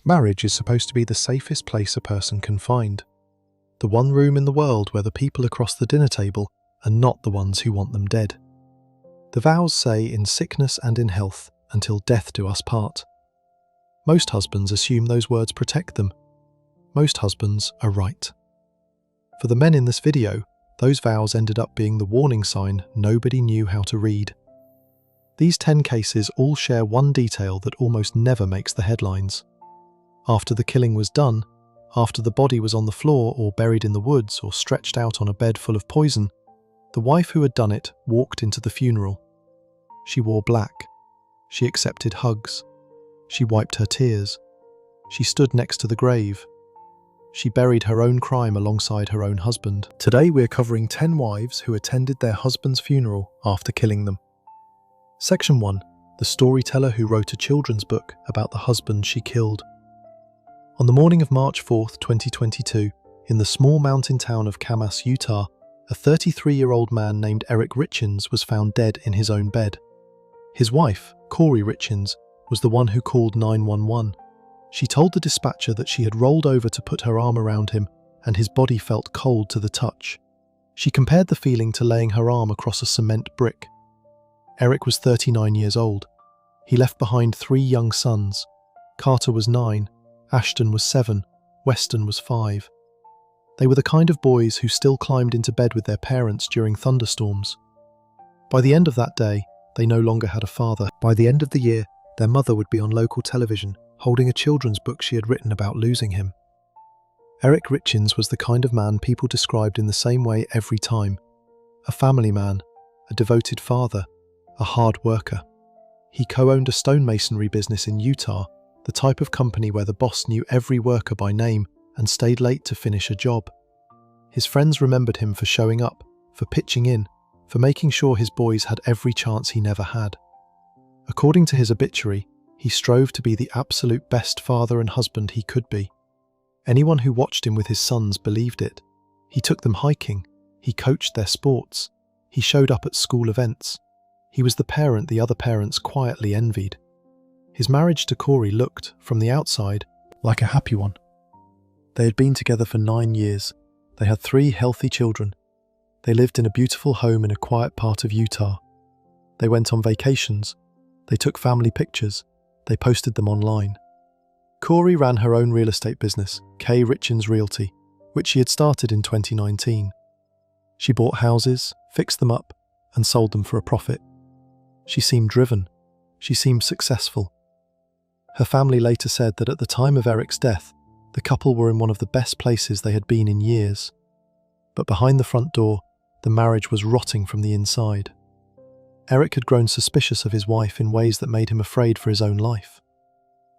Marriage is supposed to be the safest place a person can find. The one room in the world where the people across the dinner table are not the ones who want them dead. The vows say in sickness and in health, until death do us part. Most husbands assume those words protect them. Most husbands are right. For the men in this video, those vows ended up being the warning sign nobody knew how to read. These 10 cases all share one detail that almost never makes the headlines. After the killing was done, after the body was on the floor or buried in the woods or stretched out on a bed full of poison, the wife who had done it walked into the funeral. She wore black. She accepted hugs. She wiped her tears. She stood next to the grave. She buried her own crime alongside her own husband. Today we're covering 10 wives who attended their husband's funeral after killing them. Section 1. The storyteller who wrote a children's book about the husband she killed. On the morning of March 4, 2022, in the small mountain town of Kamas, Utah, a 33-year-old man named Kouri Richins was found dead in his own bed. His wife, Kouri Richins, was the one who called 911. She told the dispatcher that she had rolled over to put her arm around him and his body felt cold to the touch. She compared the feeling to laying her arm across a cement brick. Kouri was 39 years old. He left behind 3 young sons. Carter was 9, Ashton was 7, Weston was 5. They were the kind of boys who still climbed into bed with their parents during thunderstorms. By the end of that day, they no longer had a father. By the end of the year, their mother would be on local television, holding a children's book she had written about losing him. Kouri Richins was the kind of man people described in the same way every time. A family man, a devoted father, a hard worker. He co-owned a stonemasonry business in Utah, the type of company where the boss knew every worker by name and stayed late to finish a job. His friends remembered him for showing up, for pitching in, for making sure his boys had every chance he never had. According to his obituary, he strove to be the absolute best father and husband he could be. Anyone who watched him with his sons believed it. He took them hiking. He coached their sports. He showed up at school events. He was the parent the other parents quietly envied. His marriage to Kouri looked, from the outside, like a happy one. They had been together for 9 years. They had 3 healthy children. They lived in a beautiful home in a quiet part of Utah. They went on vacations. They took family pictures. They posted them online. Kouri ran her own real estate business, Kouri Richins Realty, which she had started in 2019. She bought houses, fixed them up, and sold them for a profit. She seemed driven. She seemed successful. Her family later said that at the time of Kouri's death, the couple were in one of the best places they had been in years. But behind the front door, the marriage was rotting from the inside. Kouri had grown suspicious of his wife in ways that made him afraid for his own life.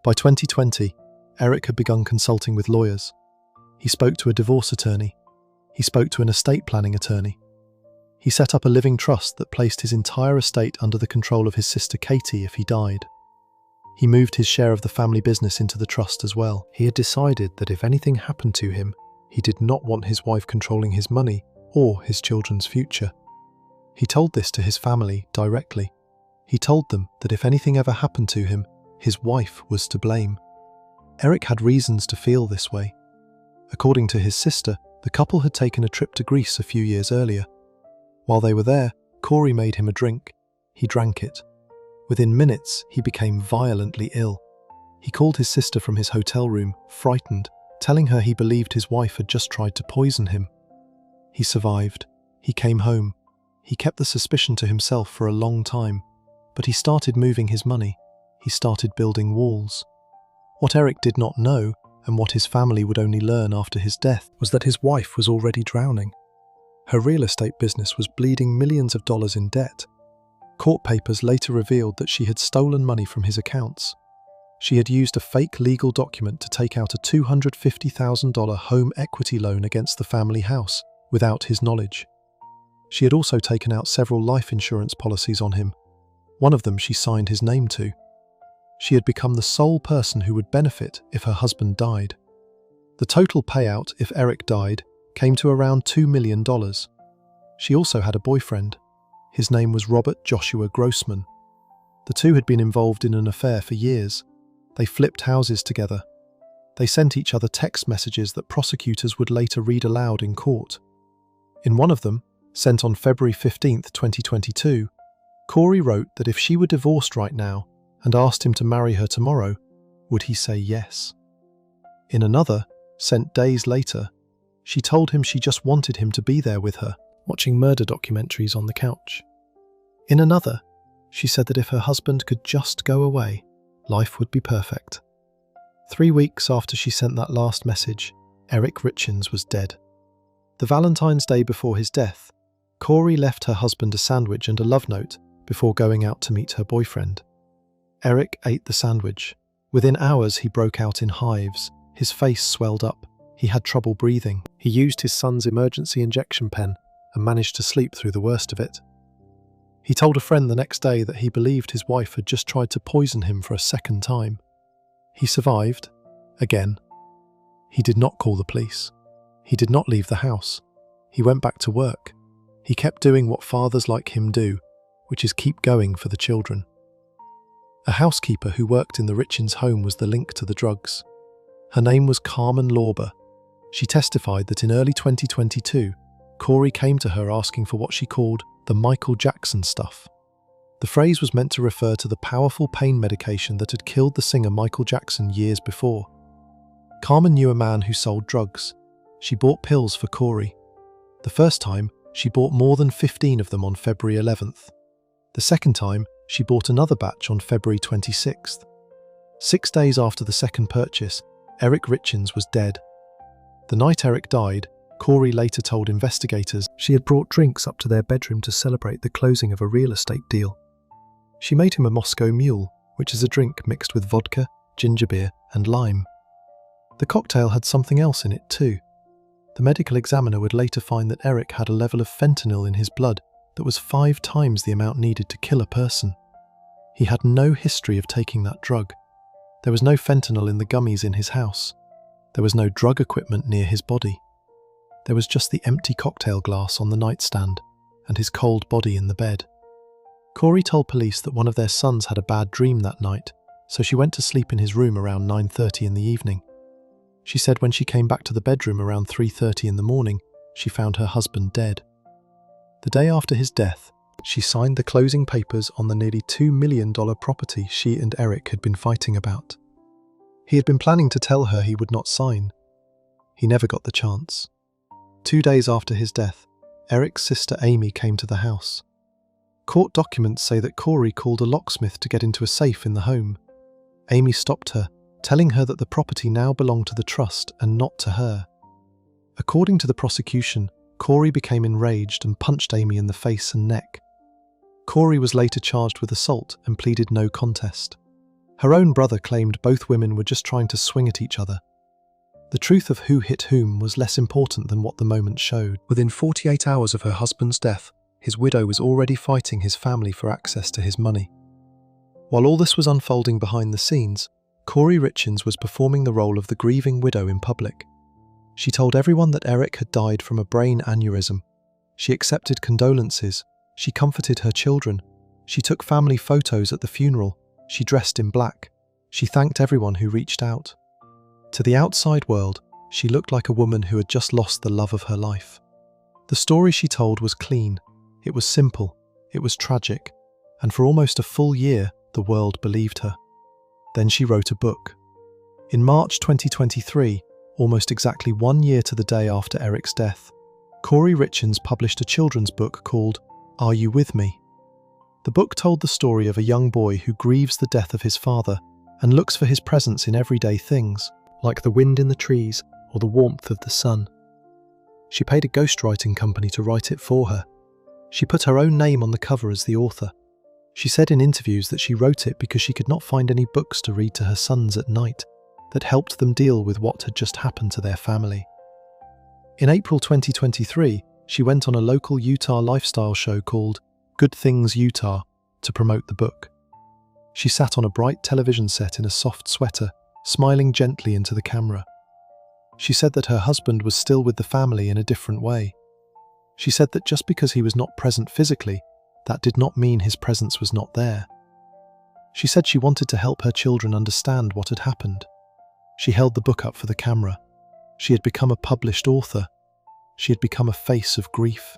By 2020, Kouri had begun consulting with lawyers. He spoke to a divorce attorney. He spoke to an estate planning attorney. He set up a living trust that placed his entire estate under the control of his sister Katie if he died. He moved his share of the family business into the trust as well. He had decided that if anything happened to him, he did not want his wife controlling his money or his children's future. He told this to his family directly. He told them that if anything ever happened to him, his wife was to blame. Kouri had reasons to feel this way. According to his sister, the couple had taken a trip to Greece a few years earlier. While they were there, Kouri made him a drink. He drank it. Within minutes, he became violently ill. He called his sister from his hotel room, frightened, telling her he believed his wife had just tried to poison him. He survived. He came home. He kept the suspicion to himself for a long time, but he started moving his money. He started building walls. What Kouri did not know, and what his family would only learn after his death, was that his wife was already drowning. Her real estate business was bleeding millions of dollars in debt. Court papers later revealed that she had stolen money from his accounts. She had used a fake legal document to take out a $250,000 home equity loan against the family house, without his knowledge. She had also taken out several life insurance policies on him. One of them she signed his name to. She had become the sole person who would benefit if her husband died. The total payout if Kouri died came to around $2 million. She also had a boyfriend. His name was Robert Joshua Grossman. The two had been involved in an affair for years. They flipped houses together. They sent each other text messages that prosecutors would later read aloud in court. In one of them, sent on February 15, 2022, Kouri wrote that if she were divorced right now and asked him to marry her tomorrow, would he say yes? In another, sent days later, she told him she just wanted him to be there with her, watching murder documentaries on the couch. In another, she said that if her husband could just go away, life would be perfect. 3 weeks after she sent that last message, Kouri Richins was dead. The Valentine's Day before his death, Kouri left her husband a sandwich and a love note before going out to meet her boyfriend. Eric ate the sandwich. Within hours, he broke out in hives. His face swelled up. He had trouble breathing. He used his son's emergency injection pen and managed to sleep through the worst of it. He told a friend the next day that he believed his wife had just tried to poison him for a second time. He survived, again. He did not call the police. He did not leave the house. He went back to work. He kept doing what fathers like him do, which is keep going for the children. A housekeeper who worked in the Richins home was the link to the drugs. Her name was Carmen Lorber. She testified that in early 2022, Kouri came to her asking for what she called the Michael Jackson stuff. The phrase was meant to refer to the powerful pain medication that had killed the singer Michael Jackson years before. Carmen knew a man who sold drugs. She bought pills for Kouri. The first time, she bought more than 15 of them on February 11th. The second time, she bought another batch on February 26th. 6 days after the second purchase, Kouri Richins was dead. The night Eric died, Kouri later told investigators she had brought drinks up to their bedroom to celebrate the closing of a real estate deal. She made him a Moscow Mule, which is a drink mixed with vodka, ginger beer, and lime. The cocktail had something else in it too. The medical examiner would later find that Eric had a level of fentanyl in his blood that was 5 times the amount needed to kill a person. He had no history of taking that drug. There was no fentanyl in the gummies in his house. There was no drug equipment near his body. There was just the empty cocktail glass on the nightstand and his cold body in the bed. Kouri told police that one of their sons had a bad dream that night, so she went to sleep in his room around 9:30 in the evening. She said when she came back to the bedroom around 3:30 in the morning, she found her husband dead. The day after his death, she signed the closing papers on the nearly $2 million property she and Eric had been fighting about. He had been planning to tell her he would not sign. He never got the chance. 2 days after his death, Eric's sister Amy came to the house. Court documents say that Kouri called a locksmith to get into a safe in the home. Amy stopped her, telling her that the property now belonged to the trust and not to her. According to the prosecution, Kouri became enraged and punched Amy in the face and neck. Kouri was later charged with assault and pleaded no contest. Her own brother claimed both women were just trying to swing at each other. The truth of who hit whom was less important than what the moment showed. Within 48 hours of her husband's death, his widow was already fighting his family for access to his money. While all this was unfolding behind the scenes, Kouri Richins was performing the role of the grieving widow in public. She told everyone that Eric had died from a brain aneurysm. She accepted condolences. She comforted her children. She took family photos at the funeral. She dressed in black. She thanked everyone who reached out. To the outside world, she looked like a woman who had just lost the love of her life. The story she told was clean. It was simple. It was tragic. And for almost a full year, the world believed her. Then she wrote a book. In March 2023, almost exactly 1 year to the day after Eric's death, Kouri Richins published a children's book called Are You With Me? The book told the story of a young boy who grieves the death of his father and looks for his presence in everyday things, like the wind in the trees or the warmth of the sun. She paid a ghostwriting company to write it for her. She put her own name on the cover as the author. She said in interviews that she wrote it because she could not find any books to read to her sons at night that helped them deal with what had just happened to their family. In April 2023, she went on a local Utah lifestyle show called Good Things Utah to promote the book. She sat on a bright television set in a soft sweater, smiling gently into the camera. She said that her husband was still with the family in a different way. She said that just because he was not present physically, that did not mean his presence was not there. She said she wanted to help her children understand what had happened. She held the book up for the camera. She had become a published author. She had become a face of grief.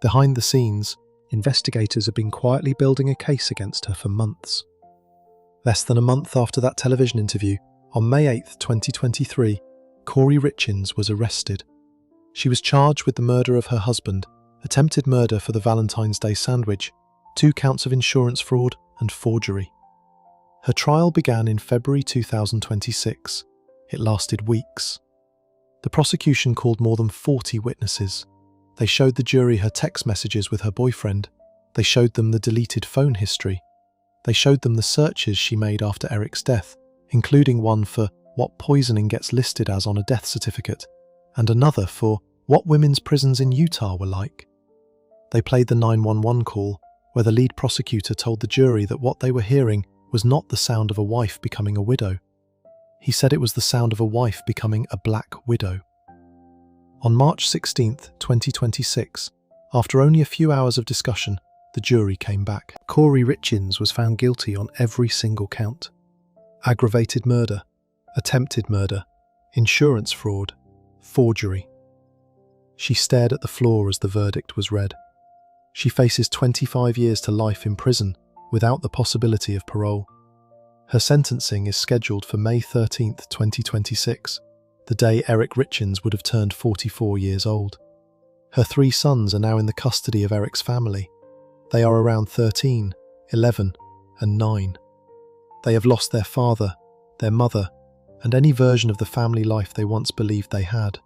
Behind the scenes, investigators had been quietly building a case against her for months. Less than a month after that television interview, on May 8, 2023, Kouri Richins was arrested. She was charged with the murder of her husband, attempted murder for the Valentine's Day sandwich, 2 counts of insurance fraud, and forgery. Her trial began in February 2026. It lasted weeks. The prosecution called more than 40 witnesses. They showed the jury her text messages with her boyfriend. They showed them the deleted phone history. They showed them the searches she made after Eric's death, including one for what poisoning gets listed as on a death certificate, and another for what women's prisons in Utah were like. They played the 911 call, where the lead prosecutor told the jury that what they were hearing was not the sound of a wife becoming a widow. He said it was the sound of a wife becoming a black widow. On March 16, 2026, after only a few hours of discussion, the jury came back. Kouri Richins was found guilty on every single count. Aggravated murder, attempted murder, insurance fraud, forgery. She stared at the floor as the verdict was read. She faces 25 years to life in prison without the possibility of parole. Her sentencing is scheduled for May 13, 2026, the day Eric Richins would have turned 44 years old. Her 3 sons are now in the custody of Eric's family. They are around 13, 11, and 9. They have lost their father, their mother, and any version of the family life they once believed they had.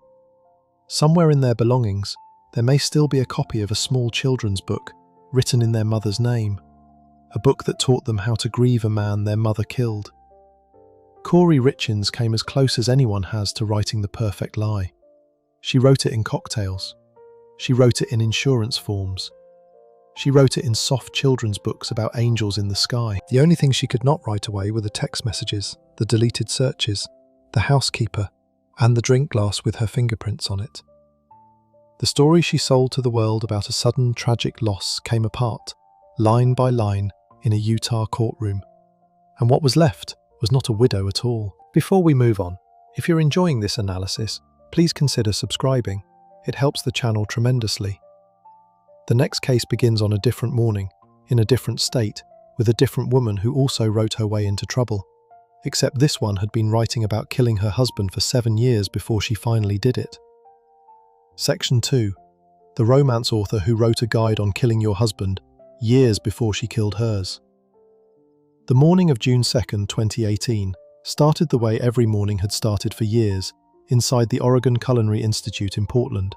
Somewhere in their belongings, there may still be a copy of a small children's book written in their mother's name, a book that taught them how to grieve a man their mother killed. Kouri Richins came as close as anyone has to writing the perfect lie. She wrote it in cocktails. She wrote it in insurance forms. She wrote it in soft children's books about angels in the sky. The only thing she could not write away were the text messages, the deleted searches, the housekeeper, and the drink glass with her fingerprints on it. The story she sold to the world about a sudden tragic loss came apart, line by line, in a Utah courtroom. And what was left was not a widow at all. Before we move on, if you're enjoying this analysis, please consider subscribing. It helps the channel tremendously. The next case begins on a different morning, in a different state, with a different woman who also wrote her way into trouble. Except this one had been writing about killing her husband for 7 years before she finally did it. Section 2. The romance author who wrote a guide on killing your husband years before she killed hers. The morning of June 2nd, 2018, started the way every morning had started for years, inside the Oregon Culinary Institute in Portland.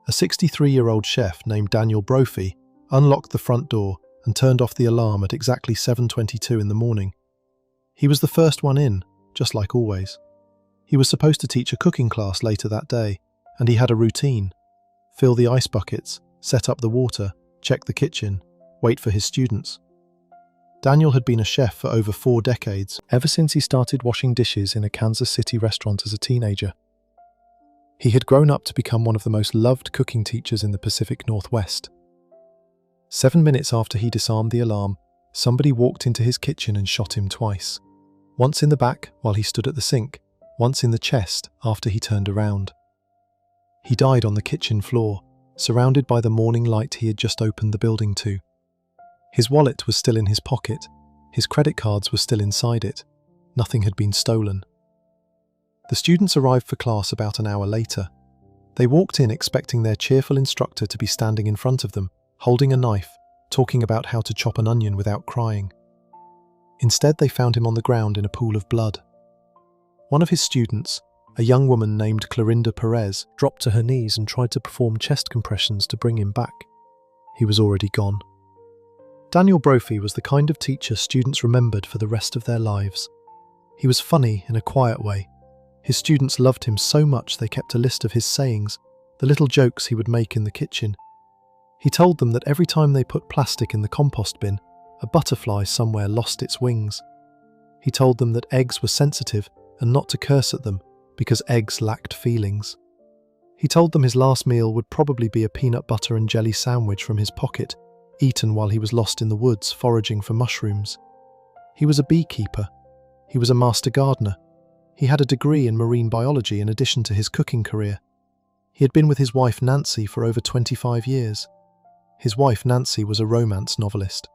A 63-year-old chef named Daniel Brophy unlocked the front door and turned off the alarm at exactly 7:22 in the morning. He was the first one in, just like always. He was supposed to teach a cooking class later that day, and he had a routine: fill the ice buckets, set up the water, check the kitchen, wait for his students. Daniel had been a chef for over 4 decades, ever since he started washing dishes in a Kansas City restaurant as a teenager. He had grown up to become one of the most loved cooking teachers in the Pacific Northwest. 7 minutes after he disarmed the alarm, somebody walked into his kitchen and shot him twice. Once in the back while he stood at the sink, once in the chest after he turned around. He died on the kitchen floor, surrounded by the morning light he had just opened the building to. His wallet was still in his pocket. His credit cards were still inside it. Nothing had been stolen. The students arrived for class about an hour later. They walked in expecting their cheerful instructor to be standing in front of them, holding a knife, talking about how to chop an onion without crying. Instead, they found him on the ground in a pool of blood. One of his students, a young woman named Clorinda Perez, dropped to her knees and tried to perform chest compressions to bring him back. He was already gone. Daniel Brophy was the kind of teacher students remembered for the rest of their lives. He was funny in a quiet way. His students loved him so much they kept a list of his sayings, the little jokes he would make in the kitchen. He told them that every time they put plastic in the compost bin, a butterfly somewhere lost its wings. He told them that eggs were sensitive and not to curse at them because eggs lacked feelings. He told them his last meal would probably be a peanut butter and jelly sandwich from his pocket, eaten while he was lost in the woods foraging for mushrooms. He was a beekeeper. He was a master gardener. He had a degree in marine biology in addition to his cooking career. He had been with his wife Nancy for over 25 years. His wife Nancy was a romance novelist.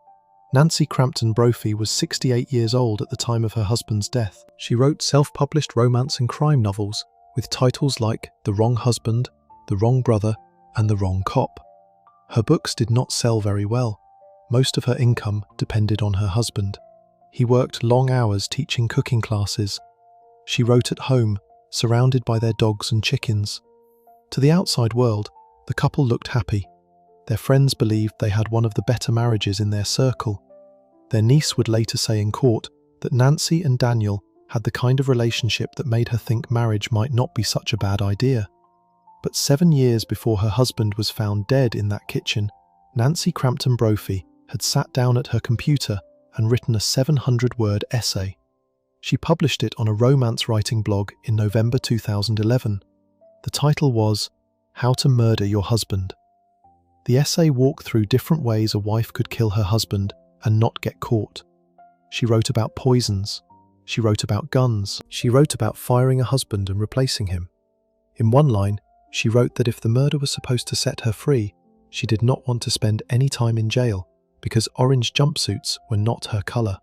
Nancy Crampton Brophy was 68 years old at the time of her husband's death. She wrote self-published romance and crime novels with titles like The Wrong Husband, The Wrong Brother, and The Wrong Cop. Her books did not sell very well. Most of her income depended on her husband. He worked long hours teaching cooking classes. She wrote at home, surrounded by their dogs and chickens. To the outside world, the couple looked happy. Their friends believed they had one of the better marriages in their circle. Their niece would later say in court that Nancy and Daniel had the kind of relationship that made her think marriage might not be such a bad idea. But 7 years before her husband was found dead in that kitchen, Nancy Crampton Brophy had sat down at her computer and written a 700-word essay. She published it on a romance writing blog in November 2011. The title was How to Murder Your Husband. The essay walked through different ways a wife could kill her husband and not get caught. She wrote about poisons. She wrote about guns. She wrote about firing a husband and replacing him. In one line, she wrote that if the murder was supposed to set her free, she did not want to spend any time in jail because orange jumpsuits were not her colour.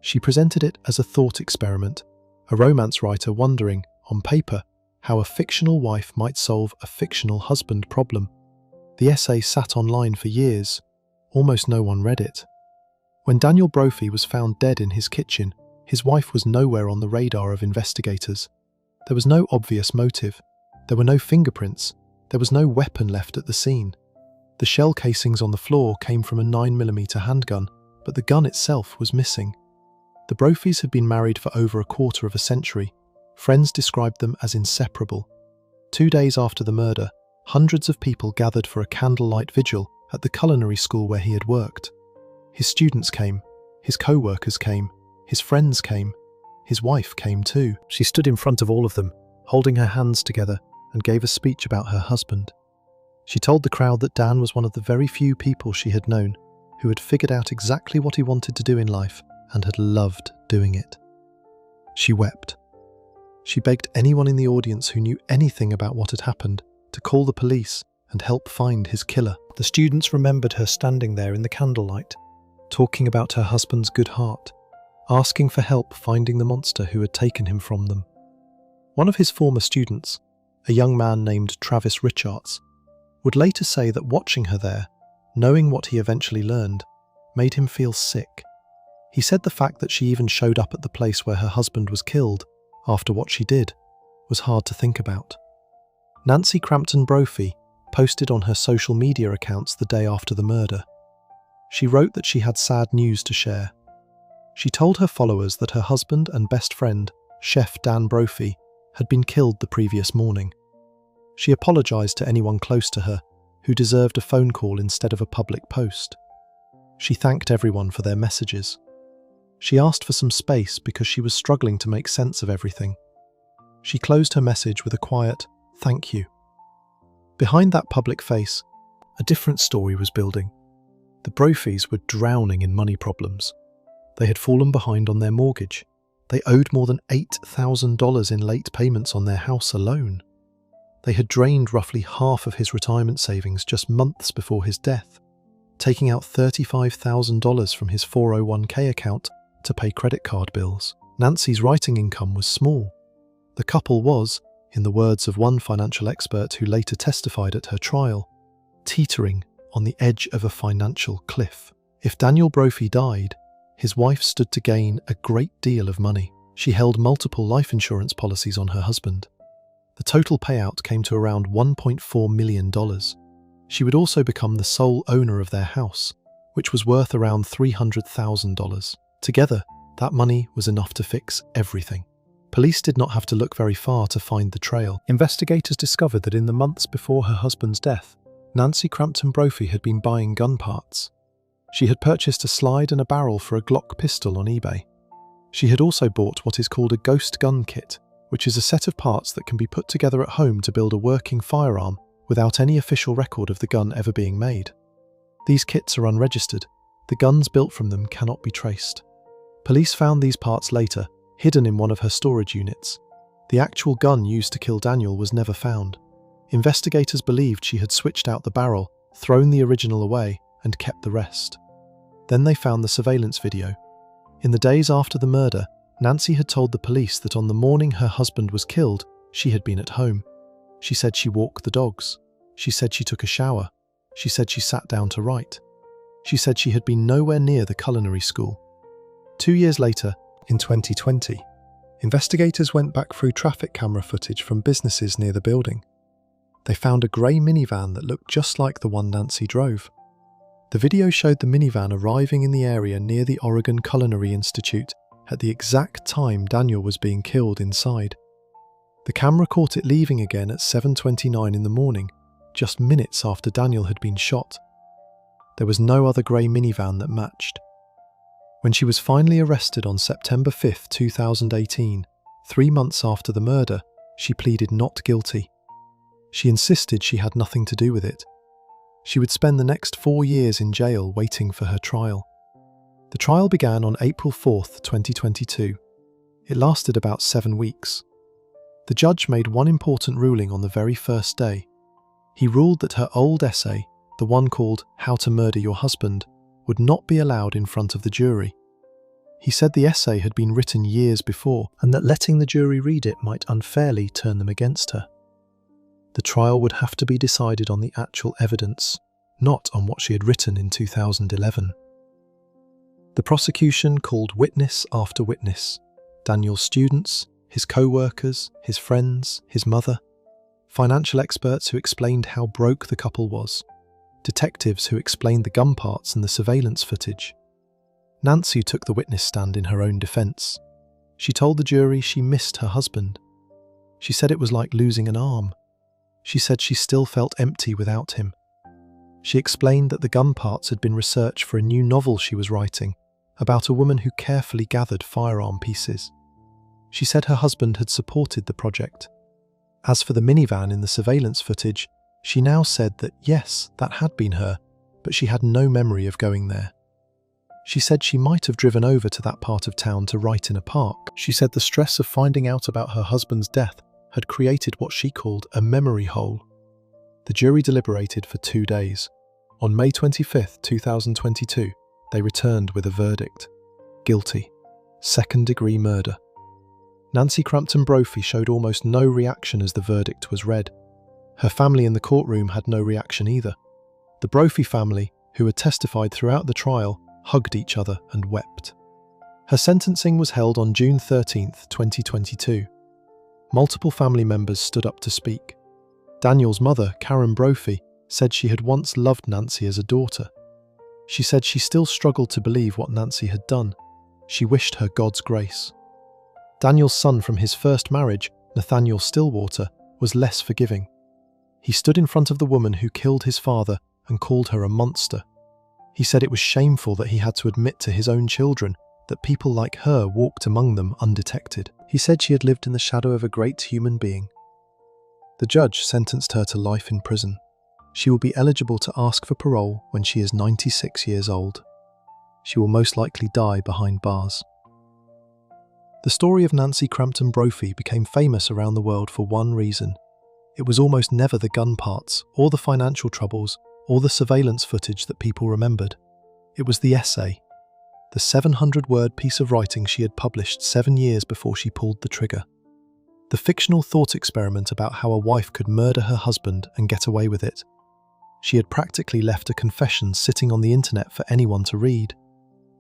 She presented it as a thought experiment, a romance writer wondering, on paper, how a fictional wife might solve a fictional husband problem. The essay sat online for years. Almost no one read it. When Daniel Brophy was found dead in his kitchen, his wife was nowhere on the radar of investigators. There was no obvious motive. There were no fingerprints. There was no weapon left at the scene. The shell casings on the floor came from a 9mm handgun, but the gun itself was missing. The Brophies had been married for over a quarter of a century. Friends described them as inseparable. 2 days after the murder, hundreds of people gathered for a candlelight vigil at the culinary school where he had worked. His students came, his co-workers came, his friends came, his wife came too. She stood in front of all of them, holding her hands together, and gave a speech about her husband. She told the crowd that Dan was one of the very few people she had known who had figured out exactly what he wanted to do in life and had loved doing it. She wept. She begged anyone in the audience who knew anything about what had happened to call the police and help find his killer. The students remembered her standing there in the candlelight, talking about her husband's good heart, asking for help finding the monster who had taken him from them. One of his former students, a young man named Travis Richards, would later say that watching her there, knowing what he eventually learned, made him feel sick. He said the fact that she even showed up at the place where her husband was killed after what she did was hard to think about. Nancy Crampton Brophy posted on her social media accounts the day after the murder. She wrote that she had sad news to share. She told her followers that her husband and best friend, Chef Dan Brophy, had been killed the previous morning. She apologised to anyone close to her who deserved a phone call instead of a public post. She thanked everyone for their messages. She asked for some space because she was struggling to make sense of everything. She closed her message with a quiet, "Thank you." Behind that public face, a different story was building. The Brophies were drowning in money problems. They had fallen behind on their mortgage. They owed more than $8,000 in late payments on their house alone. They had drained roughly half of his retirement savings just months before his death, taking out $35,000 from his 401k account to pay credit card bills. Nancy's writing income was small. The couple was, in the words of one financial expert who later testified at her trial, teetering on the edge of a financial cliff. If Daniel Brophy died, his wife stood to gain a great deal of money. She held multiple life insurance policies on her husband. The total payout came to around $1.4 million. She would also become the sole owner of their house, which was worth around $300,000. Together, that money was enough to fix everything. Police did not have to look very far to find the trail. Investigators discovered that in the months before her husband's death, Nancy Crampton Brophy had been buying gun parts. She had purchased a slide and a barrel for a Glock pistol on eBay. She had also bought what is called a ghost gun kit, which is a set of parts that can be put together at home to build a working firearm without any official record of the gun ever being made. These kits are unregistered. The guns built from them cannot be traced. Police found these parts later hidden in one of her storage units. The actual gun used to kill Daniel was never found. Investigators believed she had switched out the barrel, thrown the original away, and kept the rest. Then they found the surveillance video. In the days after the murder, Nancy had told the police that on the morning her husband was killed, she had been at home. She said she walked the dogs. She said she took a shower. She said she sat down to write. She said she had been nowhere near the culinary school. 2 years later, in 2020, investigators went back through traffic camera footage from businesses near the building. They found a grey minivan that looked just like the one Nancy drove. The video showed the minivan arriving in the area near the Oregon Culinary Institute at the exact time Daniel was being killed inside. The camera caught it leaving again at 7:29 in the morning, just minutes after Daniel had been shot. There was no other grey minivan that matched. When she was finally arrested on September 5, 2018, 3 months after the murder, she pleaded not guilty. She insisted she had nothing to do with it. She would spend the next 4 years in jail waiting for her trial. The trial began on April 4, 2022. It lasted about 7 weeks. The judge made one important ruling on the very first day. He ruled that her old essay, the one called How to Murder Your Husband, would not be allowed in front of the jury. He said the essay had been written years before and that letting the jury read it might unfairly turn them against her. The trial would have to be decided on the actual evidence, not on what she had written in 2011. The prosecution called witness after witness: Daniel's students, his co-workers, his friends, his mother, financial experts who explained how broke the couple was, detectives who explained the gun parts and the surveillance footage. Nancy took the witness stand in her own defence. She told the jury she missed her husband. She said it was like losing an arm. She said she still felt empty without him. She explained that the gun parts had been research for a new novel she was writing about a woman who carefully gathered firearm pieces. She said her husband had supported the project. As for the minivan in the surveillance footage, she now said that yes, that had been her, but she had no memory of going there. She said she might have driven over to that part of town to write in a park. She said the stress of finding out about her husband's death had created what she called a memory hole. The jury deliberated for 2 days. On May 25, 2022, they returned with a verdict: guilty, second-degree murder. Nancy Crampton Brophy showed almost no reaction as the verdict was read. Her family in the courtroom had no reaction either. The Brophy family, who had testified throughout the trial, hugged each other and wept. Her sentencing was held on June 13, 2022. Multiple family members stood up to speak. Daniel's mother, Karen Brophy, said she had once loved Nancy as a daughter. She said she still struggled to believe what Nancy had done. She wished her God's grace. Daniel's son from his first marriage, Nathaniel Stillwater, was less forgiving. He stood in front of the woman who killed his father and called her a monster. He said it was shameful that he had to admit to his own children that people like her walked among them undetected. He said she had lived in the shadow of a great human being. The judge sentenced her to life in prison. She will be eligible to ask for parole when she is 96 years old. She will most likely die behind bars. The story of Nancy Crampton Brophy became famous around the world for one reason. It was almost never the gun parts, or the financial troubles, or the surveillance footage that people remembered. It was the essay, the 700-word piece of writing she had published 7 years before she pulled the trigger. The fictional thought experiment about how a wife could murder her husband and get away with it. She had practically left a confession sitting on the internet for anyone to read.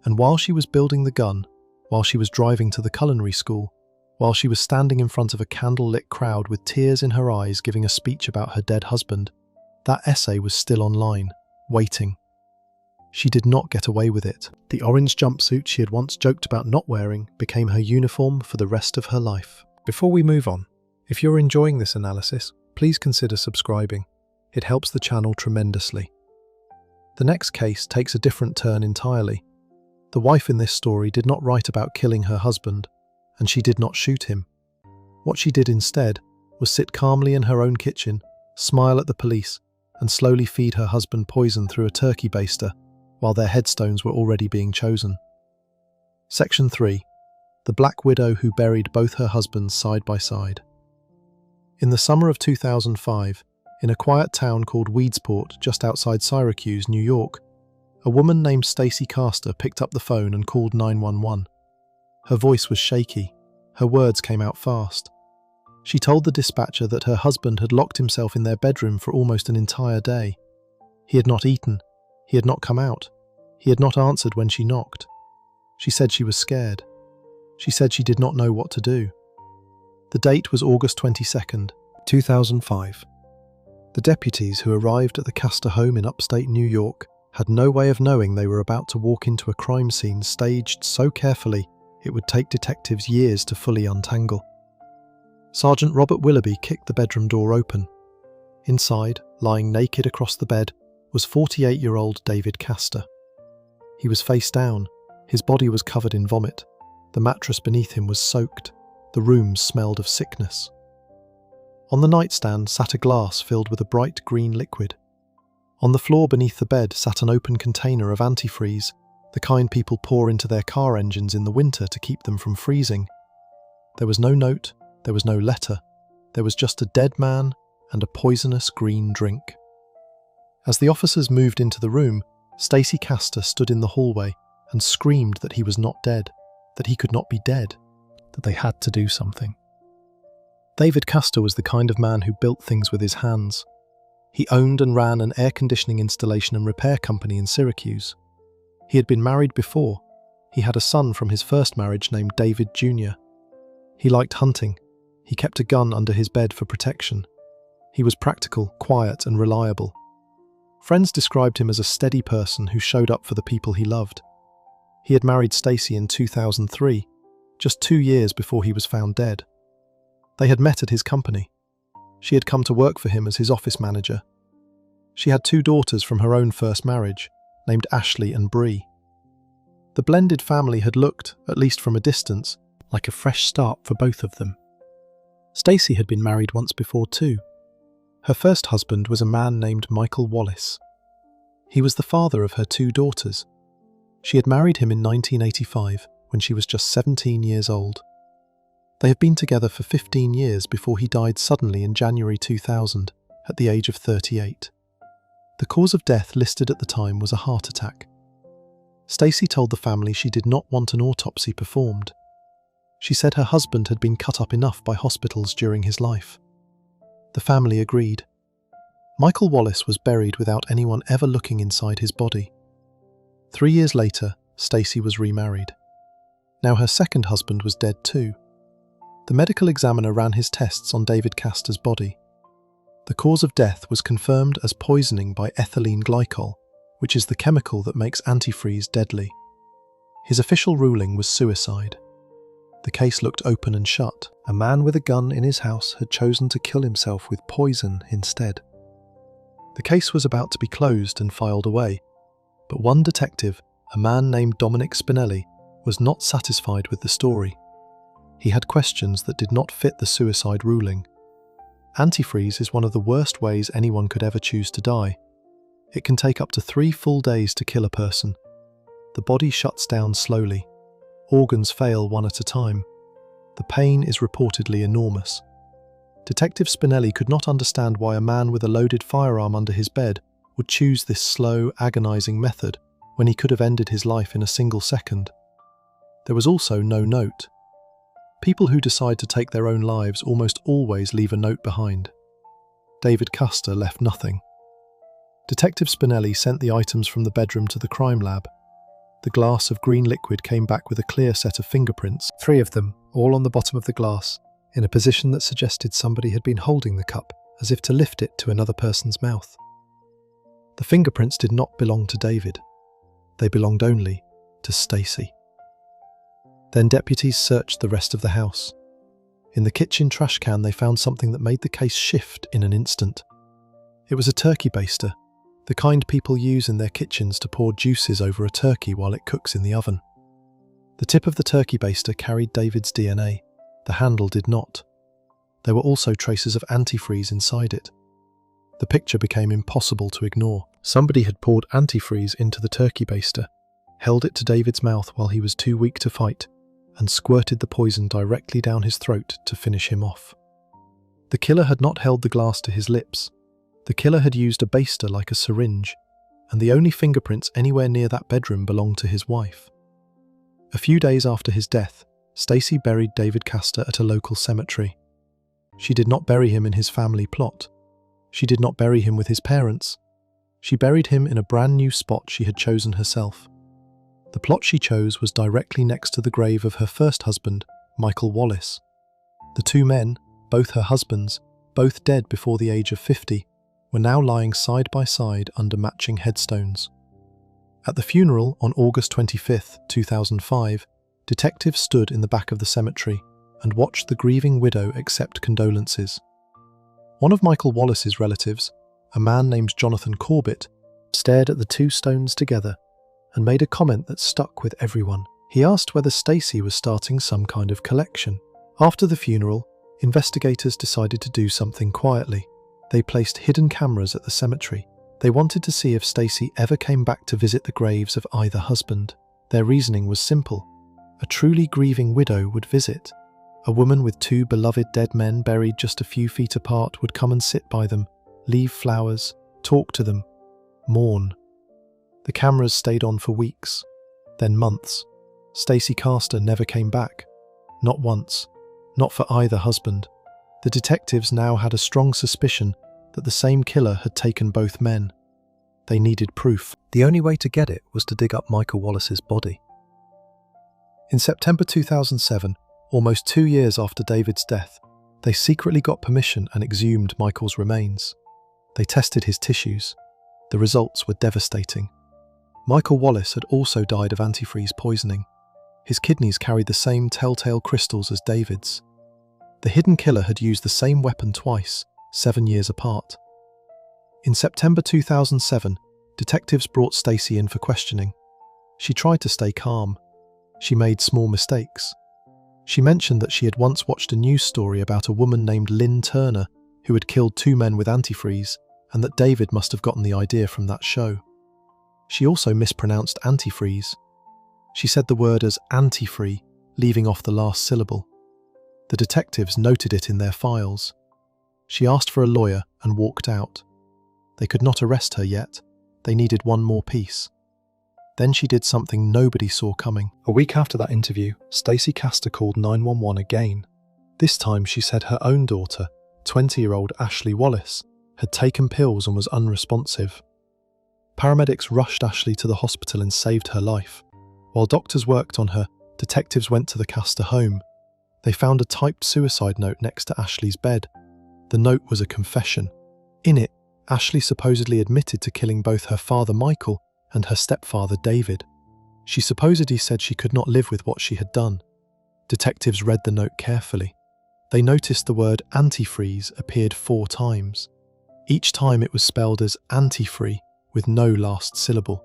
And while she was building the gun, while she was driving to the culinary school, while she was standing in front of a candle-lit crowd with tears in her eyes giving a speech about her dead husband, that essay was still online, waiting. She did not get away with it. The orange jumpsuit she had once joked about not wearing became her uniform for the rest of her life. Before we move on, if you're enjoying this analysis, please consider subscribing. It helps the channel tremendously. The next case takes a different turn entirely. The wife in this story did not write about killing her husband, and she did not shoot him. What she did instead was sit calmly in her own kitchen, smile at the police, and slowly feed her husband poison through a turkey baster while their headstones were already being chosen. Section 3. the Black Widow who buried both her husbands side by side. In the summer of 2005, in a quiet town called Weedsport, just outside Syracuse, New York, a woman named Stacy Caster picked up the phone and called 911. Her voice was shaky. Her words came out fast. She told the dispatcher that her husband had locked himself in their bedroom for almost an entire day. He had not eaten. He had not come out. He had not answered when she knocked. She said she was scared. She said she did not know what to do. The date was August 22nd, 2005. The deputies who arrived at the Caster home in upstate New York had no way of knowing they were about to walk into a crime scene staged so carefully it would take detectives years to fully untangle. Sergeant Robert Willoughby kicked the bedroom door open. Inside, lying naked across the bed, was 48-year-old David Caster. He was face down. His body was covered in vomit. The mattress beneath him was soaked. The room smelled of sickness. On the nightstand sat a glass filled with a bright green liquid. On the floor beneath the bed sat an open container of antifreeze, the kind people pour into their car engines in the winter to keep them from freezing. There was no note, there was no letter. There was just a dead man and a poisonous green drink. As the officers moved into the room, Stacy Caster stood in the hallway and screamed that he was not dead, that he could not be dead, that they had to do something. David Caster was the kind of man who built things with his hands. He owned and ran an air conditioning installation and repair company in Syracuse. He had been married before. He had a son from his first marriage named David Jr. He liked hunting. He kept a gun under his bed for protection. He was practical, quiet, and reliable. Friends described him as a steady person who showed up for the people he loved. He had married Stacy in 2003, just 2 years before he was found dead. They had met at his company. She had come to work for him as his office manager. She had 2 daughters from her own first marriage, named Ashley and Bree. The blended family had looked, at least from a distance, like a fresh start for both of them. Stacy had been married once before too. Her first husband was a man named Michael Wallace. He was the father of her 2 daughters. She had married him in 1985 when she was just 17 years old. They had been together for 15 years before he died suddenly in January 2000 at the age of 38. The cause of death listed at the time was a heart attack. Stacy told the family she did not want an autopsy performed. She said her husband had been cut up enough by hospitals during his life. The family agreed. Michael Wallace was buried without anyone ever looking inside his body. 3 years later, Stacy was remarried. Now her second husband was dead too. The medical examiner ran his tests on David Caster's body. The cause of death was confirmed as poisoning by ethylene glycol, which is the chemical that makes antifreeze deadly. His official ruling was suicide. The case looked open and shut. A man with a gun in his house had chosen to kill himself with poison instead. The case was about to be closed and filed away, but one detective, a man named Dominic Spinelli, was not satisfied with the story. He had questions that did not fit the suicide ruling. Antifreeze is one of the worst ways anyone could ever choose to die. It can take up to 3 full days to kill a person. The body shuts down slowly. Organs fail one at a time. The pain is reportedly enormous. Detective Spinelli could not understand why a man with a loaded firearm under his bed would choose this slow, agonizing method when he could have ended his life in a single second. There was also no note. People who decide to take their own lives almost always leave a note behind. David Caster left nothing. Detective Spinelli sent the items from the bedroom to the crime lab. The glass of green liquid came back with a clear set of fingerprints, 3 of them, all on the bottom of the glass, in a position that suggested somebody had been holding the cup, as if to lift it to another person's mouth. The fingerprints did not belong to David. They belonged only to Stacy. Then deputies searched the rest of the house. In the kitchen trash can they found something that made the case shift in an instant. It was a turkey baster, the kind people use in their kitchens to pour juices over a turkey while it cooks in the oven. The tip of the turkey baster carried David's DNA. The handle did not. There were also traces of antifreeze inside it. The picture became impossible to ignore. Somebody had poured antifreeze into the turkey baster, held it to David's mouth while he was too weak to fight, and squirted the poison directly down his throat to finish him off. The killer had not held the glass to his lips. The killer had used a baster like a syringe, and the only fingerprints anywhere near that bedroom belonged to his wife. A few days after his death, Stacy buried David Caster at a local cemetery. She did not bury him in his family plot. She did not bury him with his parents. She buried him in a brand new spot she had chosen herself. The plot she chose was directly next to the grave of her first husband, Michael Wallace. The two men, both her husbands, both dead before the age of 50, were now lying side by side under matching headstones. At the funeral on August 25, 2005, detectives stood in the back of the cemetery and watched the grieving widow accept condolences. One of Michael Wallace's relatives, a man named Jonathan Corbett, stared at the two stones together and made a comment that stuck with everyone. He asked whether Stacy was starting some kind of collection. After the funeral, investigators decided to do something quietly. They placed hidden cameras at the cemetery. They wanted to see if Stacy ever came back to visit the graves of either husband. Their reasoning was simple. A truly grieving widow would visit. A woman with two beloved dead men buried just a few feet apart would come and sit by them, leave flowers, talk to them, mourn. The cameras stayed on for weeks, then months. Stacy Caster never came back. Not once. Not for either husband. The detectives now had a strong suspicion that the same killer had taken both men. They needed proof. The only way to get it was to dig up Michael Wallace's body. In September 2007, almost 2 years after David's death, they secretly got permission and exhumed Michael's remains. They tested his tissues. The results were devastating. Michael Wallace had also died of antifreeze poisoning. His kidneys carried the same telltale crystals as David's. The hidden killer had used the same weapon twice, 7 years apart. In September 2007, detectives brought Stacy in for questioning. She tried to stay calm. She made small mistakes. She mentioned that she had once watched a news story about a woman named Lynn Turner who had killed 2 men with antifreeze, and that David must have gotten the idea from that show. She also mispronounced antifreeze. She said the word as antifree, leaving off the last syllable. The detectives noted it in their files. She asked for a lawyer and walked out. They could not arrest her yet. They needed one more piece. Then she did something nobody saw coming. A week after that interview, Stacy Caster called 911 again. This time she said her own daughter, 20-year-old Ashley Wallace, had taken pills and was unresponsive. Paramedics rushed Ashley to the hospital and saved her life. While doctors worked on her, detectives went to the Caster home. They found a typed suicide note next to Ashley's bed. The note was a confession. In it, Ashley supposedly admitted to killing both her father Michael and her stepfather David. She supposedly said she could not live with what she had done. Detectives read the note carefully. They noticed the word antifreeze appeared 4 times. Each time it was spelled as antifree with no last syllable.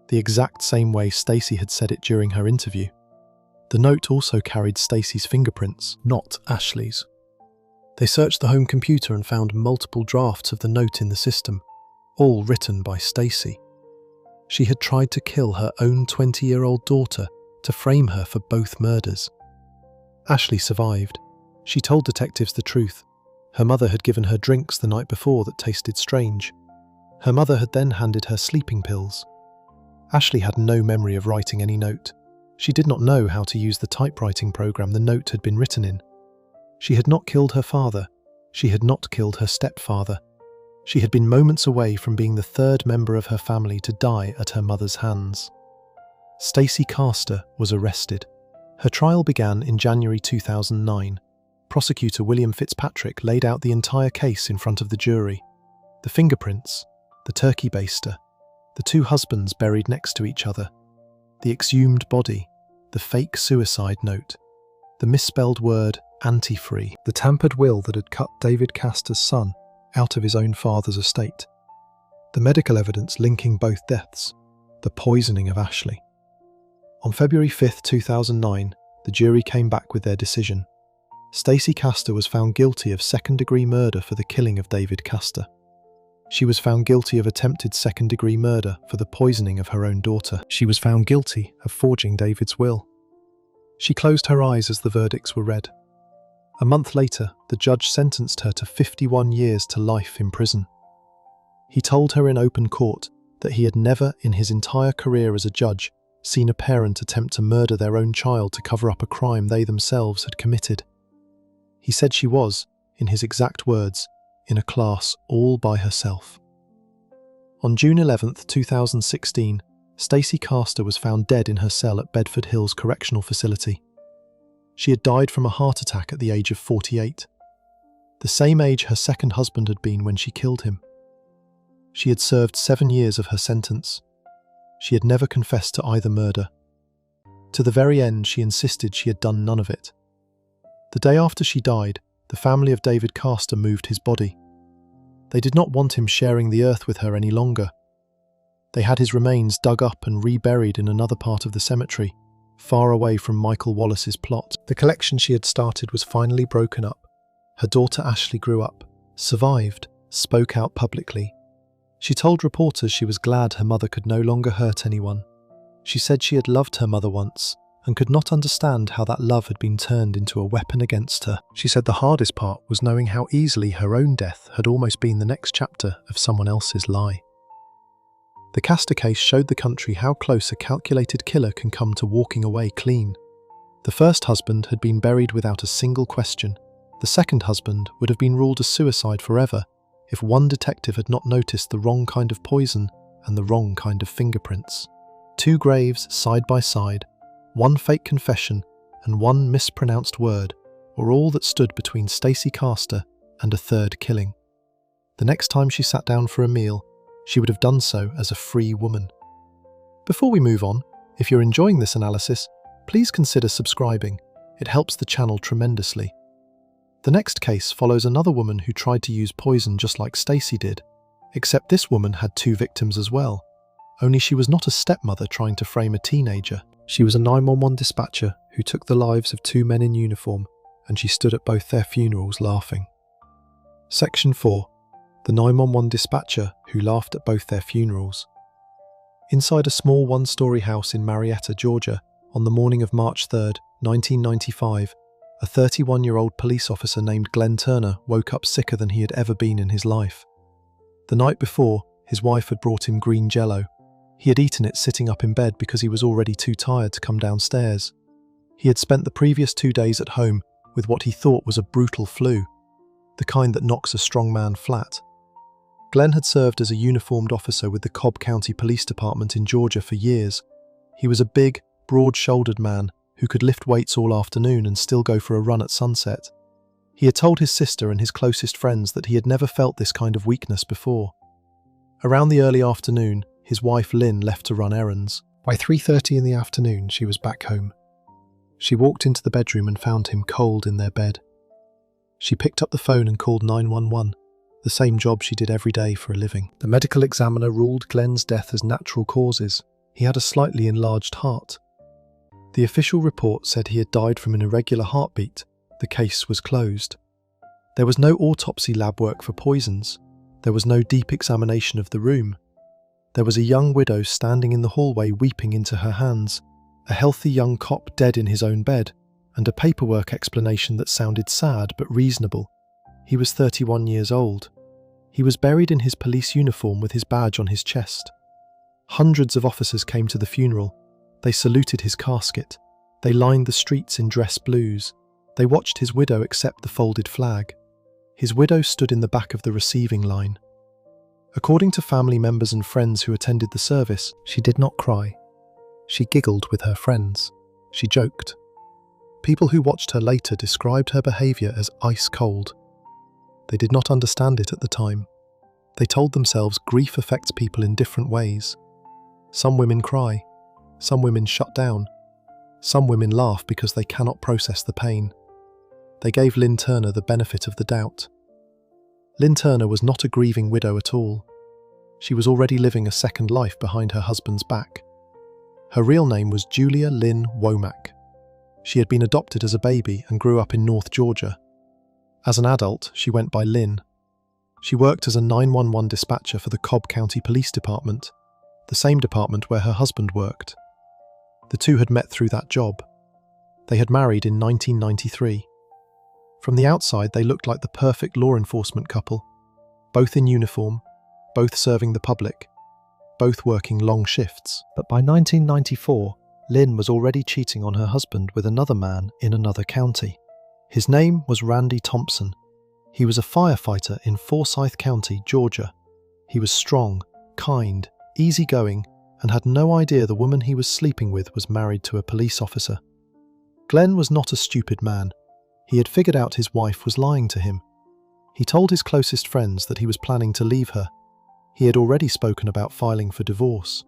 The exact same way Stacy had said it during her interview. The note also carried Stacy's fingerprints, not Ashley's. They searched the home computer and found multiple drafts of the note in the system, all written by Stacy. She had tried to kill her own 20-year-old daughter to frame her for both murders. Ashley survived. She told detectives the truth. Her mother had given her drinks the night before that tasted strange. Her mother had then handed her sleeping pills. Ashley had no memory of writing any note. She did not know how to use the typewriting program the note had been written in. She had not killed her father. She had not killed her stepfather. She had been moments away from being the 3rd member of her family to die at her mother's hands. Stacy Caster was arrested. Her trial began in January 2009. Prosecutor William Fitzpatrick laid out the entire case in front of the jury. The fingerprints, the turkey baster, the 2 husbands buried next to each other, the exhumed body, the fake suicide note, the misspelled word antifree, the tampered will that had cut David Caster's son out of his own father's estate, the medical evidence linking both deaths, the poisoning of Ashley. On February 5, 2009, the jury came back with their decision. Stacy Caster was found guilty of second-degree murder for the killing of David Caster. She was found guilty of attempted second-degree murder for the poisoning of her own daughter. She was found guilty of forging David's will. She closed her eyes as the verdicts were read. A month later, the judge sentenced her to 51 years to life in prison. He told her in open court that he had never, in his entire career as a judge, seen a parent attempt to murder their own child to cover up a crime they themselves had committed. He said she was, in his exact words, in a class all by herself. On June 11, 2016, Stacy Caster was found dead in her cell at Bedford Hills Correctional Facility. She had died from a heart attack at the age of 48, the same age her second husband had been when she killed him. She had served 7 years of her sentence. She had never confessed to either murder. To the very end, she insisted she had done none of it. The day after she died, the family of David Caster moved his body. They did not want him sharing the earth with her any longer. They had his remains dug up and reburied in another part of the cemetery, far away from Michael Wallace's plot. The collection she had started was finally broken up. Her daughter Ashley grew up, survived, spoke out publicly. She told reporters she was glad her mother could no longer hurt anyone. She said she had loved her mother once and could not understand how that love had been turned into a weapon against her. She said the hardest part was knowing how easily her own death had almost been the next chapter of someone else's lie. The Caster case showed the country how close a calculated killer can come to walking away clean. The first husband had been buried without a single question. The second husband would have been ruled a suicide forever if one detective had not noticed the wrong kind of poison and the wrong kind of fingerprints. 2 graves side by side, 1 fake confession and 1 mispronounced word were all that stood between Stacy Caster and a third killing. The next time she sat down for a meal, she would have done so as a free woman. Before we move on, if you're enjoying this analysis, please consider subscribing. It helps the channel tremendously. The next case follows another woman who tried to use poison just like Stacy did, except this woman had 2 victims as well. Only she was not a stepmother trying to frame a teenager. She was a 911 dispatcher who took the lives of 2 men in uniform, and she stood at both their funerals laughing. Section 4. The 911 dispatcher who laughed at both their funerals. Inside a small 1-story house in Marietta, Georgia, on the morning of March 3, 1995, a 31-year-old police officer named Lynn Turner woke up sicker than he had ever been in his life. The night before, his wife had brought him green jello. He had eaten it sitting up in bed because he was already too tired to come downstairs. He had spent the previous 2 days at home with what he thought was a brutal flu, the kind that knocks a strong man flat. Glenn had served as a uniformed officer with the Cobb County Police Department in Georgia for years. He was a big, broad-shouldered man who could lift weights all afternoon and still go for a run at sunset. He had told his sister and his closest friends that he had never felt this kind of weakness before. Around the early afternoon, his wife Lynn left to run errands. By 3:30 in the afternoon, she was back home. She walked into the bedroom and found him cold in their bed. She picked up the phone and called 911. The same job she did every day for a living. The medical examiner ruled Glenn's death as natural causes. He had a slightly enlarged heart. The official report said he had died from an irregular heartbeat. The case was closed. There was no autopsy lab work for poisons. There was no deep examination of the room. There was a young widow standing in the hallway weeping into her hands, a healthy young cop dead in his own bed, and a paperwork explanation that sounded sad but reasonable. He was 31 years old. He was buried in his police uniform with his badge on his chest. Hundreds of officers came to the funeral. They saluted his casket. They lined the streets in dress blues. They watched his widow accept the folded flag. His widow stood in the back of the receiving line. According to family members and friends who attended the service, she did not cry. She giggled with her friends. She joked. People who watched her later described her behaviour as ice cold. They did not understand it at the time. They told themselves grief affects people in different ways. Some women cry. Some women shut down. Some women laugh because they cannot process the pain. They gave Lynn Turner the benefit of the doubt. Lynn Turner was not a grieving widow at all. She was already living a second life behind her husband's back. Her real name was Julia Lynn Womack. She had been adopted as a baby and grew up in North Georgia. As an adult, she went by Lynn. She worked as a 911 dispatcher for the Cobb County Police Department, the same department where her husband worked. The two had met through that job. They had married in 1993. From the outside, they looked like the perfect law enforcement couple, both in uniform, both serving the public, both working long shifts. But by 1994, Lynn was already cheating on her husband with another man in another county. His name was Randy Thompson. He was a firefighter in Forsyth County, Georgia. He was strong, kind, easygoing, and had no idea the woman he was sleeping with was married to a police officer. Glenn was not a stupid man. He had figured out his wife was lying to him. He told his closest friends that he was planning to leave her. He had already spoken about filing for divorce.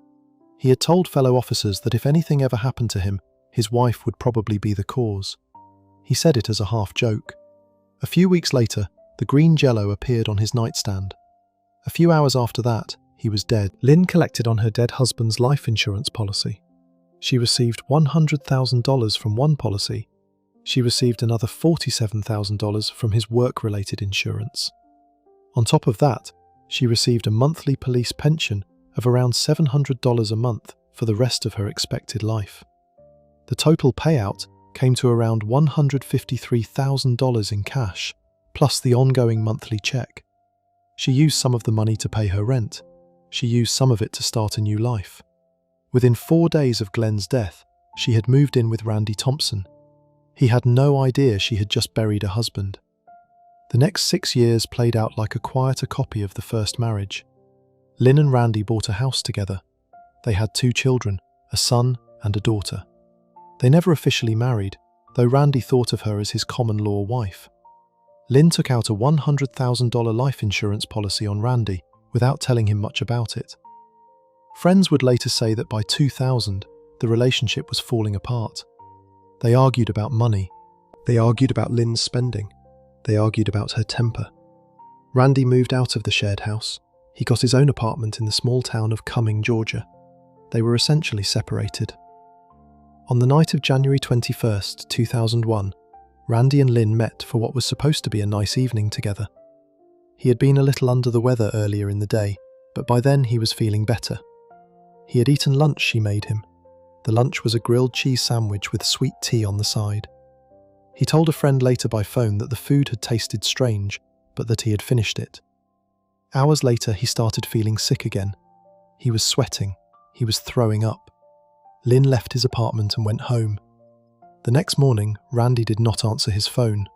He had told fellow officers that if anything ever happened to him, his wife would probably be the cause. He said it as a half joke. A few weeks later, the green jello appeared on his nightstand. A few hours after that, he was dead. Lynn collected on her dead husband's life insurance policy. She received $100,000 from one policy. She received another $47,000 from his work-related insurance. On top of that, she received a monthly police pension of around $700 a month for the rest of her expected life. The total payout came to around $153,000 in cash, plus the ongoing monthly check. She used some of the money to pay her rent. She used some of it to start a new life. Within 4 days of Glenn's death, she had moved in with Randy Thompson. He had no idea she had just buried a husband. The next 6 years played out like a quieter copy of the first marriage. Lynn and Randy bought a house together. They had 2 children, a son and a daughter. They never officially married, though Randy thought of her as his common-law wife. Lynn took out a $100,000 life insurance policy on Randy without telling him much about it. Friends would later say that by 2000, the relationship was falling apart. They argued about money. They argued about Lynn's spending. They argued about her temper. Randy moved out of the shared house. He got his own apartment in the small town of Cumming, Georgia. They were essentially separated. On the night of January 21st, 2001, Randy and Lynn met for what was supposed to be a nice evening together. He had been a little under the weather earlier in the day, but by then he was feeling better. He had eaten lunch she made him. The lunch was a grilled cheese sandwich with sweet tea on the side. He told a friend later by phone that the food had tasted strange, but that he had finished it. Hours later, he started feeling sick again. He was sweating. He was throwing up. Lynn left his apartment and went home. The next morning, Randy did not answer his phone.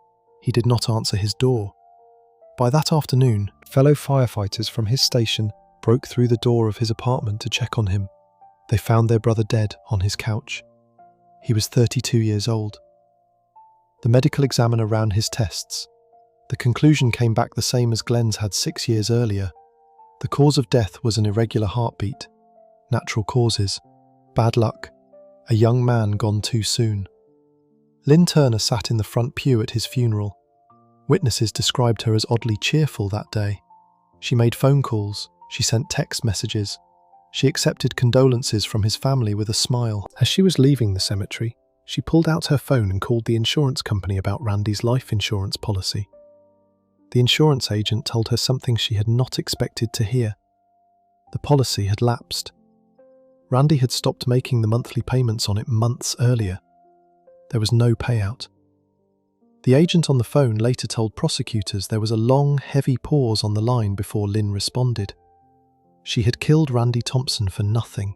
He did not answer his door. By that afternoon, fellow firefighters from his station broke through the door of his apartment to check on him. They found their brother dead on his couch. He was 32 years old. The medical examiner ran his tests. The conclusion came back the same as Glenn's had 6 years earlier. The cause of death was an irregular heartbeat. Natural causes. Bad luck. A young man gone too soon. Lynn Turner sat in the front pew at his funeral. Witnesses described her as oddly cheerful that day. She made phone calls. She sent text messages. She accepted condolences from his family with a smile. As she was leaving the cemetery, she pulled out her phone and called the insurance company about Randy's life insurance policy. The insurance agent told her something she had not expected to hear. The policy had lapsed. Randy had stopped making the monthly payments on it months earlier. There was no payout. The agent on the phone later told prosecutors there was a long, heavy pause on the line before Lynn responded. She had killed Randy Thompson for nothing.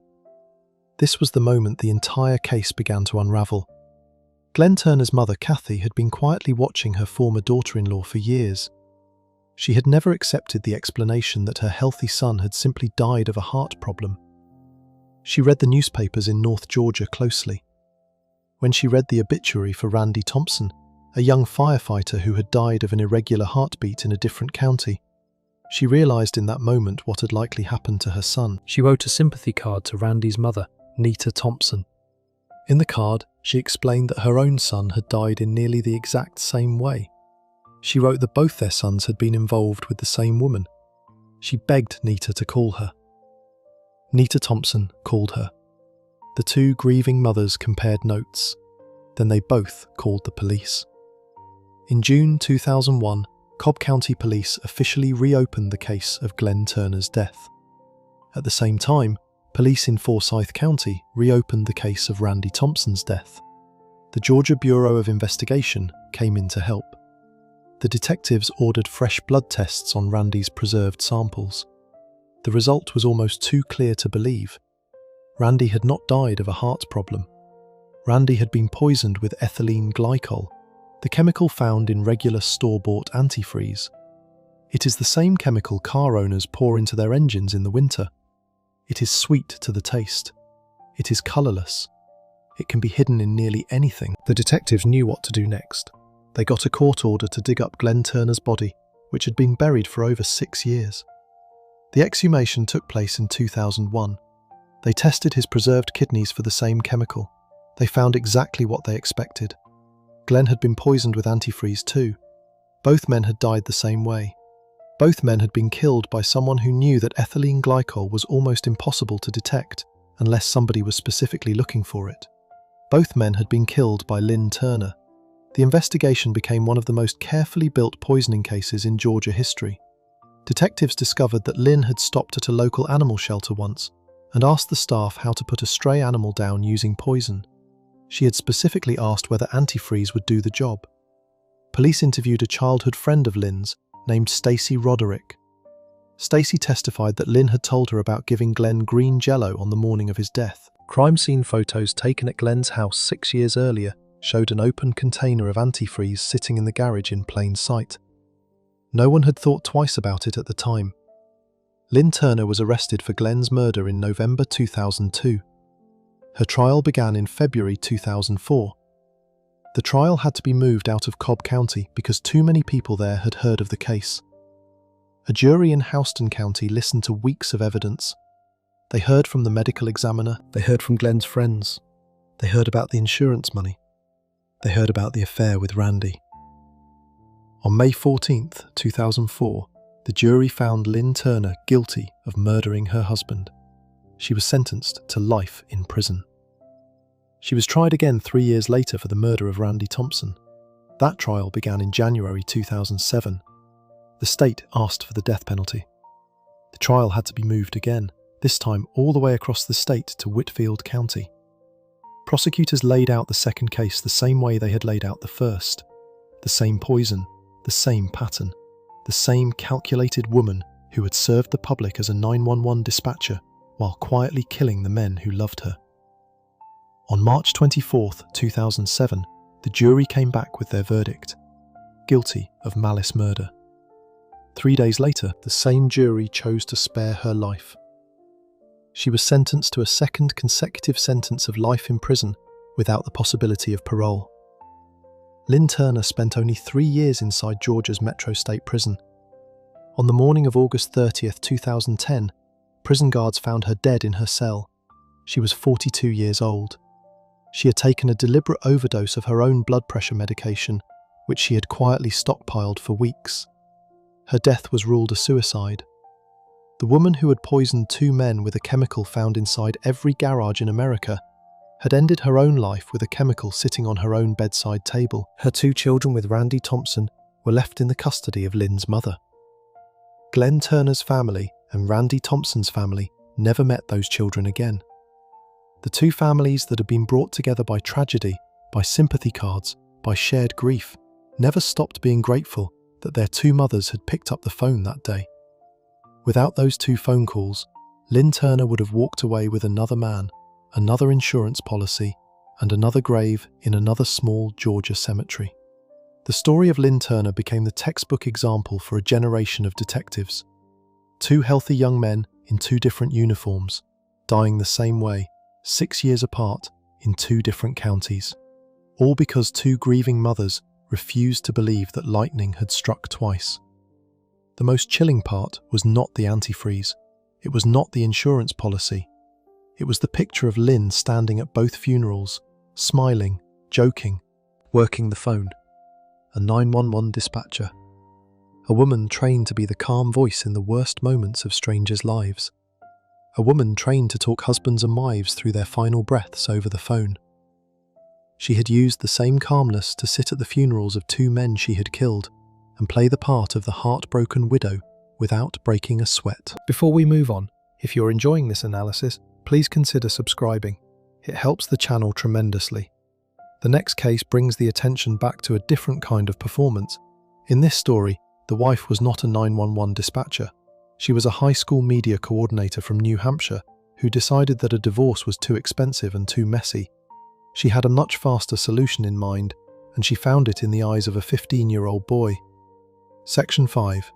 This was the moment the entire case began to unravel. Glenn Turner's mother, Kathy, had been quietly watching her former daughter-in-law for years. She had never accepted the explanation that her healthy son had simply died of a heart problem. She read the newspapers in North Georgia closely. When she read the obituary for Randy Thompson, a young firefighter who had died of an irregular heartbeat in a different county, she realized in that moment what had likely happened to her son. She wrote a sympathy card to Randy's mother, Nita Thompson. In the card, she explained that her own son had died in nearly the exact same way. She wrote that both their sons had been involved with the same woman. She begged Nita to call her. Nita Thompson called her. The two grieving mothers compared notes. Then they both called the police. In June 2001, Cobb County Police officially reopened the case of Glenn Turner's death. At the same time, police in Forsyth County reopened the case of Randy Thompson's death. The Georgia Bureau of Investigation came in to help. The detectives ordered fresh blood tests on Randy's preserved samples. The result was almost too clear to believe. Randy had not died of a heart problem. Randy had been poisoned with ethylene glycol, the chemical found in regular store-bought antifreeze. It is the same chemical car owners pour into their engines in the winter. It is sweet to the taste. It is colourless. It can be hidden in nearly anything. The detectives knew what to do next. They got a court order to dig up Lynn Turner's body, which had been buried for over 6 years. The exhumation took place in 2001. They tested his preserved kidneys for the same chemical. They found exactly what they expected. Glenn had been poisoned with antifreeze too. Both men had died the same way. Both men had been killed by someone who knew that ethylene glycol was almost impossible to detect unless somebody was specifically looking for it. Both men had been killed by Lynn Turner. The investigation became one of the most carefully built poisoning cases in Georgia history. Detectives discovered that Lynn had stopped at a local animal shelter once and asked the staff how to put a stray animal down using poison. She had specifically asked whether antifreeze would do the job. Police interviewed a childhood friend of Lynn's named Stacy Roderick. Stacy testified that Lynn had told her about giving Glenn green jello on the morning of his death. Crime scene photos taken at Glenn's house 6 years earlier showed an open container of antifreeze sitting in the garage in plain sight. No one had thought twice about it at the time. Lynn Turner was arrested for Glenn's murder in November 2002. Her trial began in February 2004. The trial had to be moved out of Cobb County because too many people there had heard of the case. A jury in Houston County listened to weeks of evidence. They heard from the medical examiner, they heard from Glenn's friends, they heard about the insurance money, they heard about the affair with Randy. On May 14, 2004, the jury found Lynn Turner guilty of murdering her husband. She was sentenced to life in prison. She was tried again 3 years later for the murder of Randy Thompson. That trial began in January 2007. The state asked for the death penalty. The trial had to be moved again, this time all the way across the state to Whitfield County. Prosecutors laid out the second case the same way they had laid out the first. The same poison, the same pattern, the same calculated woman who had served the public as a 911 dispatcher while quietly killing the men who loved her. On March 24, 2007, the jury came back with their verdict: guilty of malice murder. 3 days later, the same jury chose to spare her life. She was sentenced to a second consecutive sentence of life in prison without the possibility of parole. Lynn Turner spent only 3 years inside Georgia's Metro State Prison. On the morning of August 30, 2010, prison guards found her dead in her cell. She was 42 years old. She had taken a deliberate overdose of her own blood pressure medication, which she had quietly stockpiled for weeks. Her death was ruled a suicide. The woman who had poisoned 2 men with a chemical found inside every garage in America had ended her own life with a chemical sitting on her own bedside table. Her 2 children with Randy Thompson were left in the custody of Lynn's mother. Glenn Turner's family and Randy Thompson's family never met those children again. The 2 families that had been brought together by tragedy, by sympathy cards, by shared grief, never stopped being grateful that their 2 mothers had picked up the phone that day. Without those 2 phone calls, Lynn Turner would have walked away with another man, another insurance policy, and another grave in another small Georgia cemetery. The story of Lynn Turner became the textbook example for a generation of detectives. 2 healthy young men in 2 different uniforms, dying the same way, 6 years apart, in 2 different counties. All because 2 grieving mothers refused to believe that lightning had struck twice. The most chilling part was not the antifreeze. It was not the insurance policy. It was the picture of Lynn standing at both funerals, smiling, joking, working the phone. A 911 dispatcher. A woman trained to be the calm voice in the worst moments of strangers' lives. A woman trained to talk husbands and wives through their final breaths over the phone. She had used the same calmness to sit at the funerals of 2 men she had killed and play the part of the heartbroken widow without breaking a sweat. Before we move on, if you're enjoying this analysis, please consider subscribing. It helps the channel tremendously. The next case brings the attention back to a different kind of performance. In this story, the wife was not a 911 dispatcher. She was a high school media coordinator from New Hampshire who decided that a divorce was too expensive and too messy. She had a much faster solution in mind, and she found it in the eyes of a 15-year-old boy. Section 5.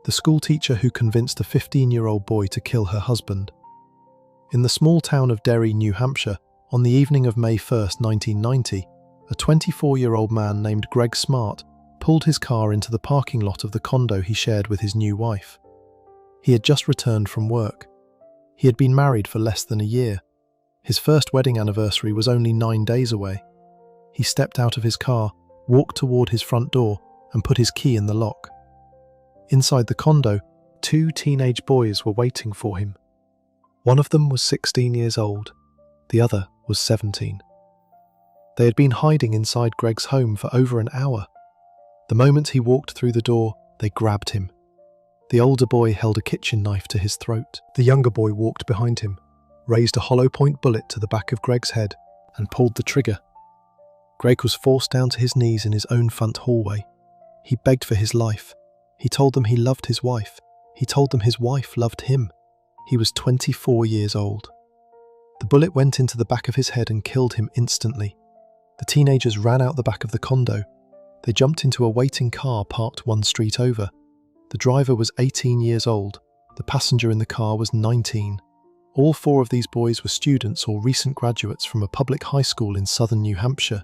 The school teacher who convinced a 15-year-old boy to kill her husband. In the small town of Derry, New Hampshire, on the evening of May 1, 1990, a 24-year-old man named Greg Smart pulled his car into the parking lot of the condo he shared with his new wife. He had just returned from work. He had been married for less than a year. His first wedding anniversary was only 9 days away. He stepped out of his car, walked toward his front door, and put his key in the lock. Inside the condo, 2 teenage boys were waiting for him. One of them was 16 years old. The other was 17. They had been hiding inside Greg's home for over an hour. The moment he walked through the door, they grabbed him. The older boy held a kitchen knife to his throat. The younger boy walked behind him, raised a hollow-point bullet to the back of Greg's head, and pulled the trigger. Greg was forced down to his knees in his own front hallway. He begged for his life. He told them he loved his wife. He told them his wife loved him. He was 24 years old. The bullet went into the back of his head and killed him instantly. The teenagers ran out the back of the condo. They jumped into a waiting car parked 1 street over. The driver was 18 years old. The passenger in the car was 19. All 4 of these boys were students or recent graduates from a public high school in southern New Hampshire.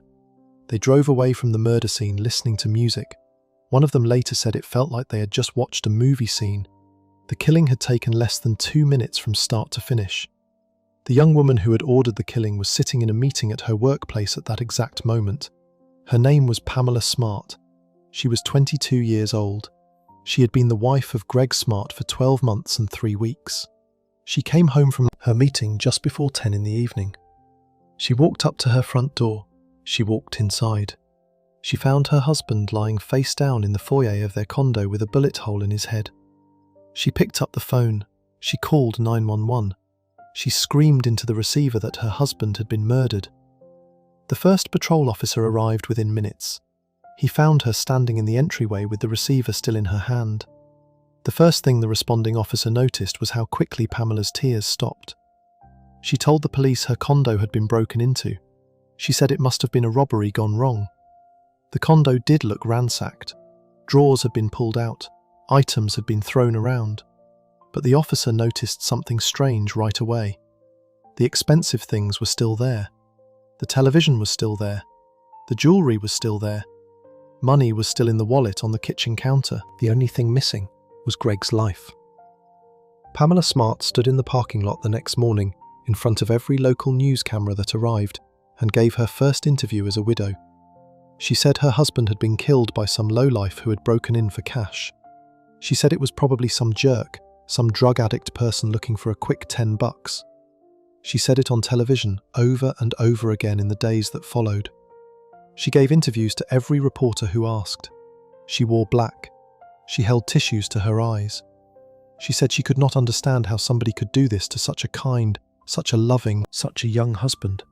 They drove away from the murder scene listening to music. One of them later said it felt like they had just watched a movie scene. The killing had taken less than 2 minutes from start to finish. The young woman who had ordered the killing was sitting in a meeting at her workplace at that exact moment. Her name was Pamela Smart. She was 22 years old. She had been the wife of Greg Smart for 12 months and 3 weeks. She came home from her meeting just before 10 in the evening. She walked up to her front door. She walked inside. She found her husband lying face down in the foyer of their condo with a bullet hole in his head. She picked up the phone. She called 911. She screamed into the receiver that her husband had been murdered. The first patrol officer arrived within minutes. He found her standing in the entryway with the receiver still in her hand. The first thing the responding officer noticed was how quickly Pamela's tears stopped. She told the police her condo had been broken into. She said it must have been a robbery gone wrong. The condo did look ransacked. Drawers had been pulled out. Items had been thrown around. But the officer noticed something strange right away. The expensive things were still there. The television was still there. The jewellery was still there. Money was still in the wallet on the kitchen counter. The only thing missing was Greg's life. Pamela Smart stood in the parking lot the next morning in front of every local news camera that arrived and gave her first interview as a widow. She said her husband had been killed by some lowlife who had broken in for cash. She said it was probably some jerk, some drug addict person looking for a quick $10. She said it on television over and over again in the days that followed. She gave interviews to every reporter who asked. She wore black. She held tissues to her eyes. She said she could not understand how somebody could do this to such a kind, such a loving, such a young husband.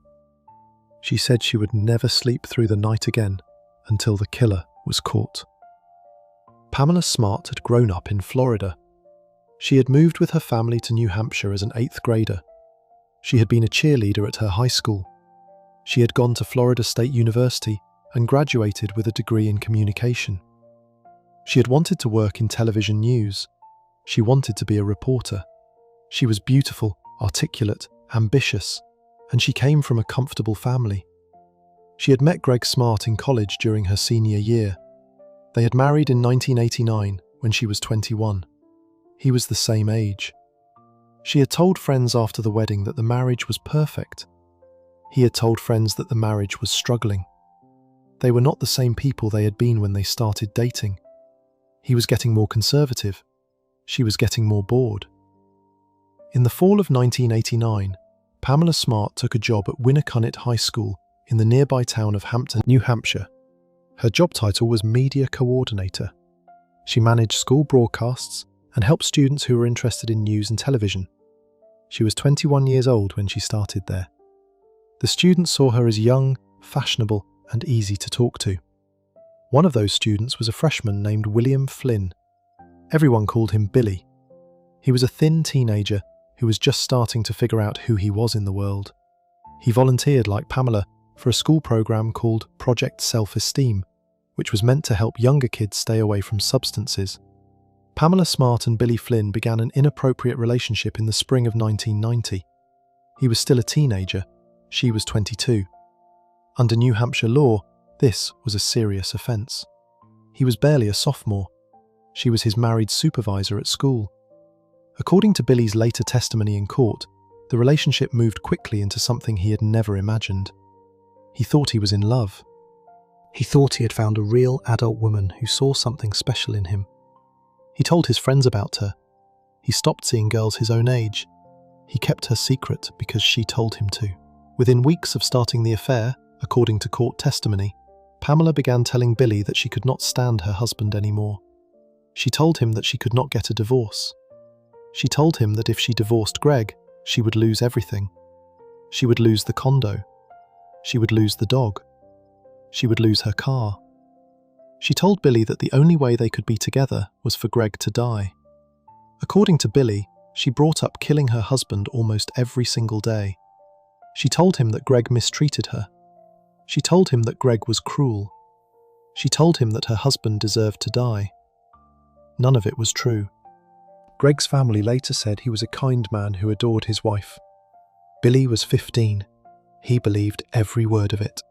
She said she would never sleep through the night again until the killer was caught. Pamela Smart had grown up in Florida. She had moved with her family to New Hampshire as an 8th grader. She had been a cheerleader at her high school. She had gone to Florida State University and graduated with a degree in communication. She had wanted to work in television news. She wanted to be a reporter. She was beautiful, articulate, ambitious, and she came from a comfortable family. She had met Greg Smart in college during her senior year. They had married in 1989 when she was 21. He was the same age. She had told friends after the wedding that the marriage was perfect. He had told friends that the marriage was struggling. They were not the same people they had been when they started dating. He was getting more conservative. She was getting more bored. In the fall of 1989, Pamela Smart took a job at Winnicott High School in the nearby town of Hampton, New Hampshire. Her job title was Media Coordinator. She managed school broadcasts and helped students who were interested in news and television. She was 21 years old when she started there. The students saw her as young, fashionable, and easy to talk to. One of those students was a freshman named William Flynn. Everyone called him Billy. He was a thin teenager who was just starting to figure out who he was in the world. He volunteered, like Pamela, for a school program called Project Self-Esteem, which was meant to help younger kids stay away from substances. Pamela Smart and Billy Flynn began an inappropriate relationship in the spring of 1990. He was still a teenager. She was 22. Under New Hampshire law, this was a serious offence. He was barely a sophomore. She was his married supervisor at school. According to Billy's later testimony in court, the relationship moved quickly into something he had never imagined. He thought he was in love. He thought he had found a real adult woman who saw something special in him. He told his friends about her. He stopped seeing girls his own age. He kept her secret because she told him to. Within weeks of starting the affair, according to court testimony, Pamela began telling Billy that she could not stand her husband anymore. She told him that she could not get a divorce. She told him that if she divorced Greg, she would lose everything. She would lose the condo. She would lose the dog. She would lose her car. She told Billy that the only way they could be together was for Greg to die. According to Billy, she brought up killing her husband almost every single day. She told him that Greg mistreated her. She told him that Greg was cruel. She told him that her husband deserved to die. None of it was true. Greg's family later said he was a kind man who adored his wife. Billy was 15. He believed every word of it.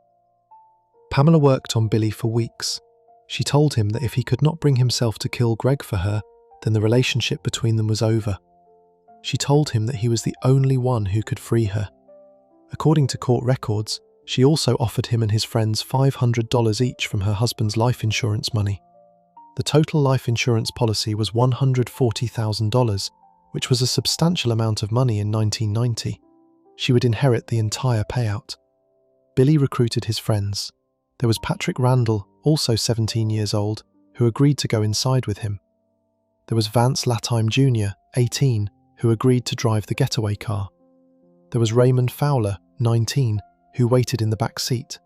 Pamela worked on Billy for weeks. She told him that if he could not bring himself to kill Greg for her, then the relationship between them was over. She told him that he was the only one who could free her. According to court records, she also offered him and his friends $500 each from her husband's life insurance money. The total life insurance policy was $140,000, which was a substantial amount of money in 1990. She would inherit the entire payout. Billy recruited his friends. There was Patrick Randall, also 17 years old, who agreed to go inside with him. There was Vance Latime Jr., 18, who agreed to drive the getaway car. There was Raymond Fowler, 19, who waited in the back seat.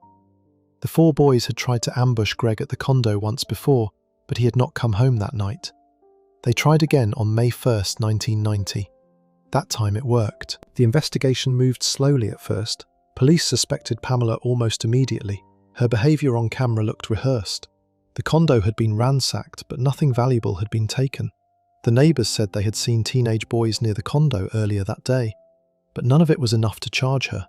The four boys had tried to ambush Greg at the condo once before, but he had not come home that night. They tried again on May 1st, 1990. That time it worked. The investigation moved slowly at first. Police suspected Pamela almost immediately. Her behaviour on camera looked rehearsed. The condo had been ransacked, but nothing valuable had been taken. The neighbours said they had seen teenage boys near the condo earlier that day, but none of it was enough to charge her.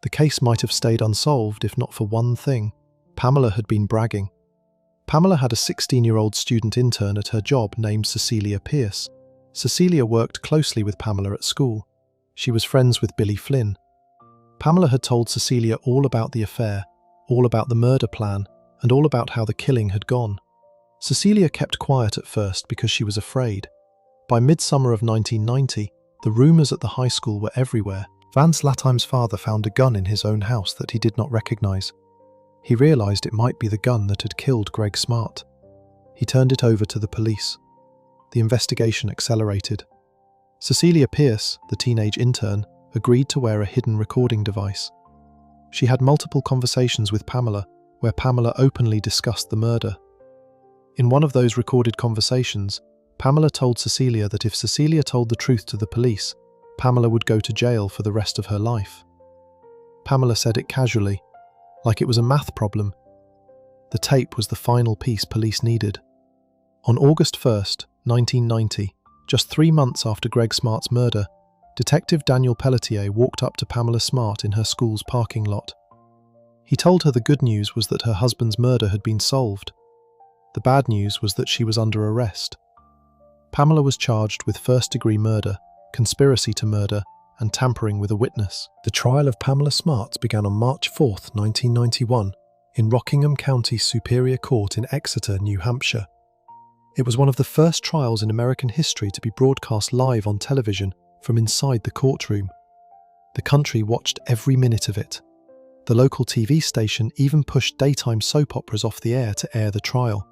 The case might have stayed unsolved if not for one thing. Pamela had been bragging. Pamela had a 16-year-old student intern at her job named Cecilia Pierce. Cecilia worked closely with Pamela at school. She was friends with Billy Flynn. Pamela had told Cecilia all about the affair, all about the murder plan, and all about how the killing had gone. Cecilia kept quiet at first because she was afraid. By midsummer of 1990, the rumours at the high school were everywhere. Vance Latime's father found a gun in his own house that he did not recognise. He realised it might be the gun that had killed Greg Smart. He turned it over to the police. The investigation accelerated. Cecilia Pierce, the teenage intern, agreed to wear a hidden recording device. She had multiple conversations with Pamela, where Pamela openly discussed the murder. In one of those recorded conversations, Pamela told Cecilia that if Cecilia told the truth to the police, Pamela would go to jail for the rest of her life. Pamela said it casually, like it was a math problem. The tape was the final piece police needed. On August 1st, 1990, just 3 months after Greg Smart's murder, Detective Daniel Pelletier walked up to Pamela Smart in her school's parking lot. He told her the good news was that her husband's murder had been solved. The bad news was that she was under arrest. Pamela was charged with first-degree murder, conspiracy to murder, and tampering with a witness. The trial of Pamela Smart began on March 4th, 1991, in Rockingham County Superior Court in Exeter, New Hampshire. It was one of the first trials in American history to be broadcast live on television from inside the courtroom. The country watched every minute of it. The local TV station even pushed daytime soap operas off the air to air the trial.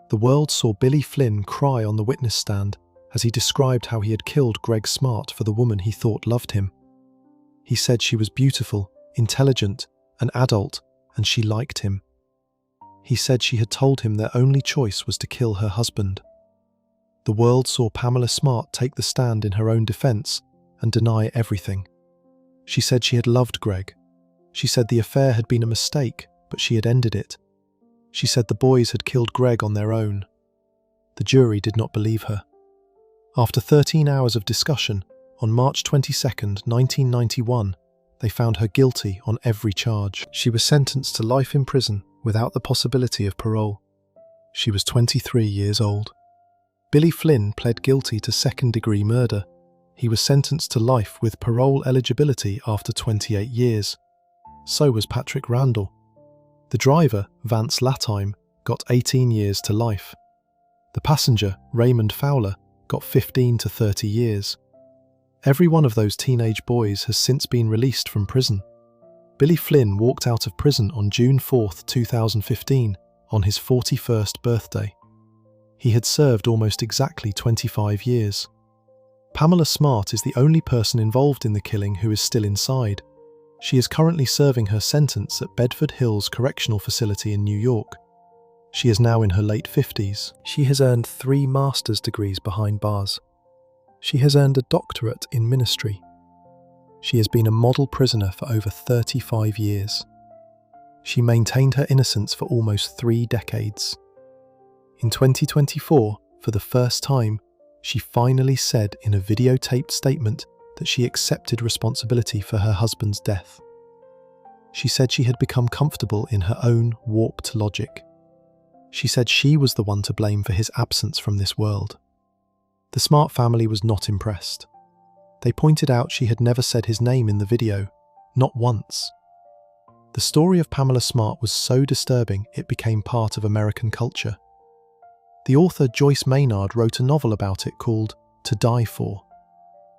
The world saw Billy Flynn cry on the witness stand as he described how he had killed Greg Smart for the woman he thought loved him. He said she was beautiful, intelligent, an adult, and she liked him. He said she had told him their only choice was to kill her husband. The world saw Pamela Smart take the stand in her own defense and deny everything. She said she had loved Greg. She said the affair had been a mistake, but she had ended it. She said the boys had killed Greg on their own. The jury did not believe her. After 13 hours of discussion, on March 22, 1991, they found her guilty on every charge. She was sentenced to life in prison without the possibility of parole. She was 23 years old. Billy Flynn pled guilty to second-degree murder. He was sentenced to life with parole eligibility after 28 years. So was Patrick Randall. The driver, Vance Latime, got 18 years to life. The passenger, Raymond Fowler, got 15 to 30 years. Every one of those teenage boys has since been released from prison. Billy Flynn walked out of prison on June 4, 2015, on his 41st birthday. He had served almost exactly 25 years. Pamela Smart is the only person involved in the killing who is still inside. She is currently serving her sentence at Bedford Hills Correctional Facility in New York. She is now in her late 50s. She has earned 3 master's degrees behind bars. She has earned a doctorate in ministry. She has been a model prisoner for over 35 years. She maintained her innocence for almost 3 decades. In 2024, for the first time, she finally said in a videotaped statement that she accepted responsibility for her husband's death. She said she had become comfortable in her own warped logic. She said she was the one to blame for his absence from this world. The Smart family was not impressed. They pointed out she had never said his name in the video, not once. The story of Pamela Smart was so disturbing it became part of American culture. The author Joyce Maynard wrote a novel about it called To Die For.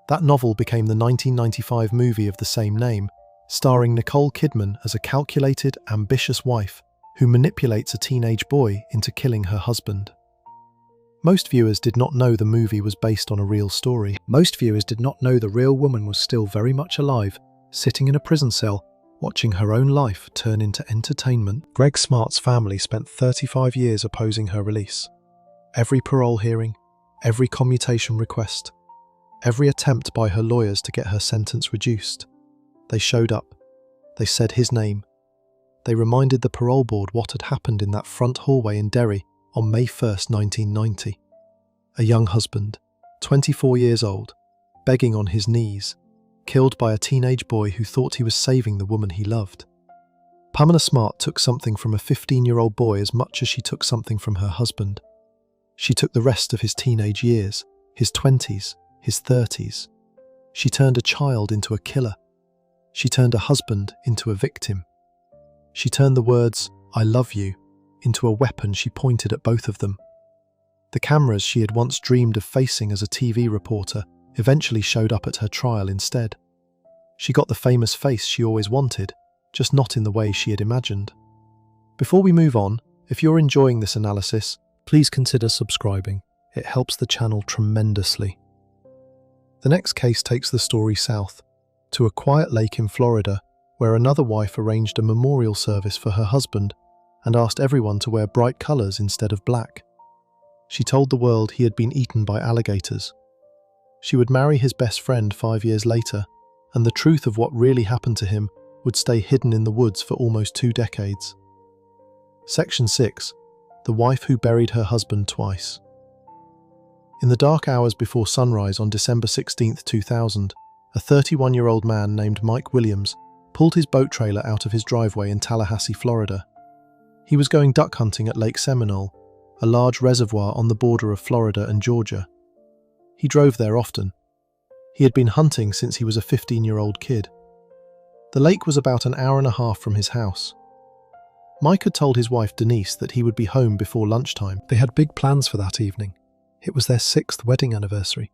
That novel became the 1995 movie of the same name, starring Nicole Kidman as a calculated, ambitious wife who manipulates a teenage boy into killing her husband. Most viewers did not know the movie was based on a real story. Most viewers did not know the real woman was still very much alive, sitting in a prison cell, watching her own life turn into entertainment. Greg Smart's family spent 35 years opposing her release. Every parole hearing, every commutation request, every attempt by her lawyers to get her sentence reduced. They showed up. They said his name. They reminded the parole board what had happened in that front hallway in Derry on May 1st, 1990. A young husband, 24 years old, begging on his knees, killed by a teenage boy who thought he was saving the woman he loved. Pamela Smart took something from a 15-year-old boy as much as she took something from her husband. She took the rest of his teenage years, his 20s, his 30s. She turned a child into a killer. She turned a husband into a victim. She turned the words, "I love you," into a weapon she pointed at both of them. The cameras she had once dreamed of facing as a TV reporter eventually showed up at her trial instead. She got the famous face she always wanted, just not in the way she had imagined. Before we move on, if you're enjoying this analysis, please consider subscribing. It helps the channel tremendously. The next case takes the story south, to a quiet lake in Florida, where another wife arranged a memorial service for her husband and asked everyone to wear bright colours instead of black. She told the world he had been eaten by alligators. She would marry his best friend 5 years later, and the truth of what really happened to him would stay hidden in the woods for almost 2 decades. Section 6. The wife who buried her husband twice. In the dark hours before sunrise on December 16, 2000, a 31-year-old man named Mike Williams pulled his boat trailer out of his driveway in Tallahassee, Florida. He was going duck hunting at Lake Seminole, a large reservoir on the border of Florida and Georgia. He drove there often. He had been hunting since he was a 15-year-old kid. The lake was about an hour and a half from his house. Mike had told his wife Denise that he would be home before lunchtime. They had big plans for that evening. It was their 6th wedding anniversary.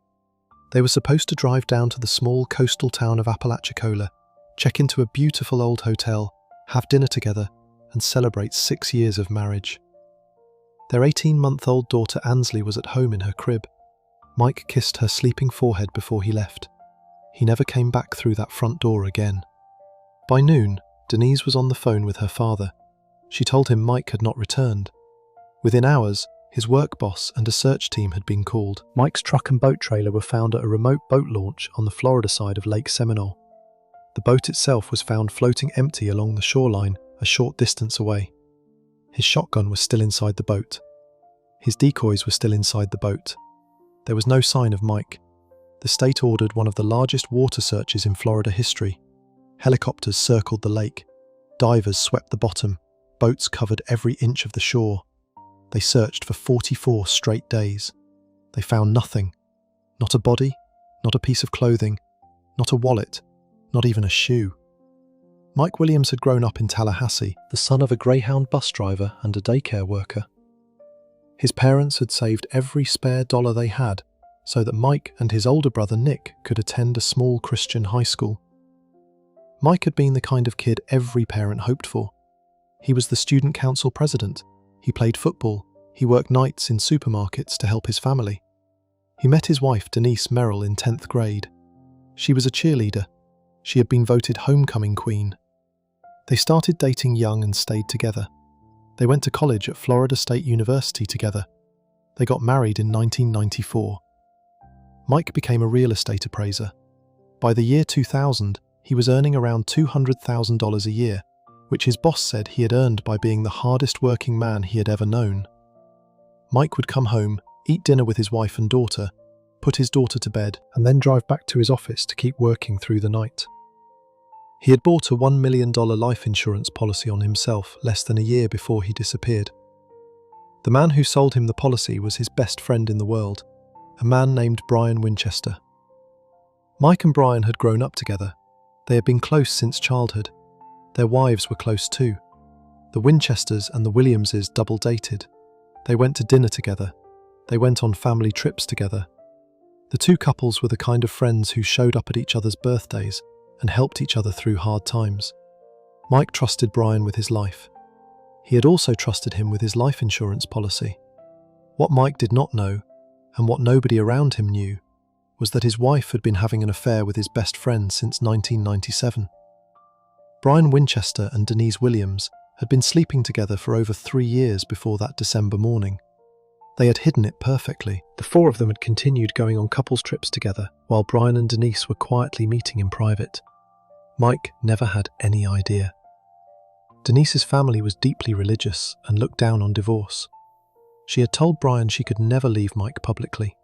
They were supposed to drive down to the small coastal town of Apalachicola, check into a beautiful old hotel, have dinner together, and celebrate 6 years of marriage. Their 18-month-old daughter Ansley was at home in her crib. Mike kissed her sleeping forehead before he left. He never came back through that front door again. By noon, Denise was on the phone with her father. She told him Mike had not returned. Within hours, his work boss and a search team had been called. Mike's truck and boat trailer were found at a remote boat launch on the Florida side of Lake Seminole. The boat itself was found floating empty along the shoreline a short distance away. His shotgun was still inside the boat. His decoys were still inside the boat. There was no sign of Mike. The state ordered one of the largest water searches in Florida history. Helicopters circled the lake. Divers swept the bottom. Boats covered every inch of the shore. They searched for 44 straight days. They found nothing. Not a body, not a piece of clothing, not a wallet, not even a shoe. Mike Williams had grown up in Tallahassee, the son of a Greyhound bus driver and a daycare worker. His parents had saved every spare dollar they had so that Mike and his older brother Nick could attend a small Christian high school. Mike had been the kind of kid every parent hoped for. He was the student council president. He played football. He worked nights in supermarkets to help his family. He met his wife Denise Merrill in 10th grade. She was a cheerleader. She had been voted homecoming queen. They started dating young and stayed together. They went to college at Florida State University together. They got married in 1994. Mike became a real estate appraiser. By the year 2000, he was earning around $200,000 a year, which his boss said he had earned by being the hardest working man he had ever known. Mike would come home, eat dinner with his wife and daughter, put his daughter to bed, and then drive back to his office to keep working through the night. He had bought a $1 million life insurance policy on himself less than a year before he disappeared. The man who sold him the policy was his best friend in the world, a man named Brian Winchester. Mike and Brian had grown up together. They had been close since childhood. Their wives were close too. The Winchesters and the Williamses double dated. They went to dinner together. They went on family trips together. The two couples were the kind of friends who showed up at each other's birthdays and helped each other through hard times. Mike trusted Brian with his life. He had also trusted him with his life insurance policy. What Mike did not know, and what nobody around him knew, was that his wife had been having an affair with his best friend since 1997. Brian Winchester and Denise Williams had been sleeping together for over 3 years before that December morning. They had hidden it perfectly. The four of them had continued going on couples trips together, while Brian and Denise were quietly meeting in private. Mike never had any idea. Denise's family was deeply religious and looked down on divorce. She had told Brian she could never leave Mike publicly.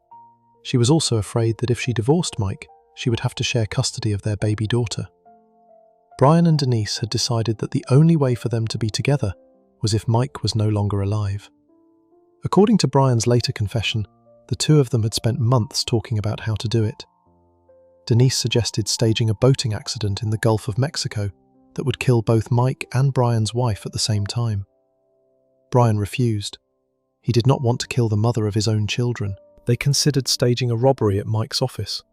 She was also afraid that if she divorced Mike, she would have to share custody of their baby daughter. Brian and Denise had decided that the only way for them to be together was if Mike was no longer alive. According to Brian's later confession, the two of them had spent months talking about how to do it. Denise suggested staging a boating accident in the Gulf of Mexico that would kill both Mike and Brian's wife at the same time. Brian refused. He did not want to kill the mother of his own children. They considered staging a robbery at Mike's office.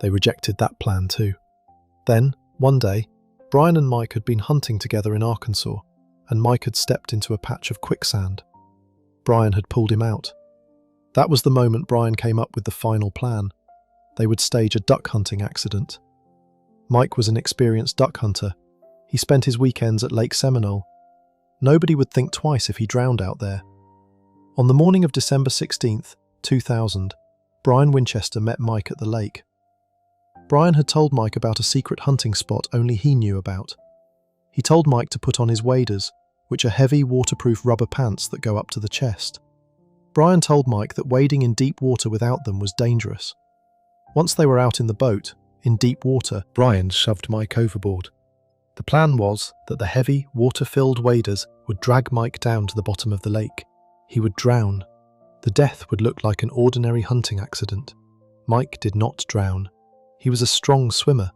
They rejected that plan too. Then, one day, Brian and Mike had been hunting together in Arkansas, and Mike had stepped into a patch of quicksand. Brian had pulled him out. That was the moment Brian came up with the final plan. They would stage a duck hunting accident. Mike was an experienced duck hunter. He spent his weekends at Lake Seminole. Nobody would think twice if he drowned out there. On the morning of December 16th, 2000, Brian Winchester met Mike at the lake. Brian had told Mike about a secret hunting spot only he knew about. He told Mike to put on his waders, which are heavy, waterproof rubber pants that go up to the chest. Brian told Mike that wading in deep water without them was dangerous. Once they were out in the boat, in deep water, Brian shoved Mike overboard. The plan was that the heavy, water-filled waders would drag Mike down to the bottom of the lake. He would drown. The death would look like an ordinary hunting accident. Mike did not drown. He was a strong swimmer.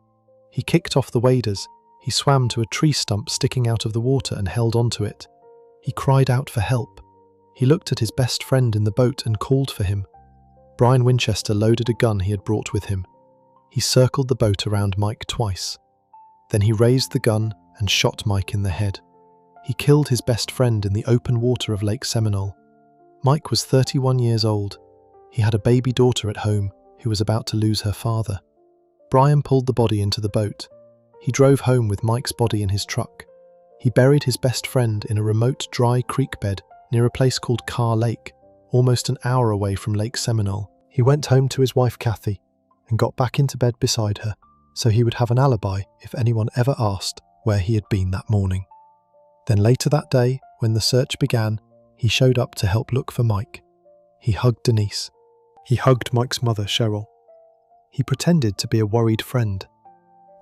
He kicked off the waders. He swam to a tree stump sticking out of the water and held onto it. He cried out for help. He looked at his best friend in the boat and called for him. Brian Winchester loaded a gun he had brought with him. He circled the boat around Mike twice. Then he raised the gun and shot Mike in the head. He killed his best friend in the open water of Lake Seminole. Mike was 31 years old. He had a baby daughter at home who was about to lose her father. Brian pulled the body into the boat. He drove home with Mike's body in his truck. He buried his best friend in a remote dry creek bed near a place called Carr Lake, almost an hour away from Lake Seminole. He went home to his wife Kathy and got back into bed beside her so he would have an alibi if anyone ever asked where he had been that morning. Then later that day, when the search began, he showed up to help look for Mike. He hugged Denise. He hugged Mike's mother, Cheryl. He pretended to be a worried friend.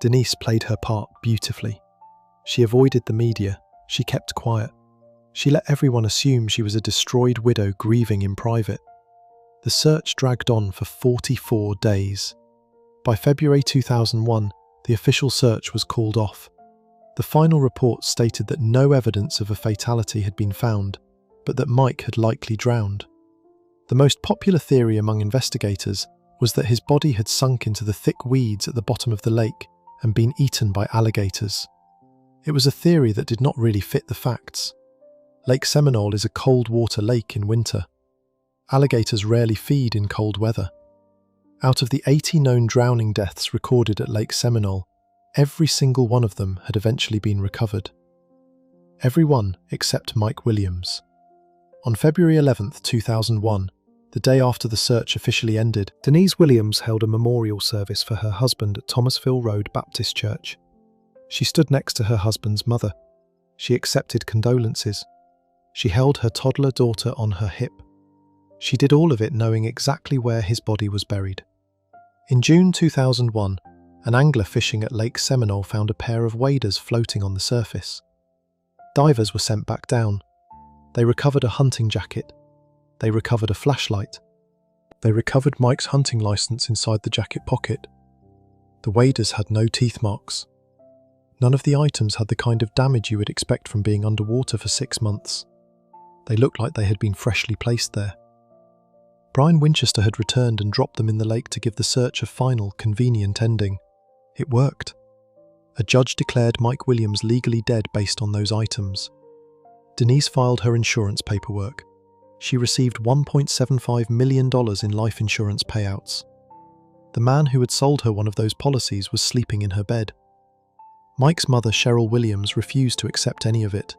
Denise played her part beautifully. She avoided the media. She kept quiet. She let everyone assume she was a destroyed widow grieving in private. The search dragged on for 44 days. By February 2001, the official search was called off. The final report stated that no evidence of a fatality had been found, but that Mike had likely drowned. The most popular theory among investigators was that his body had sunk into the thick weeds at the bottom of the lake and been eaten by alligators. It was a theory that did not really fit the facts. Lake Seminole is a cold water lake in winter. Alligators rarely feed in cold weather. Out of the 80 known drowning deaths recorded at Lake Seminole, every single one of them had eventually been recovered. Every one except Mike Williams. On February 11, 2001, the day after the search officially ended, Denise Williams held a memorial service for her husband at Thomasville Road Baptist Church. She stood next to her husband's mother. She accepted condolences. She held her toddler daughter on her hip. She did all of it knowing exactly where his body was buried. In June 2001, an angler fishing at Lake Seminole found a pair of waders floating on the surface. Divers were sent back down. They recovered a hunting jacket. They recovered a flashlight. They recovered Mike's hunting license inside the jacket pocket. The waders had no teeth marks. None of the items had the kind of damage you would expect from being underwater for 6 months. They looked like they had been freshly placed there. Brian Winchester had returned and dropped them in the lake to give the search a final, convenient ending. It worked. A judge declared Mike Williams legally dead based on those items. Denise filed her insurance paperwork. She received $1.75 million in life insurance payouts. The man who had sold her one of those policies was sleeping in her bed. Mike's mother, Cheryl Williams, refused to accept any of it.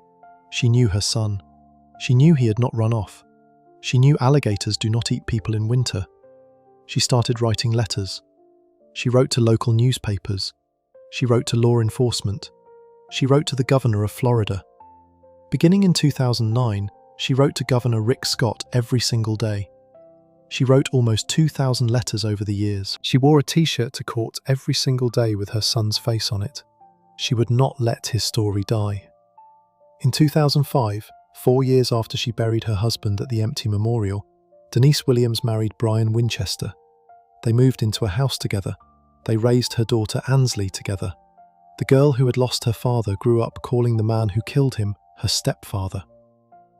She knew her son. She knew he had not run off. She knew alligators do not eat people in winter. She started writing letters. She wrote to local newspapers. She wrote to law enforcement. She wrote to the governor of Florida. Beginning in 2009, she wrote to Governor Rick Scott every single day. She wrote almost 2,000 letters over the years. She wore a t-shirt to court every single day with her son's face on it. She would not let his story die. In 2005, 4 years after she buried her husband at the empty memorial, Denise Williams married Brian Winchester. They moved into a house together. They raised her daughter Ansley together. The girl who had lost her father grew up calling the man who killed him her stepfather.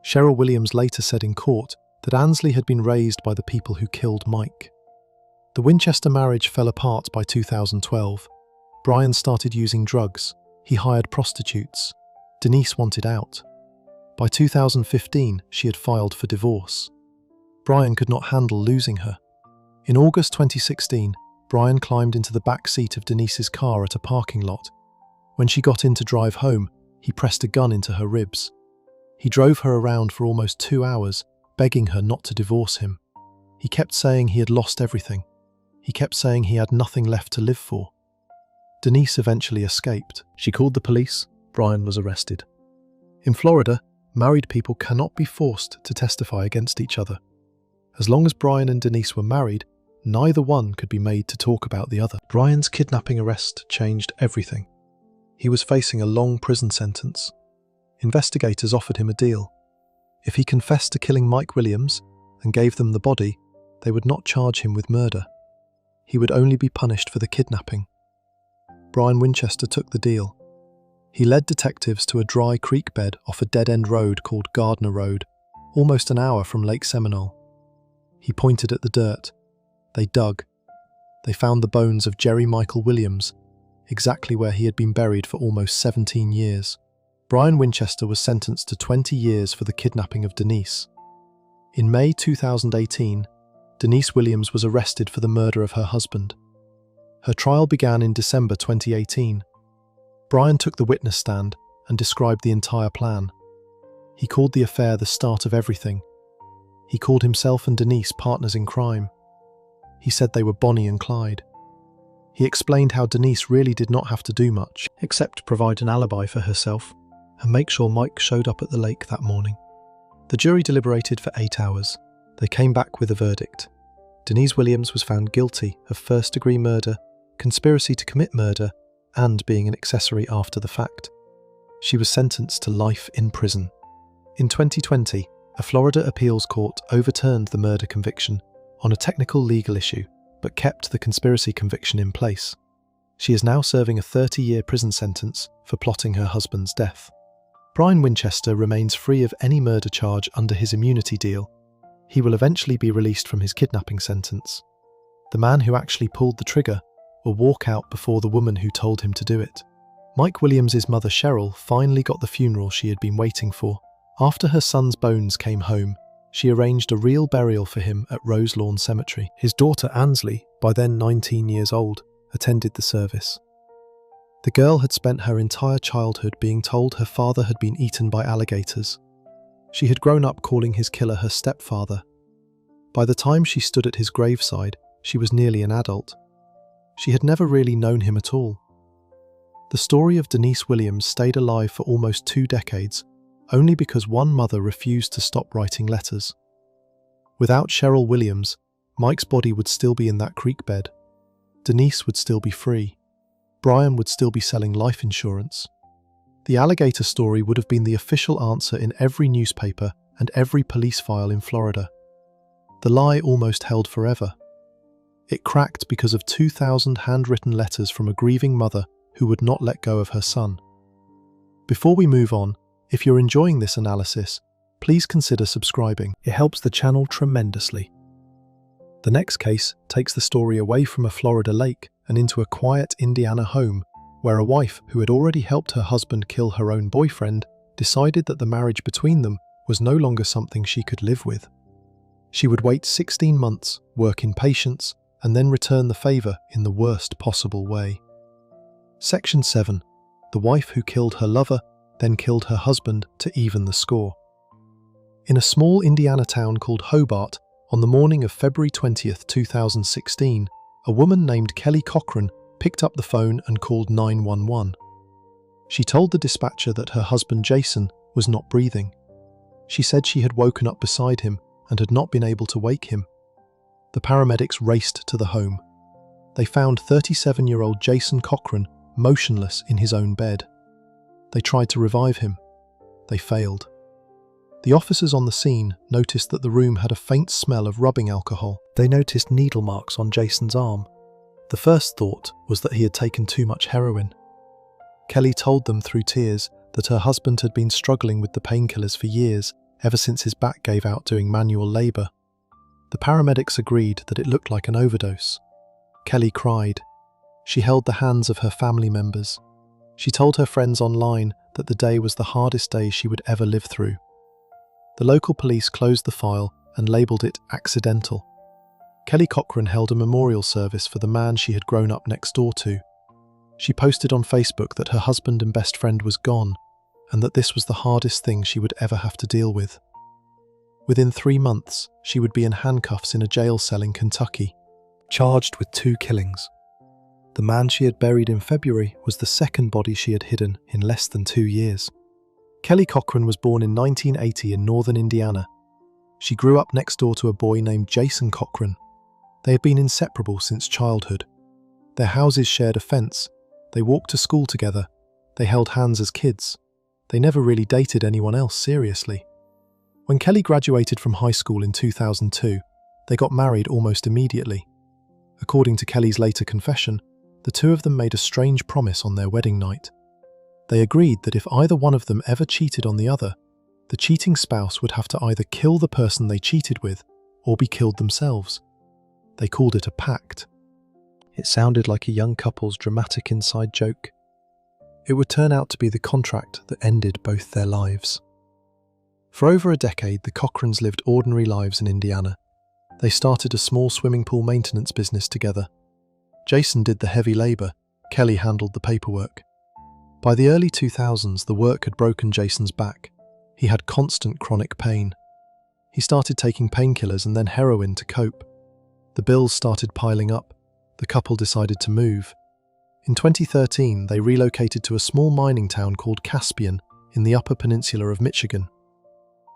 Cheryl Williams later said in court that Ansley had been raised by the people who killed Mike. The Winchester marriage fell apart by 2012. Brian started using drugs. He hired prostitutes. Denise wanted out. By 2015, she had filed for divorce. Brian could not handle losing her. In August 2016, Brian climbed into the back seat of Denise's car at a parking lot. When she got in to drive home, he pressed a gun into her ribs. He drove her around for almost 2 hours, begging her not to divorce him. He kept saying he had lost everything. He kept saying he had nothing left to live for. Denise eventually escaped. She called the police. Brian was arrested. In Florida, married people cannot be forced to testify against each other. As long as Brian and Denise were married, neither one could be made to talk about the other. Brian's kidnapping arrest changed everything. He was facing a long prison sentence. Investigators offered him a deal. If he confessed to killing Mike Williams and gave them the body, they would not charge him with murder. He would only be punished for the kidnapping. Brian Winchester took the deal. He led detectives to a dry creek bed off a dead-end road called Gardner Road, almost an hour from Lake Seminole. He pointed at the dirt. They dug. They found the bones of Jerry Michael Williams, exactly where he had been buried for almost 17 years. Brian Winchester was sentenced to 20 years for the kidnapping of Denise. In May 2018, Denise Williams was arrested for the murder of her husband. Her trial began in December 2018. Brian took the witness stand and described the entire plan. He called the affair the start of everything. He called himself and Denise partners in crime. He said they were Bonnie and Clyde. He explained how Denise really did not have to do much, except provide an alibi for herself and make sure Mike showed up at the lake that morning. The jury deliberated for 8 hours. They came back with a verdict. Denise Williams was found guilty of first-degree murder, conspiracy to commit murder, and being an accessory after the fact. She was sentenced to life in prison. In 2020, a Florida appeals court overturned the murder conviction on a technical legal issue, but kept the conspiracy conviction in place. She is now serving a 30-year prison sentence for plotting her husband's death. Brian Winchester remains free of any murder charge under his immunity deal. He will eventually be released from his kidnapping sentence. The man who actually pulled the trigger will walk out before the woman who told him to do it. Mike Williams' mother Cheryl finally got the funeral she had been waiting for. After her son's bones came home, she arranged a real burial for him at Rose Lawn Cemetery. His daughter Ansley, by then 19 years old, attended the service. The girl had spent her entire childhood being told her father had been eaten by alligators. She had grown up calling his killer her stepfather. By the time she stood at his graveside, she was nearly an adult. She had never really known him at all. The story of Denise Williams stayed alive for almost 2 decades, only because one mother refused to stop writing letters. Without Cheryl Williams, Mike's body would still be in that creek bed. Denise would still be free. Brian would still be selling life insurance. The alligator story would have been the official answer in every newspaper and every police file in Florida. The lie almost held forever. It cracked because of 2,000 handwritten letters from a grieving mother who would not let go of her son. Before we move on, if you're enjoying this analysis, please consider subscribing. It helps the channel tremendously. The next case takes the story away from a Florida lake and into a quiet Indiana home, where a wife who had already helped her husband kill her own boyfriend decided that the marriage between them was no longer something she could live with. She would wait 16 months, work in patience, and then return the favour in the worst possible way. Section 7. The wife who killed her lover then killed her husband to even the score. In a small Indiana town called Hobart, on the morning of February 20th, 2016, a woman named Kelly Cochran picked up the phone and called 911. She told the dispatcher that her husband Jason was not breathing. She said she had woken up beside him and had not been able to wake him. The paramedics raced to the home. They found 37-year-old Jason Cochran motionless in his own bed. They tried to revive him. They failed. The officers on the scene noticed that the room had a faint smell of rubbing alcohol. They noticed needle marks on Jason's arm. The first thought was that he had taken too much heroin. Kelly told them through tears that her husband had been struggling with the painkillers for years, ever since his back gave out doing manual labour. The paramedics agreed that it looked like an overdose. Kelly cried. She held the hands of her family members. She told her friends online that the day was the hardest day she would ever live through. The local police closed the file and labelled it accidental. Kelly Cochran held a memorial service for the man she had grown up next door to. She posted on Facebook that her husband and best friend was gone, and that this was the hardest thing she would ever have to deal with. Within 3 months, she would be in handcuffs in a jail cell in Kentucky, charged with 2 killings. The man she had buried in February was the second body she had hidden in less than 2 years. Kelly Cochran was born in 1980 in northern Indiana. She grew up next door to a boy named Jason Cochran. They had been inseparable since childhood. Their houses shared a fence. They walked to school together. They held hands as kids. They never really dated anyone else seriously. When Kelly graduated from high school in 2002, they got married almost immediately. According to Kelly's later confession, the two of them made a strange promise on their wedding night. They agreed that if either one of them ever cheated on the other, the cheating spouse would have to either kill the person they cheated with or be killed themselves. They called it a pact. It sounded like a young couple's dramatic inside joke. It would turn out to be the contract that ended both their lives. For over a decade, the Cochrans lived ordinary lives in Indiana. They started a small swimming pool maintenance business together. Jason did the heavy labour, Kelly handled the paperwork. By the early 2000s, the work had broken Jason's back. He had constant chronic pain. He started taking painkillers and then heroin to cope. The bills started piling up. The couple decided to move. In 2013, they relocated to a small mining town called Caspian in the Upper Peninsula of Michigan.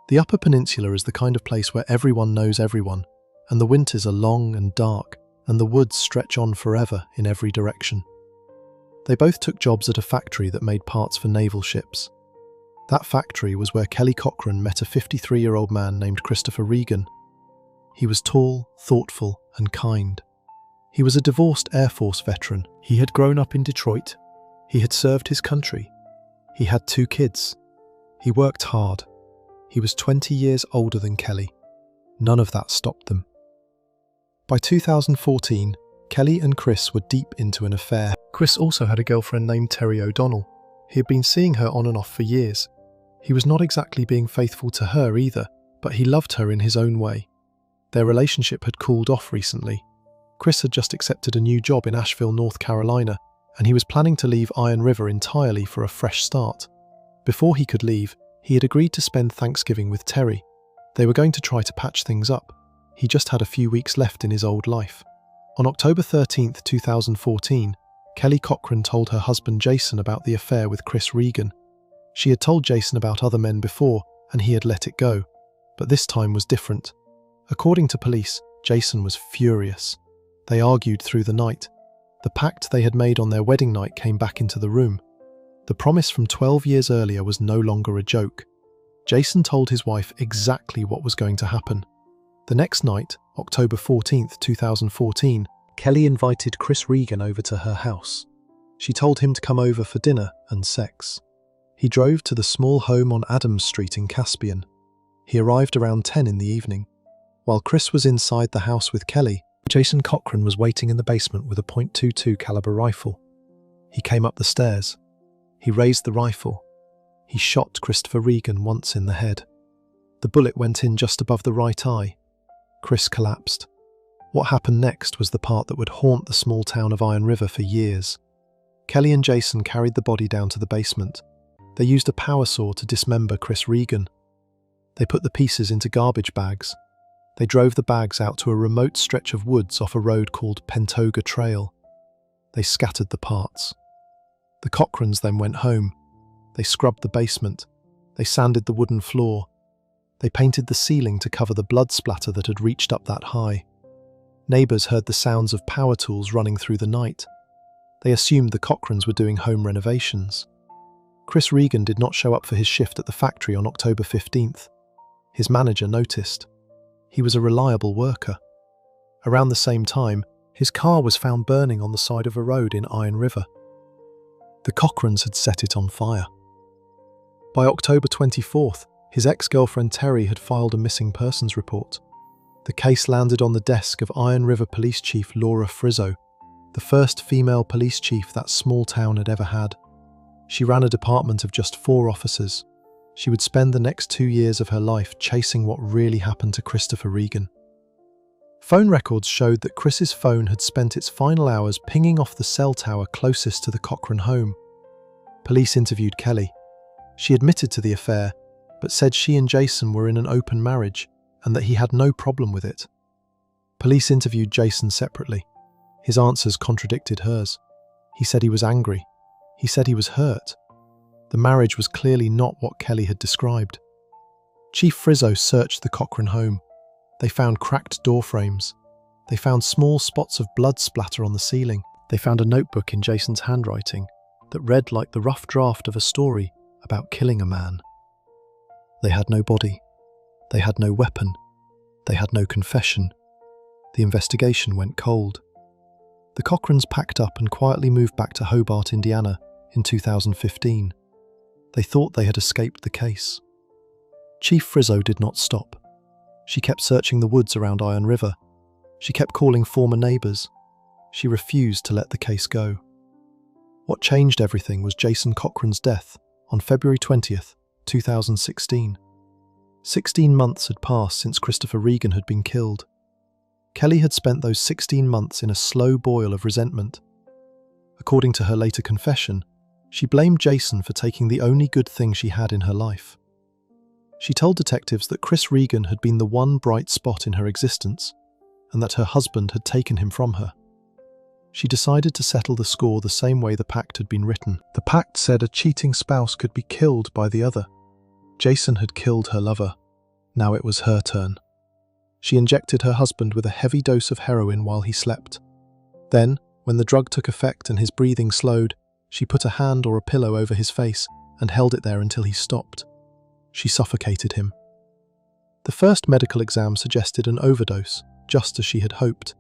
The Upper Peninsula is the kind of place where everyone knows everyone, and the winters are long and dark, and the woods stretch on forever in every direction. They both took jobs at a factory that made parts for naval ships. That factory was where Kelly Cochran met a 53-year-old man named Christopher Regan. He was tall, thoughtful, and kind. He was a divorced Air Force veteran. He had grown up in Detroit. He had served his country. He had 2 kids. He worked hard. He was 20 years older than Kelly. None of that stopped them. By 2014, Kelly and Chris were deep into an affair. Chris also had a girlfriend named Terry O'Donnell. He had been seeing her on and off for years. He was not exactly being faithful to her either, but he loved her in his own way. Their relationship had cooled off recently. Chris had just accepted a new job in Asheville, North Carolina, and he was planning to leave Iron River entirely for a fresh start. Before he could leave, he had agreed to spend Thanksgiving with Terry. They were going to try to patch things up. He just had a few weeks left in his old life. On October 13, 2014, Kelly Cochran told her husband Jason about the affair with Chris Regan. She had told Jason about other men before, and he had let it go. But this time was different. According to police, Jason was furious. They argued through the night. The pact they had made on their wedding night came back into the room. The promise from 12 years earlier was no longer a joke. Jason told his wife exactly what was going to happen. The next night, October 14, 2014, Kelly invited Chris Regan over to her house. She told him to come over for dinner and sex. He drove to the small home on Adams Street in Caspian. He arrived around 10 in the evening. While Chris was inside the house with Kelly, Jason Cochran was waiting in the basement with a .22 caliber rifle. He came up the stairs. He raised the rifle. He shot Christopher Regan once in the head. The bullet went in just above the right eye. Chris collapsed. What happened next was the part that would haunt the small town of Iron River for years. Kelly and Jason carried the body down to the basement. They used a power saw to dismember Chris Regan. They put the pieces into garbage bags. They drove the bags out to a remote stretch of woods off a road called Pentoga Trail. They scattered the parts. The Cochrans then went home. They scrubbed the basement. They sanded the wooden floor. They painted the ceiling to cover the blood splatter that had reached up that high. Neighbours heard the sounds of power tools running through the night. They assumed the Cochrans were doing home renovations. Chris Regan did not show up for his shift at the factory on October 15th. His manager noticed. He was a reliable worker. Around the same time, his car was found burning on the side of a road in Iron River. The Cochrans had set it on fire. By October 24th, his ex-girlfriend Terry had filed a missing persons report. The case landed on the desk of Iron River Police Chief Laura Frizzo, the first female police chief that small town had ever had. She ran a department of just 4 officers. She would spend the next 2 years of her life chasing what really happened to Christopher Regan. Phone records showed that Chris's phone had spent its final hours pinging off the cell tower closest to the Cochran home. Police interviewed Kelly. She admitted to the affair, but said she and Jason were in an open marriage and that he had no problem with it. Police interviewed Jason separately. His answers contradicted hers. He said he was angry. He said he was hurt. The marriage was clearly not what Kelly had described. Chief Frizzo searched the Cochran home. They found cracked door frames. They found small spots of blood splatter on the ceiling. They found a notebook in Jason's handwriting that read like the rough draft of a story about killing a man. They had no body. They had no weapon. They had no confession. The investigation went cold. The Cochrans packed up and quietly moved back to Hobart, Indiana in 2015. They thought they had escaped the case. Chief Frizzo did not stop. She kept searching the woods around Iron River. She kept calling former neighbours. She refused to let the case go. What changed everything was Jason Cochran's death on February 20th, 2016. 16 months had passed since Christopher Regan had been killed. Kelly had spent those 16 months in a slow boil of resentment. According to her later confession, She blamed Jason for taking the only good thing she had in her life. She told detectives that Chris Regan had been the one bright spot in her existence, and that her husband had taken him from her. She decided to settle the score the same way the pact had been written. The pact said a cheating spouse could be killed by the other. Jason had killed her lover. Now it was her turn. She injected her husband with a heavy dose of heroin while he slept. Then, when the drug took effect and his breathing slowed, she put a hand or a pillow over his face and held it there until he stopped. She suffocated him. The first medical exam suggested an overdose, just as she had hoped,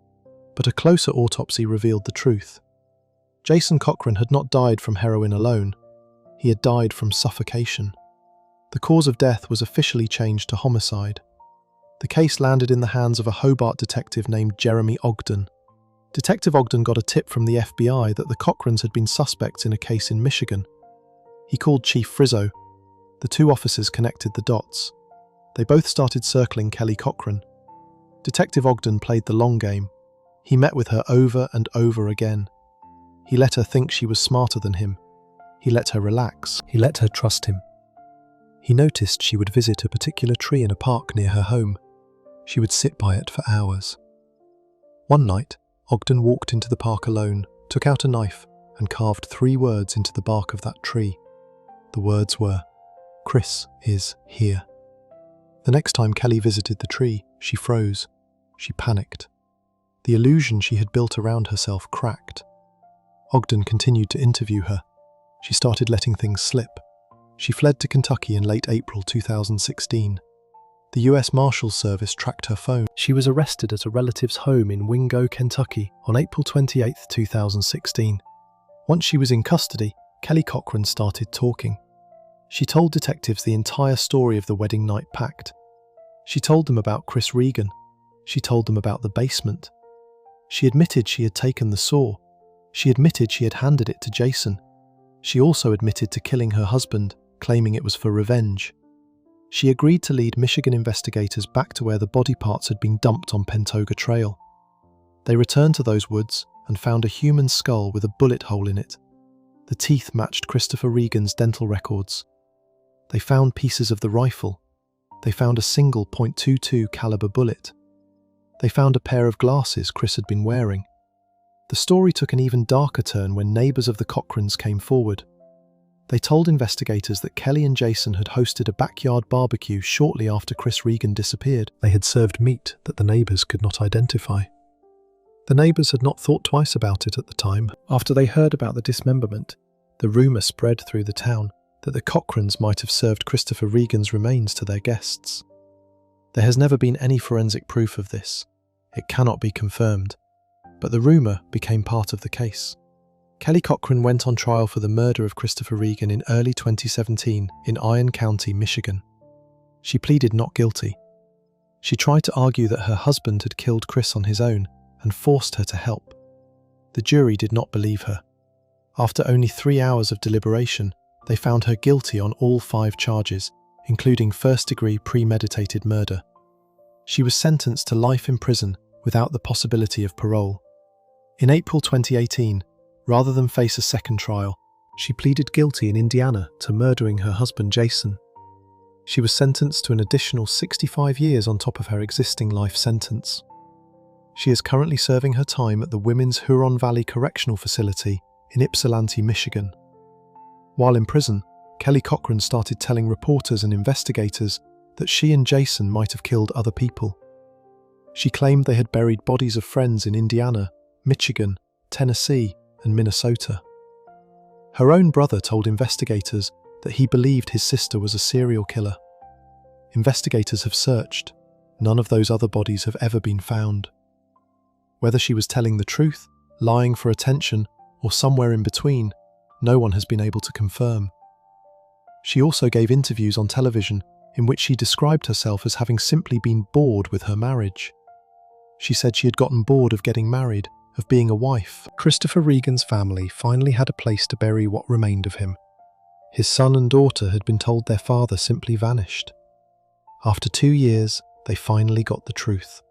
but a closer autopsy revealed the truth. Jason Cochran had not died from heroin alone. He had died from suffocation. The cause of death was officially changed to homicide. The case landed in the hands of a Hobart detective named Jeremy Ogden. Detective Ogden got a tip from the FBI that the Cochrans had been suspects in a case in Michigan. He called Chief Frizzo. The two officers connected the dots. They both started circling Kelly Cochran. Detective Ogden played the long game. He met with her over and over again. He let her think she was smarter than him. He let her relax. He let her trust him. He noticed she would visit a particular tree in a park near her home. She would sit by it for hours. One night, Ogden walked into the park alone, took out a knife, and carved 3 words into the bark of that tree. The words were, "Chris is here." The next time Kelly visited the tree, she froze. She panicked. The illusion she had built around herself cracked. Ogden continued to interview her. She started letting things slip. She fled to Kentucky in late April 2016. The U.S. Marshals Service tracked her phone. She was arrested at a relative's home in Wingo, Kentucky on April 28, 2016. Once she was in custody, Kelly Cochran started talking. She told detectives the entire story of the wedding night pact. She told them about Chris Regan. She told them about the basement. She admitted she had taken the saw. She admitted she had handed it to Jason. She also admitted to killing her husband, claiming it was for revenge. She agreed to lead Michigan investigators back to where the body parts had been dumped on Pentoga Trail. They returned to those woods and found a human skull with a bullet hole in it. The teeth matched Christopher Regan's dental records. They found pieces of the rifle. They found a single .22 caliber bullet. They found a pair of glasses Chris had been wearing. The story took an even darker turn when neighbours of the Cochrans came forward. They told investigators that Kelly and Jason had hosted a backyard barbecue shortly after Chris Regan disappeared. They had served meat that the neighbours could not identify. The neighbours had not thought twice about it at the time. After they heard about the dismemberment, the rumour spread through the town that the Cochrans might have served Christopher Regan's remains to their guests. There has never been any forensic proof of this. It cannot be confirmed, but the rumour became part of the case. Kelly Cochran went on trial for the murder of Christopher Regan in early 2017 in Iron County, Michigan. She pleaded not guilty. She tried to argue that her husband had killed Chris on his own and forced her to help. The jury did not believe her. After only 3 hours of deliberation, they found her guilty on all 5 charges, including first-degree premeditated murder. She was sentenced to life in prison without the possibility of parole. In April 2018, rather than face a second trial, she pleaded guilty in Indiana to murdering her husband Jason. She was sentenced to an additional 65 years on top of her existing life sentence. She is currently serving her time at the Women's Huron Valley Correctional Facility in Ypsilanti, Michigan. While in prison, Kelly Cochran started telling reporters and investigators that she and Jason might have killed other people. She claimed they had buried bodies of friends in Indiana, Michigan, Tennessee, and Minnesota. Her own brother told investigators that he believed his sister was a serial killer. Investigators have searched. None of those other bodies have ever been found. Whether she was telling the truth, lying for attention, or somewhere in between, no one has been able to confirm. She also gave interviews on television in which she described herself as having simply been bored with her marriage. She said she had gotten bored of getting married, of being a wife. Christopher Regan's family finally had a place to bury what remained of him. His son and daughter had been told their father simply vanished. After 2 years, they finally got the truth.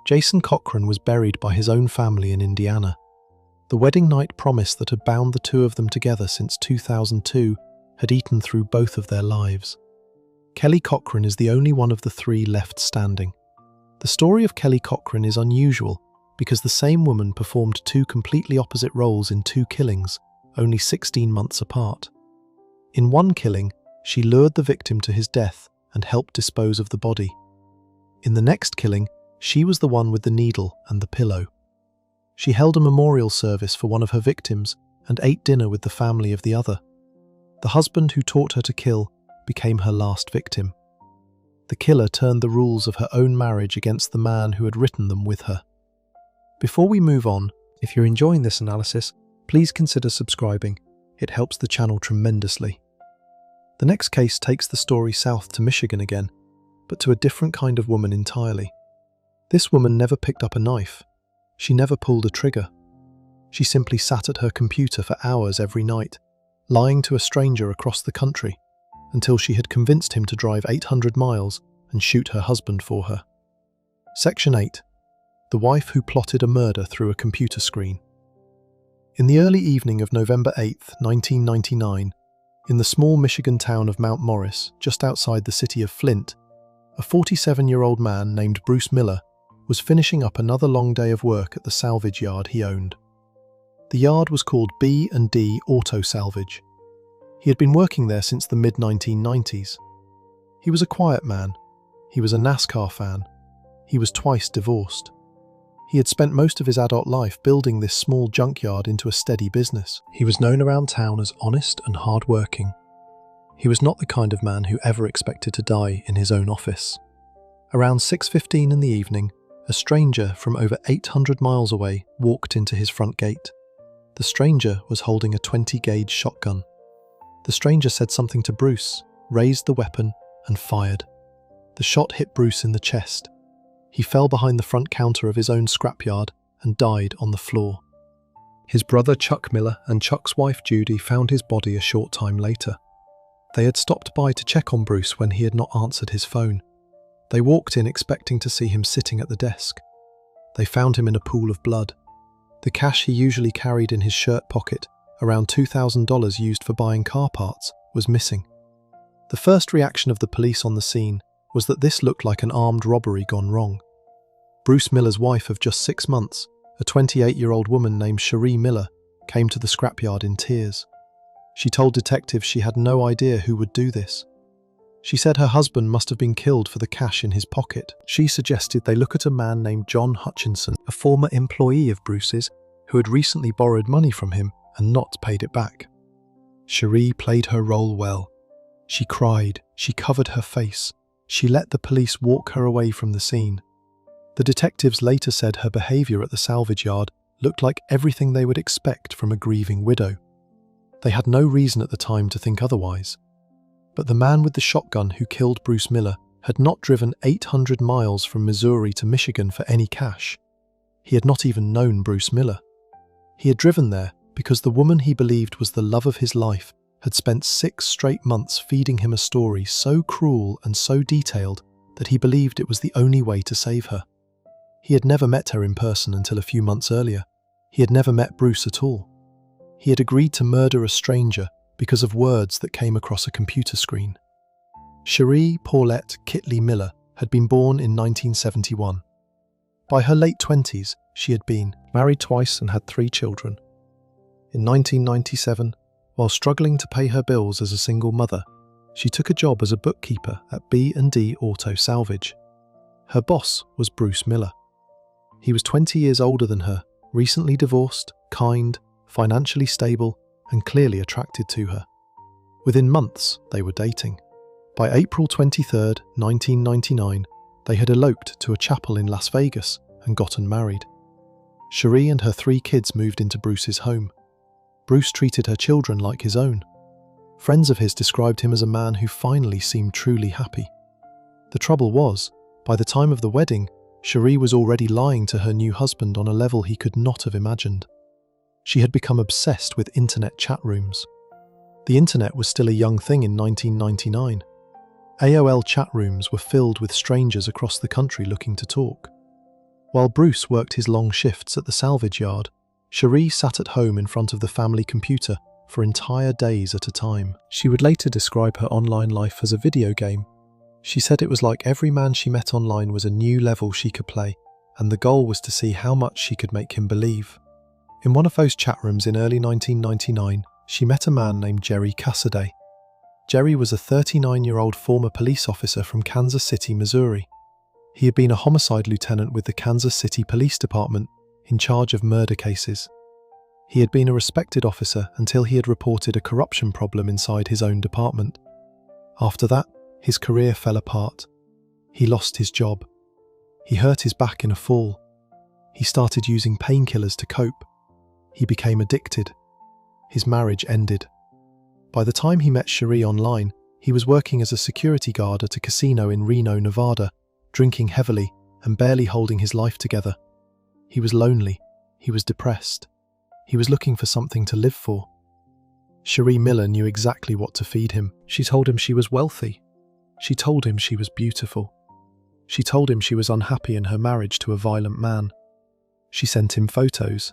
Jason Cochran was buried by his own family in Indiana. The wedding night promise that had bound the two of them together since 2002 had eaten through both of their lives. Kelly Cochran is the only one of the three left standing. The story of Kelly Cochran is unusual because the same woman performed two completely opposite roles in two killings, only 16 months apart. In one killing, she lured the victim to his death and helped dispose of the body. In the next killing, she was the one with the needle and the pillow. She held a memorial service for one of her victims and ate dinner with the family of the other. The husband who taught her to kill became her last victim. The killer turned the rules of her own marriage against the man who had written them with her. Before we move on, if you're enjoying this analysis, please consider subscribing. It helps the channel tremendously. The next case takes the story south to Michigan again, but to a different kind of woman entirely. This woman never picked up a knife. She never pulled a trigger. She simply sat at her computer for hours every night, lying to a stranger across the country, until she had convinced him to drive 800 miles and shoot her husband for her. Section 8. The wife who plotted a murder through a computer screen. In the early evening of November 8, 1999, in the small Michigan town of Mount Morris, just outside the city of Flint, a 47-year-old man named Bruce Miller was finishing up another long day of work at the salvage yard he owned. The yard was called B&D Auto Salvage. He had been working there since the mid-1990s. He was a quiet man. He was a NASCAR fan. He was twice divorced. He had spent most of his adult life building this small junkyard into a steady business. He was known around town as honest and hard-working. He was not the kind of man who ever expected to die in his own office. Around 6:15 in the evening, a stranger from over 800 miles away walked into his front gate. The stranger was holding a 20-gauge shotgun. The stranger said something to Bruce, raised the weapon, and fired. The shot hit Bruce in the chest. He fell behind the front counter of his own scrapyard and died on the floor. His brother Chuck Miller and Chuck's wife Judy found his body a short time later. They had stopped by to check on Bruce when he had not answered his phone. They walked in expecting to see him sitting at the desk. They found him in a pool of blood. The cash he usually carried in his shirt pocket, around $2,000 used for buying car parts, was missing. The first reaction of the police on the scene was that this looked like an armed robbery gone wrong. Bruce Miller's wife of just 6 months, a 28-year-old woman named Sheree Miller, came to the scrapyard in tears. She told detectives she had no idea who would do this. She said her husband must have been killed for the cash in his pocket. She suggested they look at a man named John Hutchinson, a former employee of Bruce's, who had recently borrowed money from him and not paid it back. Sheree played her role well. She cried, she covered her face, she let the police walk her away from the scene. The detectives later said her behaviour at the salvage yard looked like everything they would expect from a grieving widow. They had no reason at the time to think otherwise. But the man with the shotgun who killed Bruce Miller had not driven 800 miles from Missouri to Michigan for any cash. He had not even known Bruce Miller. He had driven there because the woman he believed was the love of his life had spent 6 straight months feeding him a story so cruel and so detailed that he believed it was the only way to save her. He had never met her in person until a few months earlier. He had never met Bruce at all. He had agreed to murder a stranger because of words that came across a computer screen. Sheree Paulette Kitley Miller had been born in 1971. By her late 20s, she had been married twice and had 3 children. In 1997, while struggling to pay her bills as a single mother, she took a job as a bookkeeper at B&D Auto Salvage. Her boss was Bruce Miller. He was 20 years older than her, recently divorced, kind, financially stable, and clearly attracted to her. Within months, they were dating. By April 23, 1999, they had eloped to a chapel in Las Vegas and gotten married. Sheree and her 3 kids moved into Bruce's home. Bruce treated her children like his own. Friends of his described him as a man who finally seemed truly happy. The trouble was, by the time of the wedding, Sheree was already lying to her new husband on a level he could not have imagined. She had become obsessed with internet chat rooms. The internet was still a young thing in 1999. AOL chat rooms were filled with strangers across the country looking to talk. While Bruce worked his long shifts at the salvage yard, Sheree sat at home in front of the family computer for entire days at a time. She would later describe her online life as a video game. She said it was like every man she met online was a new level she could play, and the goal was to see how much she could make him believe. In one of those chat rooms in early 1999, she met a man named Jerry Caster. Jerry was a 39-year-old former police officer from Kansas City, Missouri. He had been a homicide lieutenant with the Kansas City Police Department in charge of murder cases. He had been a respected officer until he had reported a corruption problem inside his own department. After that, his career fell apart. He lost his job. He hurt his back in a fall. He started using painkillers to cope. He became addicted. His marriage ended. By the time he met Sheree online, he was working as a security guard at a casino in Reno, Nevada, drinking heavily and barely holding his life together. He was lonely. He was depressed. He was looking for something to live for. Sheree Miller knew exactly what to feed him. She told him she was wealthy. She told him she was beautiful. She told him she was unhappy in her marriage to a violent man. She sent him photos.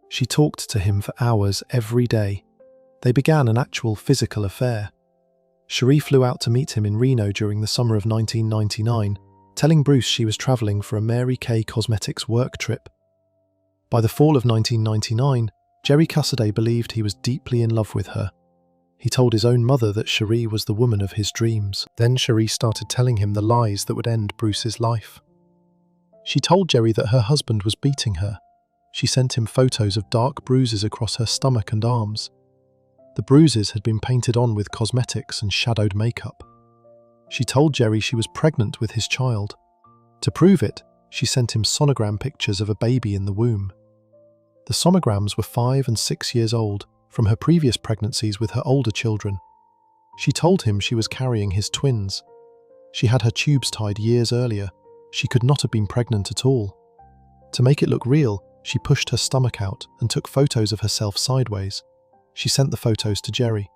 She talked to him for hours every day. They began an actual physical affair. Sheree flew out to meet him in Reno during the summer of 1999, telling Bruce she was traveling for a Mary Kay Cosmetics work trip. By the fall of 1999, Jerry Caster believed he was deeply in love with her. He told his own mother that Sheree was the woman of his dreams. Then Sheree started telling him the lies that would end Bruce's life. She told Jerry that her husband was beating her. She sent him photos of dark bruises across her stomach and arms. The bruises had been painted on with cosmetics and shadowed makeup. She told Jerry she was pregnant with his child. To prove it, she sent him sonogram pictures of a baby in the womb. The sonograms were 5 and 6 years old from her previous pregnancies with her older children. She told him she was carrying his twins. She had her tubes tied years earlier. She could not have been pregnant at all. To make it look real, she pushed her stomach out and took photos of herself sideways. She sent the photos to Jerry.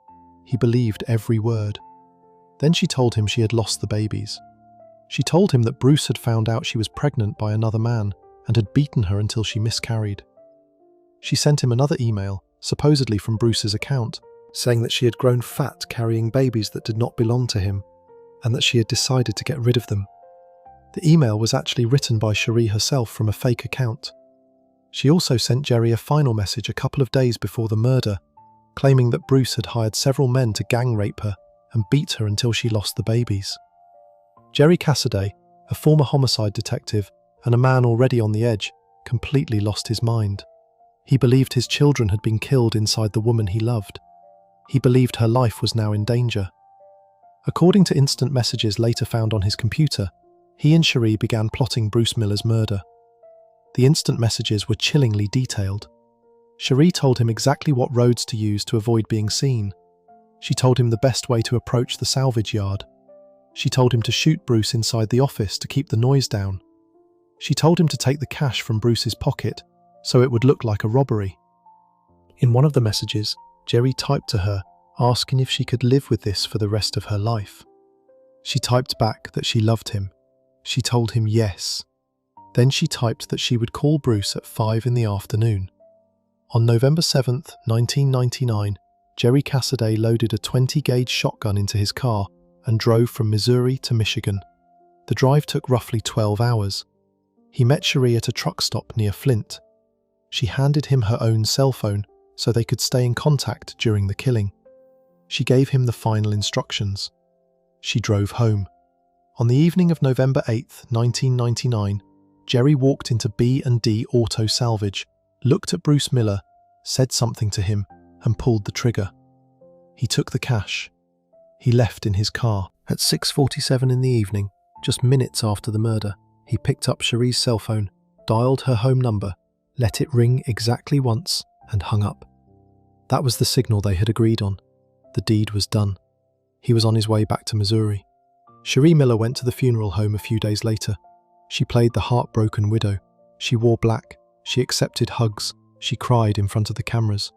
He believed every word. Then she told him she had lost the babies. She told him that Bruce had found out she was pregnant by another man and had beaten her until she miscarried. She sent him another email, supposedly from Bruce's account, saying that she had grown fat carrying babies that did not belong to him, and that she had decided to get rid of them. The email was actually written by Sheree herself from a fake account. She also sent Jerry a final message a couple of days before the murder, claiming that Bruce had hired several men to gang rape her and beat her until she lost the babies. Jerry Caster, a former homicide detective and a man already on the edge, completely lost his mind. He believed his children had been killed inside the woman he loved. He believed her life was now in danger. According to instant messages later found on his computer, he and Sheree began plotting Bruce Miller's murder. The instant messages were chillingly detailed. Sheree told him exactly what roads to use to avoid being seen. She told him the best way to approach the salvage yard. She told him to shoot Bruce inside the office to keep the noise down. She told him to take the cash from Bruce's pocket so it would look like a robbery. In one of the messages, Jerry typed to her, asking if she could live with this for the rest of her life. She typed back that she loved him. She told him yes. Then she typed that she would call Bruce at 5 in the afternoon. On November 7th, 1999, Jerry Caster loaded a 20-gauge shotgun into his car and drove from Missouri to Michigan. The drive took roughly 12 hours. He met Sheree at a truck stop near Flint. She handed him her own cell phone so they could stay in contact during the killing. She gave him the final instructions. She drove home. On the evening of November 8th, 1999, Jerry walked into B&D Auto Salvage, looked at Bruce Miller, said something to him, and pulled the trigger. He took the cash. He left in his car. At 6:47 in the evening, just minutes after the murder, he picked up Sheree's cell phone, dialed her home number, let it ring exactly once, and hung up. That was the signal they had agreed on. The deed was done. He was on his way back to Missouri. Sheree Miller went to the funeral home a few days later. She played the heartbroken widow. She wore black. She accepted hugs. She cried in front of the cameras.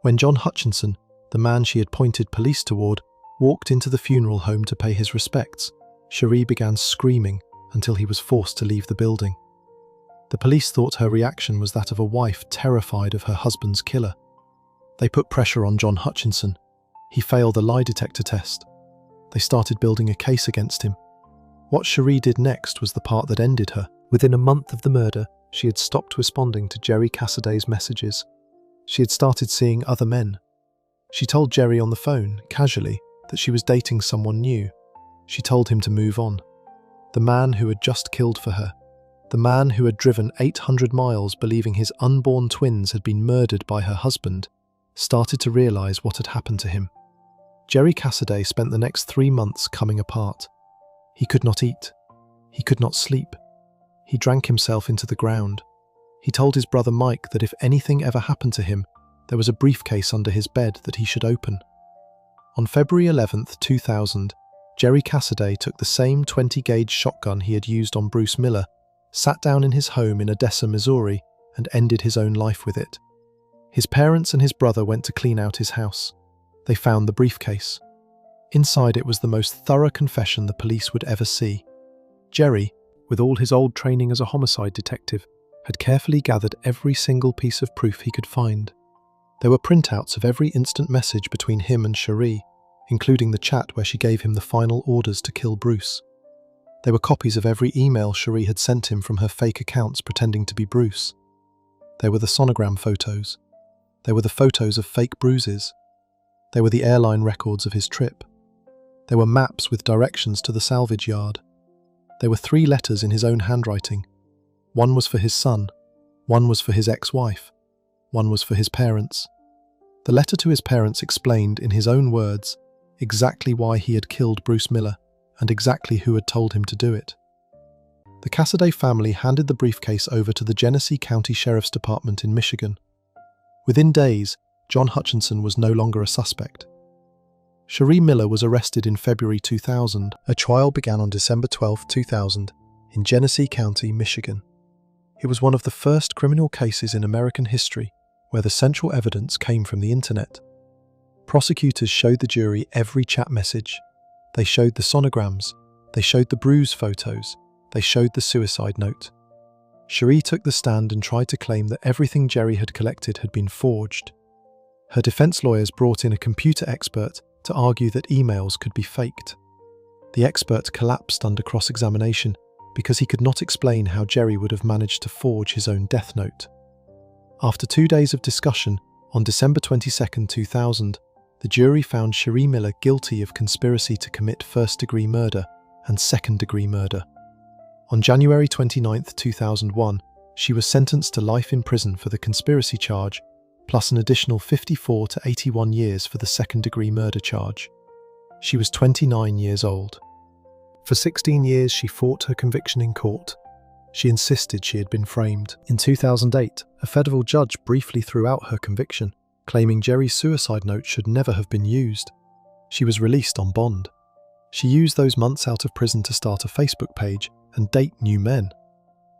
When John Hutchinson, the man she had pointed police toward, walked into the funeral home to pay his respects, Sheree began screaming until he was forced to leave the building. The police thought her reaction was that of a wife terrified of her husband's killer. They put pressure on John Hutchinson. He failed the lie detector test. They started building a case against him. What Sheree did next was the part that ended her. Within a month of the murder, she had stopped responding to Jerry Cassaday's messages. She had started seeing other men. She told Jerry on the phone, casually, that she was dating someone new. She told him to move on. The man who had just killed for her. The man who had driven 800 miles believing his unborn twins had been murdered by her husband, started to realize what had happened to him. Jerry Cassaday spent the next 3 months coming apart. He could not eat. He could not sleep. He drank himself into the ground. He told his brother Mike that if anything ever happened to him, there was a briefcase under his bed that he should open. On February 11th, 2000, Jerry Cassaday took the same 20-gauge shotgun he had used on Bruce Miller, sat down in his home in Odessa, Missouri, and ended his own life with it. His parents and his brother went to clean out his house. They found the briefcase. Inside it was the most thorough confession the police would ever see. Jerry, with all his old training as a homicide detective, had carefully gathered every single piece of proof he could find. There were printouts of every instant message between him and Sheree, including the chat where she gave him the final orders to kill Bruce. There were copies of every email Sheree had sent him from her fake accounts pretending to be Bruce. There were the sonogram photos. There were the photos of fake bruises. There were the airline records of his trip. There were maps with directions to the salvage yard. There were 3 letters in his own handwriting. One was for his son. One was for his ex-wife. One was for his parents. The letter to his parents explained, in his own words, exactly why he had killed Bruce Miller and exactly who had told him to do it. The Cassaday family handed the briefcase over to the Genesee County Sheriff's Department in Michigan. Within days, John Hutchinson was no longer a suspect. Sheree Miller was arrested in February 2000. A trial began on December 12, 2000, in Genesee County, Michigan. It was one of the first criminal cases in American history where the central evidence came from the internet. Prosecutors showed the jury every chat message. They showed the sonograms. They showed the bruise photos. They showed the suicide note. Sheree took the stand and tried to claim that everything Jerry had collected had been forged. Her defense lawyers brought in a computer expert to argue that emails could be faked. The expert collapsed under cross-examination because he could not explain how Jerry would have managed to forge his own death note. After 2 days of discussion, on December 22, 2000, the jury found Sheree Miller guilty of conspiracy to commit first-degree murder and second-degree murder. On January 29, 2001, she was sentenced to life in prison for the conspiracy charge, plus an additional 54 to 81 years for the second-degree murder charge. She was 29 years old. For 16 years, she fought her conviction in court. She insisted she had been framed. In 2008, a federal judge briefly threw out her conviction, claiming Jerry's suicide note should never have been used. She was released on bond. She used those months out of prison to start a Facebook page and date new men.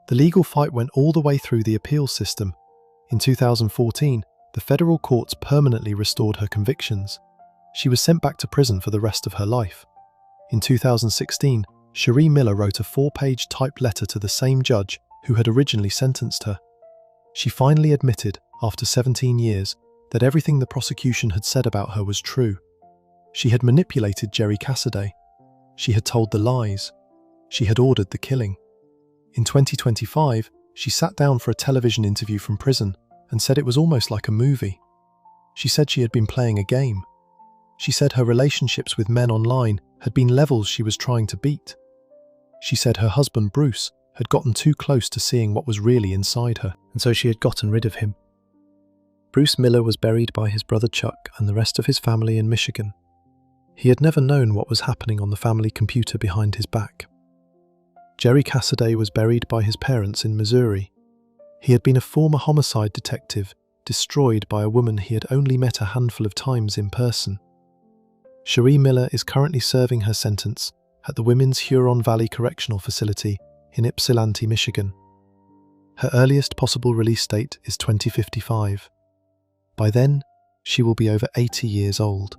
The legal fight went all the way through the appeals system. In 2014, the federal courts permanently restored her convictions. She was sent back to prison for the rest of her life. In 2016, Sheree Miller wrote a 4-page typed letter to the same judge who had originally sentenced her. She finally admitted, after 17 years, that everything the prosecution had said about her was true. She had manipulated Jerry Cassaday. She had told the lies. She had ordered the killing. In 2025, she sat down for a television interview from prison and said it was almost like a movie. She said she had been playing a game. She said her relationships with men online had been levels she was trying to beat. She said her husband Bruce had gotten too close to seeing what was really inside her, and so she had gotten rid of him. Bruce Miller was buried by his brother Chuck and the rest of his family in Michigan. He had never known what was happening on the family computer behind his back. Jerry Cassaday was buried by his parents in Missouri. He had been a former homicide detective, destroyed by a woman he had only met a handful of times in person. Sheree Miller is currently serving her sentence at the Women's Huron Valley Correctional Facility in Ypsilanti, Michigan. Her earliest possible release date is 2055. By then, she will be over 80 years old.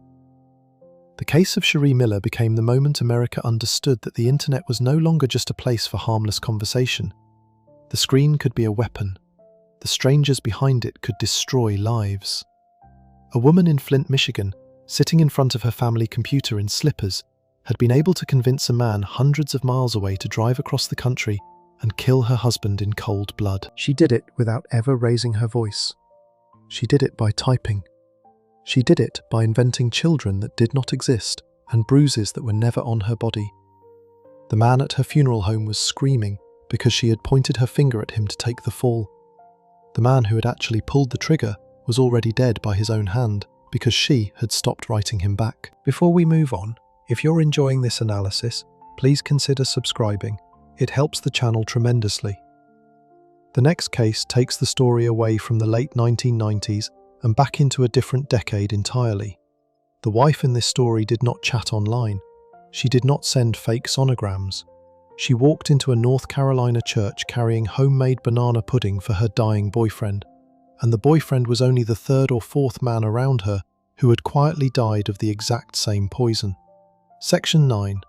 The case of Sheree Miller became the moment America understood that the internet was no longer just a place for harmless conversation. The screen could be a weapon. The strangers behind it could destroy lives. A woman in Flint, Michigan, sitting in front of her family computer in slippers, had been able to convince a man hundreds of miles away to drive across the country and kill her husband in cold blood. She did it without ever raising her voice. She did it by typing. She did it by inventing children that did not exist and bruises that were never on her body. The man at her funeral home was screaming because she had pointed her finger at him to take the fall. The man who had actually pulled the trigger was already dead by his own hand because she had stopped writing him back. Before we move on, if you're enjoying this analysis, please consider subscribing. It helps the channel tremendously. The next case takes the story away from the late 1990s and back into a different decade entirely. The wife in this story did not chat online. She did not send fake sonograms. She walked into a North Carolina church carrying homemade banana pudding for her dying boyfriend, and the boyfriend was only the third or fourth man around her who had quietly died of the exact same poison. Section 9.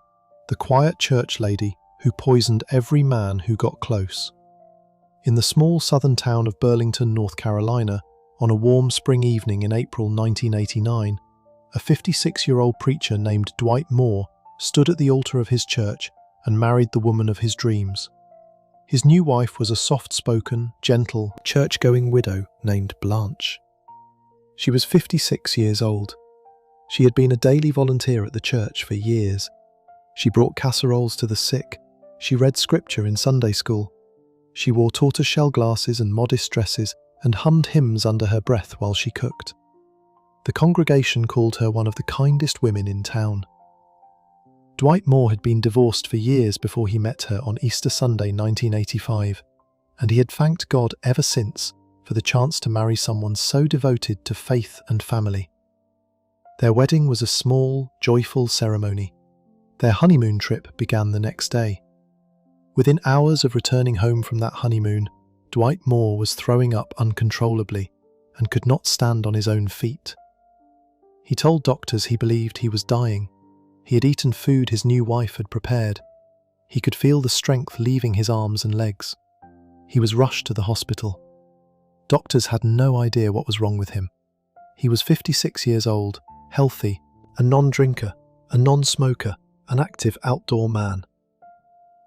The quiet church lady who poisoned every man who got close. In the small southern town of Burlington, North Carolina, on a warm spring evening in April 1989, a 56-year-old preacher named Dwight Moore stood at the altar of his church and married the woman of his dreams. His new wife was a soft-spoken, gentle, church-going widow named Blanch. She was 56 years old. She had been a daily volunteer at the church for years. She brought casseroles to the sick. She read scripture in Sunday school. She wore tortoiseshell glasses and modest dresses and hummed hymns under her breath while she cooked. The congregation called her one of the kindest women in town. Dwight Moore had been divorced for years before he met her on Easter Sunday 1985, and he had thanked God ever since for the chance to marry someone so devoted to faith and family. Their wedding was a small, joyful ceremony. Their honeymoon trip began the next day. Within hours of returning home from that honeymoon, Dwight Moore was throwing up uncontrollably and could not stand on his own feet. He told doctors he believed he was dying. He had eaten food his new wife had prepared. He could feel the strength leaving his arms and legs. He was rushed to the hospital. Doctors had no idea what was wrong with him. He was 56 years old, healthy, a non-drinker, a non-smoker, an active outdoor man.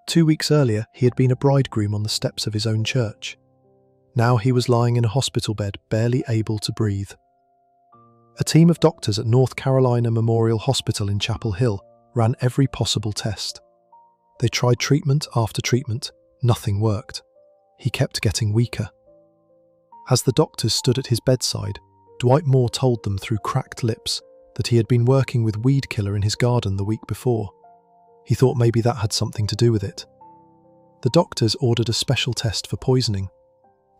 2 weeks earlier, he had been a bridegroom on the steps of his own church. Now he was lying in a hospital bed, barely able to breathe. A team of doctors at North Carolina Memorial Hospital in Chapel Hill ran every possible test. They tried treatment after treatment. Nothing worked. He kept getting weaker. As the doctors stood at his bedside, Dwight Moore told them through cracked lips that he had been working with weed killer in his garden the week before. He thought maybe that had something to do with it. The doctors ordered a special test for poisoning.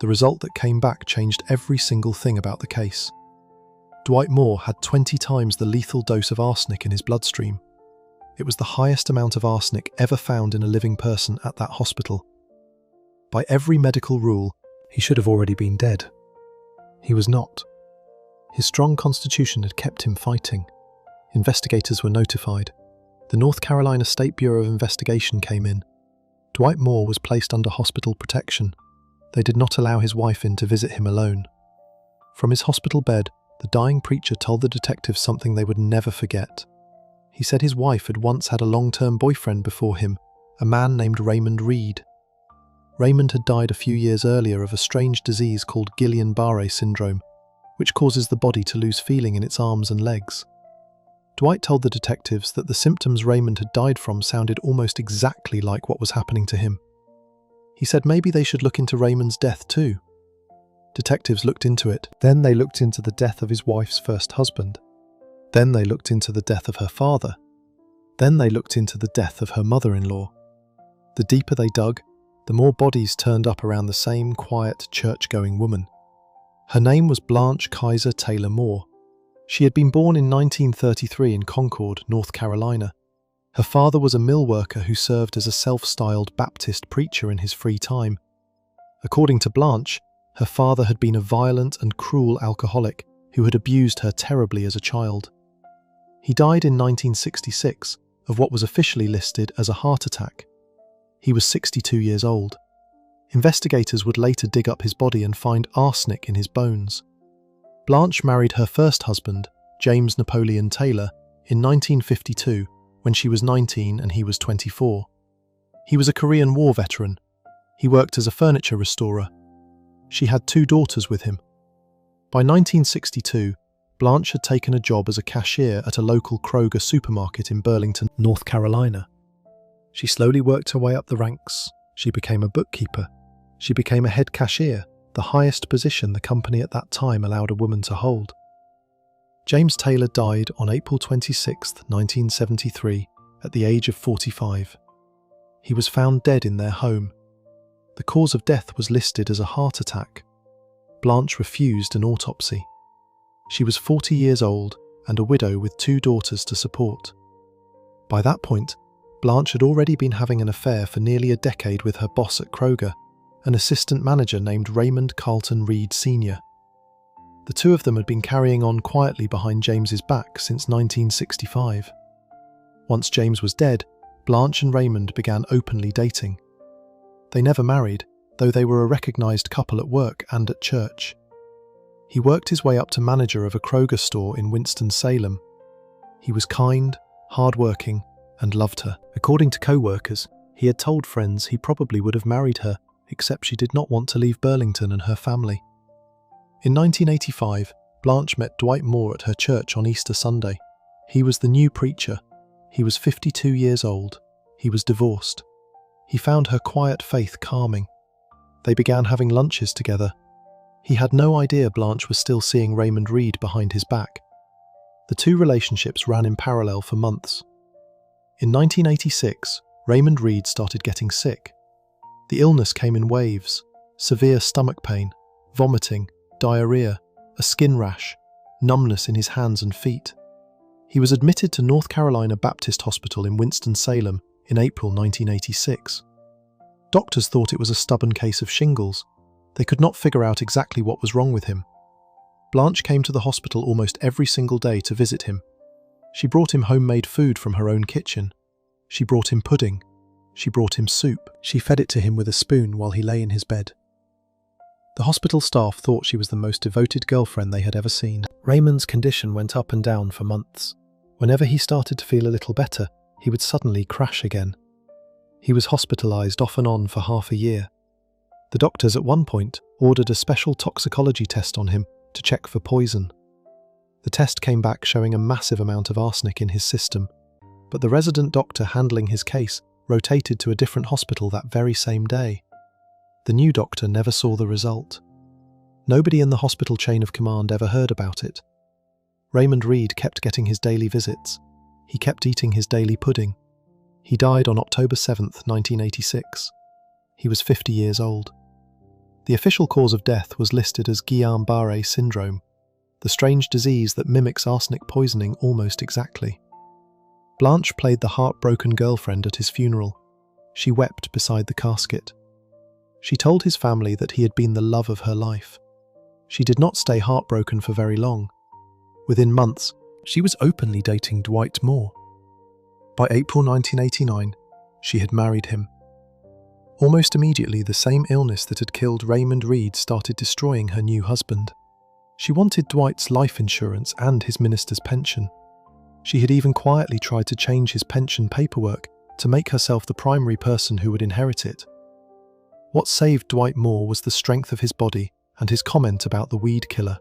The result that came back changed every single thing about the case. Dwight Moore had 20 times the lethal dose of arsenic in his bloodstream. It was the highest amount of arsenic ever found in a living person at that hospital. By every medical rule, he should have already been dead. He was not. His strong constitution had kept him fighting. Investigators were notified. The North Carolina State Bureau of Investigation came in. Dwight Moore was placed under hospital protection. They did not allow his wife in to visit him alone. From his hospital bed, the dying preacher told the detectives something they would never forget. He said his wife had once had a long-term boyfriend before him, a man named Raymond Reed. Raymond had died a few years earlier of a strange disease called Guillain-Barré syndrome, which causes the body to lose feeling in its arms and legs. Dwight told the detectives that the symptoms Raymond had died from sounded almost exactly like what was happening to him. He said maybe they should look into Raymond's death too. Detectives looked into it. Then they looked into the death of his wife's first husband. Then they looked into the death of her father. Then they looked into the death of her mother-in-law. The deeper they dug, the more bodies turned up around the same quiet, church-going woman. Her name was Blanch Kaiser Taylor Moore. She had been born in 1933 in Concord, North Carolina. Her father was a mill worker who served as a self-styled Baptist preacher in his free time. According to Blanch, her father had been a violent and cruel alcoholic who had abused her terribly as a child. He died in 1966 of what was officially listed as a heart attack. He was 62 years old. Investigators would later dig up his body and find arsenic in his bones. Blanch married her first husband, James Napoleon Taylor, in 1952 when she was 19 and he was 24. He was a Korean War veteran. He worked as a furniture restorer. She had 2 daughters with him. By 1962, Blanch had taken a job as a cashier at a local Kroger supermarket in Burlington, North Carolina. She slowly worked her way up the ranks. She became a bookkeeper. She became a head cashier, the highest position the company at that time allowed a woman to hold. James Taylor died on April 26, 1973, at the age of 45. He was found dead in their home. The cause of death was listed as a heart attack. Blanch refused an autopsy. She was 40 years old and a widow with 2 daughters to support. By that point, Blanch had already been having an affair for nearly a decade with her boss at Kroger, an assistant manager named Raymond Carlton Reed Sr. The 2 of them had been carrying on quietly behind James's back since 1965. Once James was dead, Blanch and Raymond began openly dating. They never married, though they were a recognised couple at work and at church. He worked his way up to manager of a Kroger store in Winston-Salem. He was kind, hard-working, and loved her. According to co-workers, he had told friends he probably would have married her, except she did not want to leave Burlington and her family. In 1985, Blanch met Dwight Moore at her church on Easter Sunday. He was the new preacher. He was 52 years old. He was divorced. He found her quiet faith calming. They began having lunches together. He had no idea Blanch was still seeing Raymond Reed behind his back. The 2 relationships ran in parallel for months. In 1986, Raymond Reed started getting sick. The illness came in waves: severe stomach pain, vomiting, diarrhea, a skin rash, numbness in his hands and feet. He was admitted to North Carolina Baptist Hospital in Winston-Salem in April 1986. Doctors thought it was a stubborn case of shingles. They could not figure out exactly what was wrong with him. Blanch came to the hospital almost every single day to visit him. She brought him homemade food from her own kitchen. She brought him pudding. She brought him soup. She fed it to him with a spoon while he lay in his bed. The hospital staff thought she was the most devoted girlfriend they had ever seen. Raymond's condition went up and down for months. Whenever he started to feel a little better, he would suddenly crash again. He was hospitalized off and on for half a year. The doctors at one point ordered a special toxicology test on him to check for poison. The test came back showing a massive amount of arsenic in his system, but the resident doctor handling his case rotated to a different hospital that very same day. The new doctor never saw the result. Nobody in the hospital chain of command ever heard about it. Raymond Reed kept getting his daily visits. He kept eating his daily pudding. He died on October 7, 1986. He was 50 years old. The official cause of death was listed as Guillain-Barré syndrome, the strange disease that mimics arsenic poisoning almost exactly. Blanch played the heartbroken girlfriend at his funeral. She wept beside the casket. She told his family that he had been the love of her life. She did not stay heartbroken for very long. Within months, she was openly dating Dwight Moore. By April 1989, she had married him. Almost immediately, the same illness that had killed Raymond Reed started destroying her new husband. She wanted Dwight's life insurance and his minister's pension. She had even quietly tried to change his pension paperwork to make herself the primary person who would inherit it. What saved Dwight Moore was the strength of his body and his comment about the weed killer.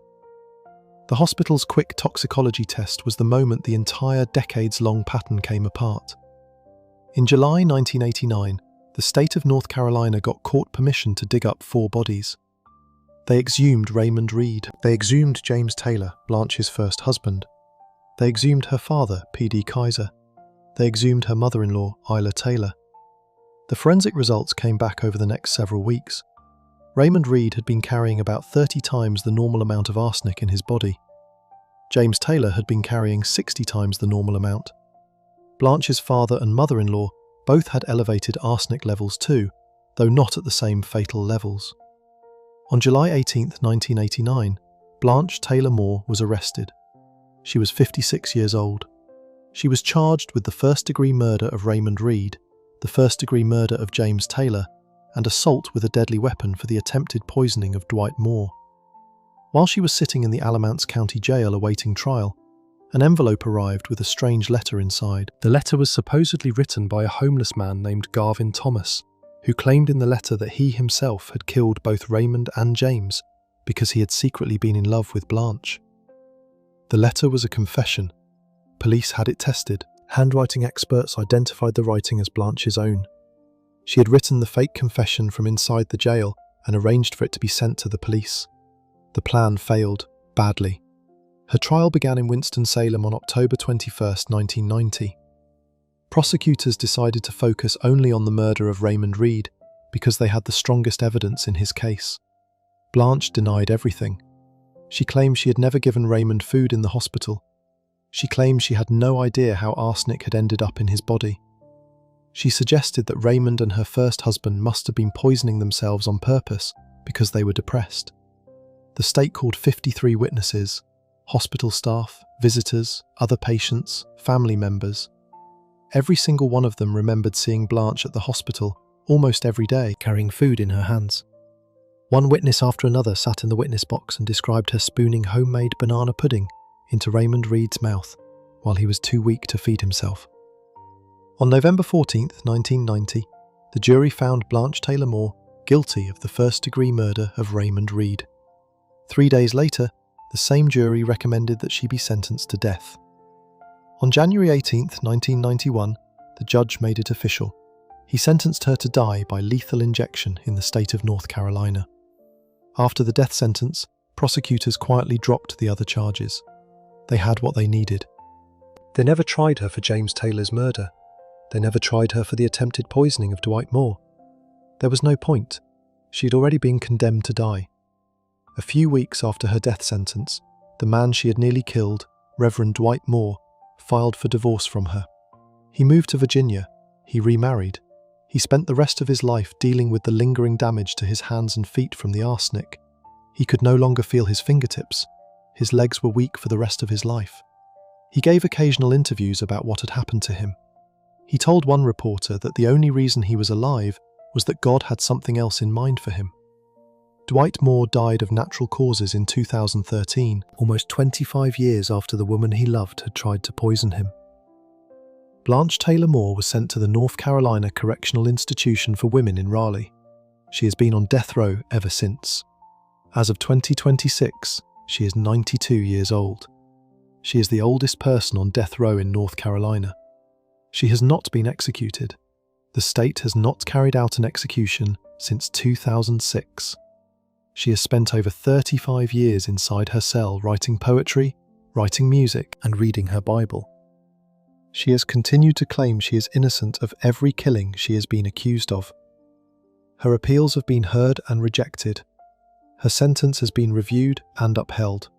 The hospital's quick toxicology test was the moment the entire decades-long pattern came apart. In July 1989, the state of North Carolina got court permission to dig up 4 bodies. They exhumed Raymond Reed. They exhumed James Taylor, Blanch's first husband. They exhumed her father, P.D. Kaiser. They exhumed her mother-in-law, Isla Taylor. The forensic results came back over the next several weeks. Raymond Reed had been carrying about 30 times the normal amount of arsenic in his body. James Taylor had been carrying 60 times the normal amount. Blanch's father and mother-in-law both had elevated arsenic levels too, though not at the same fatal levels. On July 18, 1989, Blanch Taylor Moore was arrested. She was 56 years old. She was charged with the first-degree murder of Raymond Reed, the first-degree murder of James Taylor, and assault with a deadly weapon for the attempted poisoning of Dwight Moore. While she was sitting in the Alamance County Jail awaiting trial, an envelope arrived with a strange letter inside. The letter was supposedly written by a homeless man named Garvin Thomas, who claimed in the letter that he himself had killed both Raymond and James because he had secretly been in love with Blanche. The letter was a confession. Police had it tested. Handwriting experts identified the writing as Blanche's own. She had written the fake confession from inside the jail and arranged for it to be sent to the police. The plan failed, badly. Her trial began in Winston-Salem on October 21, 1990. Prosecutors decided to focus only on the murder of Raymond Reed because they had the strongest evidence in his case. Blanche denied everything. She claimed she had never given Raymond food in the hospital. She claimed she had no idea how arsenic had ended up in his body. She suggested that Raymond and her first husband must have been poisoning themselves on purpose because they were depressed. The state called 53 witnesses, hospital staff, visitors, other patients, family members. Every single one of them remembered seeing Blanche at the hospital almost every day, carrying food in her hands. One witness after another sat in the witness box and described her spooning homemade banana pudding into Raymond Reed's mouth while he was too weak to feed himself. On November 14, 1990, the jury found Blanche Taylor Moore guilty of the first-degree murder of Raymond Reed. 3 days later, the same jury recommended that she be sentenced to death. On January 18, 1991, the judge made it official. He sentenced her to die by lethal injection in the state of North Carolina. After the death sentence, prosecutors quietly dropped the other charges. They had what they needed. They never tried her for James Taylor's murder. They never tried her for the attempted poisoning of Dwight Moore. There was no point. She had already been condemned to die. A few weeks after her death sentence, the man she had nearly killed, Reverend Dwight Moore, filed for divorce from her. He moved to Virginia. He remarried. He spent the rest of his life dealing with the lingering damage to his hands and feet from the arsenic. He could no longer feel his fingertips. His legs were weak for the rest of his life. He gave occasional interviews about what had happened to him. He told one reporter that the only reason he was alive was that God had something else in mind for him. Dwight Moore died of natural causes in 2013, almost 25 years after the woman he loved had tried to poison him. Blanche Taylor Moore was sent to the North Carolina Correctional Institution for Women in Raleigh. She has been on death row ever since. As of 2026, she is 92 years old. She is the oldest person on death row in North Carolina. She has not been executed. The state has not carried out an execution since 2006. She has spent over 35 years inside her cell writing poetry, writing music, and reading her Bible. She has continued to claim she is innocent of every killing she has been accused of. Her appeals have been heard and rejected. Her sentence has been reviewed and upheld.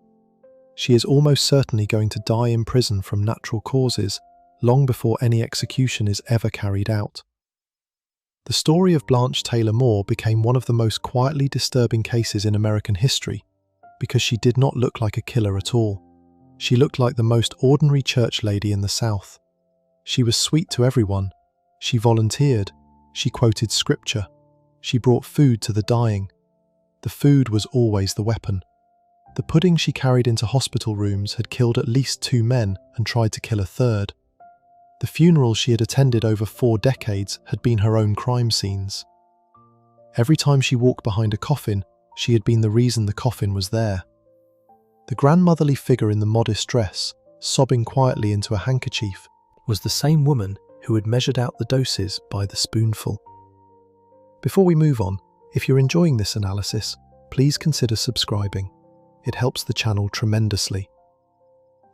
She is almost certainly going to die in prison from natural causes long before any execution is ever carried out. The story of Blanche Taylor Moore became one of the most quietly disturbing cases in American history because she did not look like a killer at all. She looked like the most ordinary church lady in the South. She was sweet to everyone. She volunteered. She quoted scripture. She brought food to the dying. The food was always the weapon. The pudding she carried into hospital rooms had killed at least 2 men and tried to kill a third. The funerals she had attended over 4 decades had been her own crime scenes. Every time she walked behind a coffin, she had been the reason the coffin was there. The grandmotherly figure in the modest dress, sobbing quietly into a handkerchief, was the same woman who had measured out the doses by the spoonful. Before we move on, if you're enjoying this analysis, please consider subscribing. It helps the channel tremendously.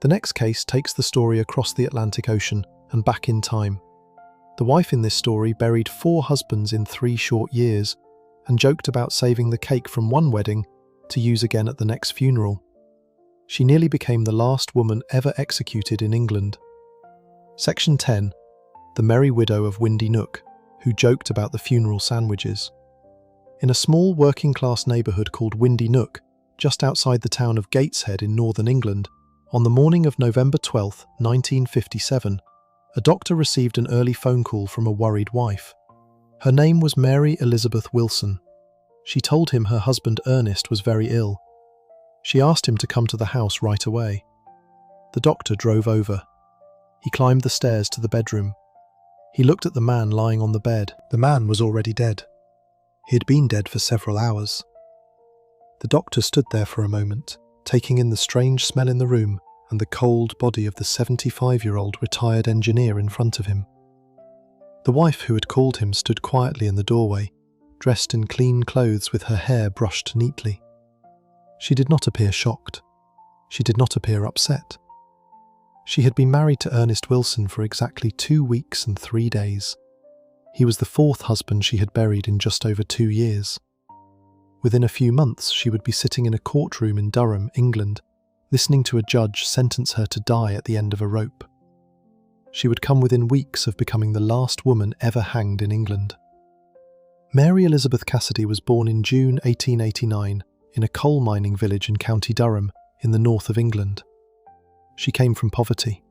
The next case takes the story across the Atlantic Ocean and back in time. The wife in this story buried 4 husbands in 3 short years and joked about saving the cake from one wedding to use again at the next funeral. She nearly became the last woman ever executed in England. Section 10. The Merry Widow of Windy Nook, who joked about the funeral sandwiches. In a small working-class neighbourhood called Windy Nook, just outside the town of Gateshead in northern England, on the morning of November 12, 1957, a doctor received an early phone call from a worried wife. Her name was Mary Elizabeth Wilson. She told him her husband Ernest was very ill. She asked him to come to the house right away. The doctor drove over. He climbed the stairs to the bedroom. He looked at the man lying on the bed. The man was already dead. He had been dead for several hours. The doctor stood there for a moment, taking in the strange smell in the room and the cold body of the 75-year-old retired engineer in front of him. The wife who had called him stood quietly in the doorway, dressed in clean clothes with her hair brushed neatly. She did not appear shocked. She did not appear upset. She had been married to Ernest Wilson for exactly 2 weeks and 3 days. He was the 4th husband she had buried in just over 2 years. Within a few months, she would be sitting in a courtroom in Durham, England, listening to a judge sentence her to die at the end of a rope. She would come within weeks of becoming the last woman ever hanged in England. Mary Elizabeth Cassidy was born in June 1889 in a coal mining village in County Durham in the north of England. She came from poverty.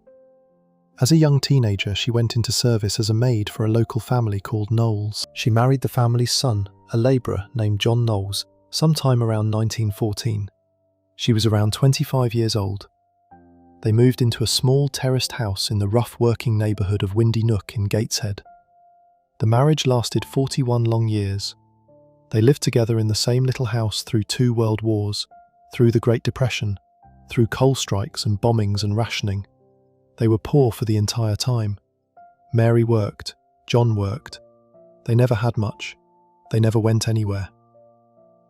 As a young teenager, she went into service as a maid for a local family called Knowles. She married the family's son, a labourer named John Knowles, sometime around 1914. She was around 25 years old. They moved into a small terraced house in the rough working neighbourhood of Windy Nook in Gateshead. The marriage lasted 41 long years. They lived together in the same little house through 2 world wars, through the Great Depression, through coal strikes and bombings and rationing. They were poor for the entire time. Mary worked, John worked. They never had much. They never went anywhere.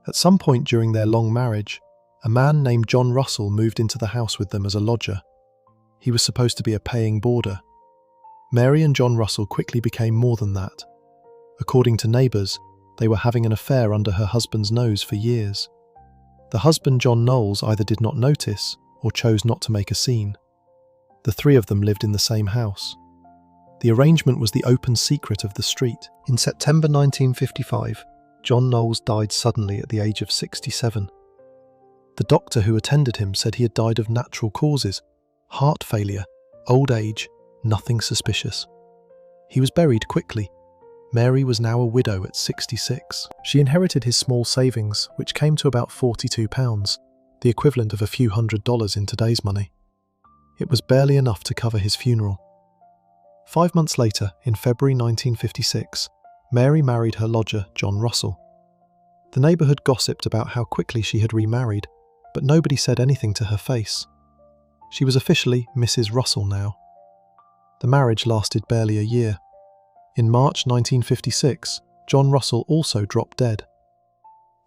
At some point during their long marriage, a man named John Russell moved into the house with them as a lodger. He was supposed to be a paying boarder. Mary and John Russell quickly became more than that. According to neighbours, they were having an affair under her husband's nose for years. The husband, John Knowles, either did not notice or chose not to make a scene. The 3 of them lived in the same house. The arrangement was the open secret of the street. In September 1955, John Knowles died suddenly at the age of 67. The doctor who attended him said he had died of natural causes, heart failure, old age, nothing suspicious. He was buried quickly. Mary was now a widow at 66. She inherited his small savings, which came to about £42, the equivalent of a few $100s in today's money. It was barely enough to cover his funeral. 5 months later, in February 1956, Mary married her lodger, John Russell. The neighbourhood gossiped about how quickly she had remarried, but nobody said anything to her face. She was officially Mrs. Russell now. The marriage lasted barely a year. In March 1956, John Russell also dropped dead.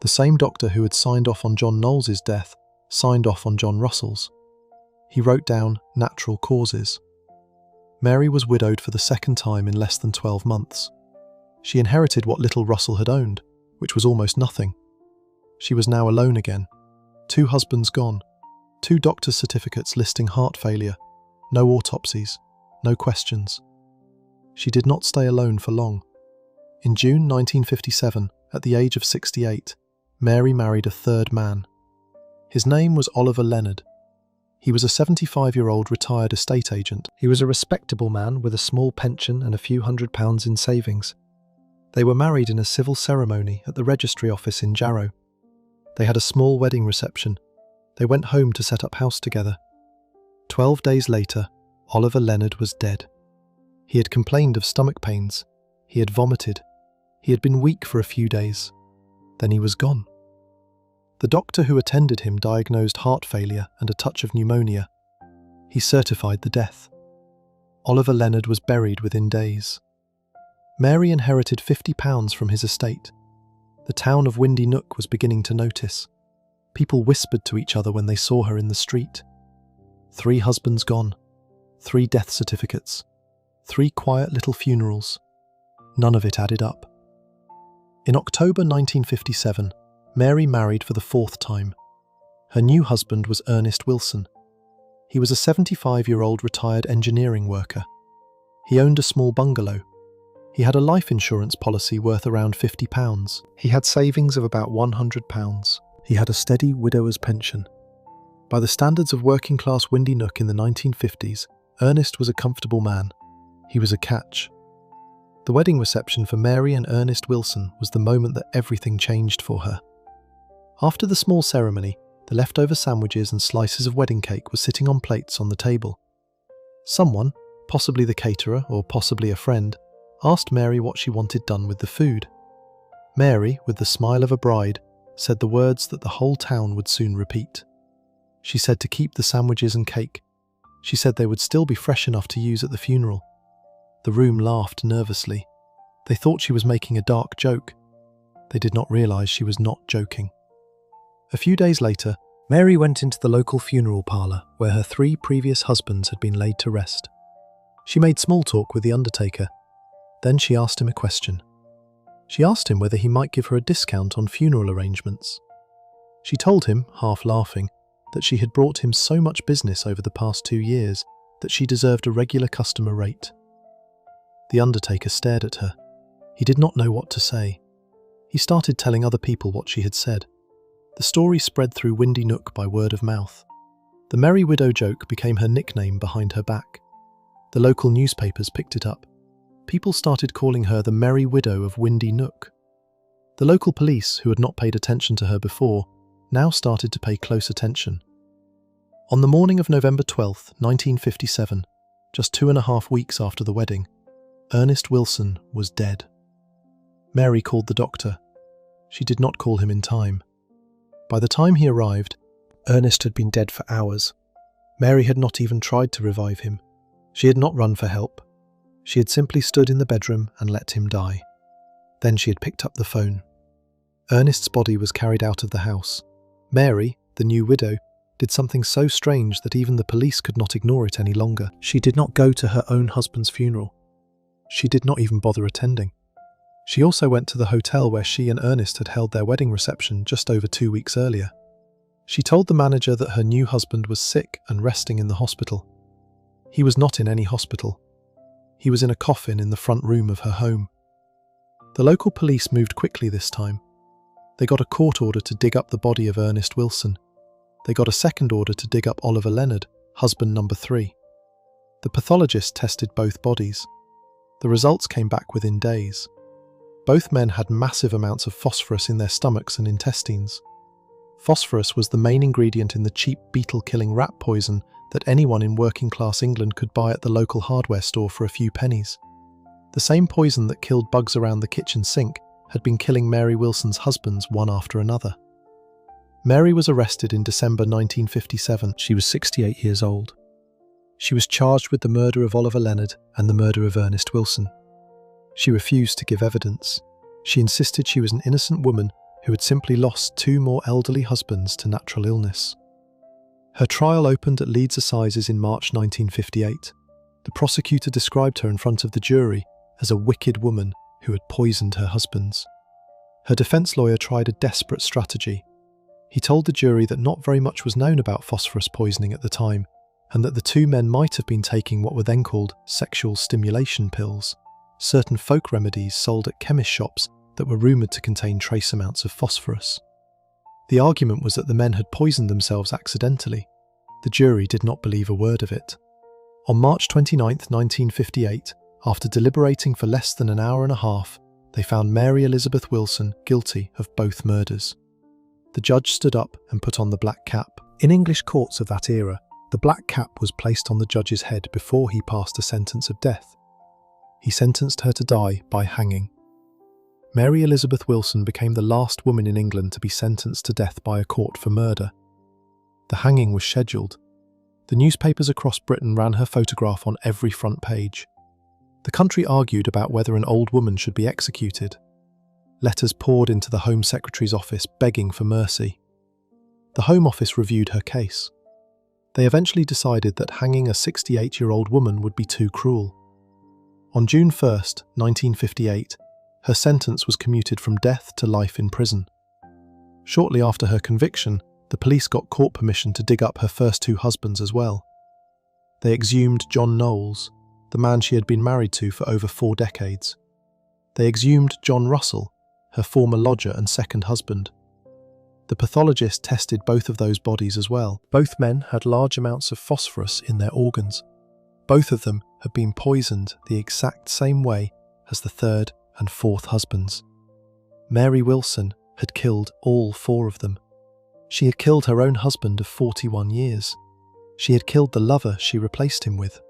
The same doctor who had signed off on John Knowles' death signed off on John Russell's. He wrote down natural causes. Mary was widowed for the 2nd time in less than 12 months. She inherited what little Russell had owned, which was almost nothing. She was now alone again. 2 husbands gone. 2 doctor's certificates listing heart failure. No autopsies. No questions. She did not stay alone for long. In June 1957, at the age of 68, Mary married a 3rd man. His name was Oliver Leonard. He was a 75-year-old retired estate agent. He was a respectable man with a small pension and a few £100s in savings. They were married in a civil ceremony at the registry office in Jarrow. They had a small wedding reception. They went home to set up house together. 12 days later, Oliver Leonard was dead. He had complained of stomach pains. He had vomited. He had been weak for a few days. Then he was gone. The doctor who attended him diagnosed heart failure and a touch of pneumonia. He certified the death. Oliver Leonard was buried within days. Mary inherited £50 from his estate. The town of Windy Nook was beginning to notice. People whispered to each other when they saw her in the street. 3 husbands gone. 3 death certificates. 3 quiet little funerals. None of it added up. In October 1957, Mary married for the 4th time. Her new husband was Ernest Wilson. He was a 75-year-old retired engineering worker. He owned a small bungalow. He had a life insurance policy worth around £50. He had savings of about £100. He had a steady widower's pension. By the standards of working-class Windy Nook in the 1950s, Ernest was a comfortable man. He was a catch. The wedding reception for Mary and Ernest Wilson was the moment that everything changed for her. After the small ceremony, the leftover sandwiches and slices of wedding cake were sitting on plates on the table. Someone, possibly the caterer or possibly a friend, asked Mary what she wanted done with the food. Mary, with the smile of a bride, said the words that the whole town would soon repeat. She said to keep the sandwiches and cake. She said they would still be fresh enough to use at the funeral. The room laughed nervously. They thought she was making a dark joke. They did not realise she was not joking. A few days later, Mary went into the local funeral parlour where her 3 previous husbands had been laid to rest. She made small talk with the undertaker. Then she asked him a question. She asked him whether he might give her a discount on funeral arrangements. She told him, half laughing, that she had brought him so much business over the past 2 years that she deserved a regular customer rate. The undertaker stared at her. He did not know what to say. He started telling other people what she had said. The story spread through Windy Nook by word of mouth. The Merry Widow joke became her nickname behind her back. The local newspapers picked it up. People started calling her the Merry Widow of Windy Nook. The local police, who had not paid attention to her before, now started to pay close attention. On the morning of November 12, 1957, just 2.5 weeks after the wedding, Ernest Wilson was dead. Mary called the doctor. She did not call him in time. By the time he arrived, Ernest had been dead for hours. Mary had not even tried to revive him. She had not run for help. She had simply stood in the bedroom and let him die. Then she had picked up the phone. Ernest's body was carried out of the house. Mary, the new widow, did something so strange that even the police could not ignore it any longer. She did not go to her own husband's funeral. She did not even bother attending. She also went to the hotel where she and Ernest had held their wedding reception just over 2 weeks earlier. She told the manager that her new husband was sick and resting in the hospital. He was not in any hospital. He was in a coffin in the front room of her home. The local police moved quickly this time. They got a court order to dig up the body of Ernest Wilson. They got a second order to dig up Oliver Leonard, husband number 3. The pathologist tested both bodies. The results came back within days. Both men had massive amounts of phosphorus in their stomachs and intestines. Phosphorus was the main ingredient in the cheap beetle-killing rat poison that anyone in working-class England could buy at the local hardware store for a few pennies. The same poison that killed bugs around the kitchen sink had been killing Mary Wilson's husbands one after another. Mary was arrested in December 1957. She was 68 years old. She was charged with the murder of Oliver Leonard and the murder of Ernest Wilson. She refused to give evidence. She insisted she was an innocent woman who had simply lost 2 more elderly husbands to natural illness. Her trial opened at Leeds Assizes in March 1958. The prosecutor described her in front of the jury as a wicked woman who had poisoned her husbands. Her defence lawyer tried a desperate strategy. He told the jury that not very much was known about phosphorus poisoning at the time, and that the 2 men might have been taking what were then called sexual stimulation pills, certain folk remedies sold at chemist shops that were rumoured to contain trace amounts of phosphorus. The argument was that the men had poisoned themselves accidentally. The jury did not believe a word of it. On March 29, 1958, after deliberating for less than an hour and a half, they found Mary Elizabeth Wilson guilty of both murders. The judge stood up and put on the black cap. In English courts of that era, the black cap was placed on the judge's head before he passed a sentence of death. He sentenced her to die by hanging. Mary Elizabeth Wilson became the last woman in England to be sentenced to death by a court for murder. The hanging was scheduled. The newspapers across Britain ran her photograph on every front page. The country argued about whether an old woman should be executed. Letters poured into the Home Secretary's office begging for mercy. The Home Office reviewed her case. They eventually decided that hanging a 68-year-old woman would be too cruel. On June 1, 1958, her sentence was commuted from death to life in prison. Shortly after her conviction, the police got court permission to dig up her first 2 husbands as well. They exhumed John Knowles, the man she had been married to for over 4 decades. They exhumed John Russell, her former lodger and second husband. The pathologist tested both of those bodies as well. Both men had large amounts of phosphorus in their organs. Both of them had been poisoned the exact same way as the third and fourth husbands. Mary Wilson had killed all four of them. She had killed her own husband of 41 years. She had killed the lover she replaced him with.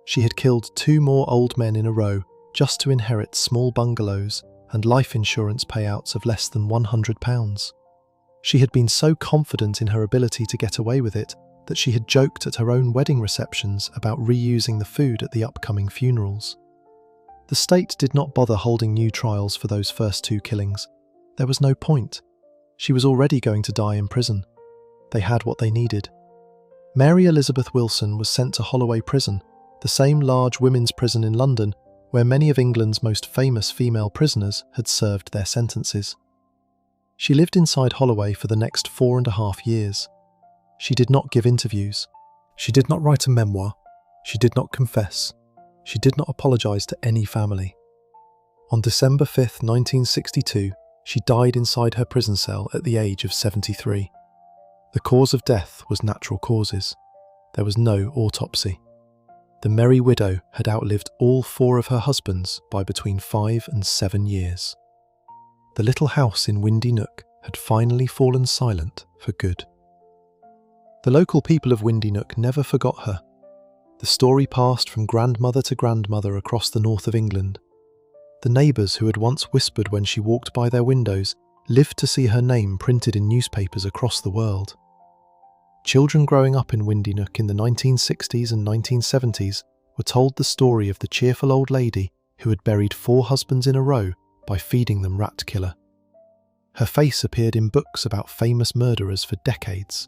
She had killed two more old men in a row just to inherit small bungalows and life insurance payouts of less than £100. She had been so confident in her ability to get away with it that she had joked at her own wedding receptions about reusing the food at the upcoming funerals. The state did not bother holding new trials for those first two killings. There was no point. She was already going to die in prison. They had what they needed. Mary Elizabeth Wilson was sent to Holloway Prison, the same large women's prison in London where many of England's most famous female prisoners had served their sentences. She lived inside Holloway for the next 4.5 years. She did not give interviews. She did not write a memoir. She did not confess. She did not apologise to any family. On December 5th, 1962, she died inside her prison cell at the age of 73. The cause of death was natural causes. There was no autopsy. The merry widow had outlived all four of her husbands by between 5 and 7 years. The little house in Windy Nook had finally fallen silent for good. The local people of Windy Nook never forgot her. The story passed from grandmother to grandmother across the north of England. The neighbours who had once whispered when she walked by their windows lived to see her name printed in newspapers across the world. Children growing up in Windy Nook in the 1960s and 1970s were told the story of the cheerful old lady who had buried 4 husbands in a row by feeding them rat killer. Her face appeared in books about famous murderers for decades.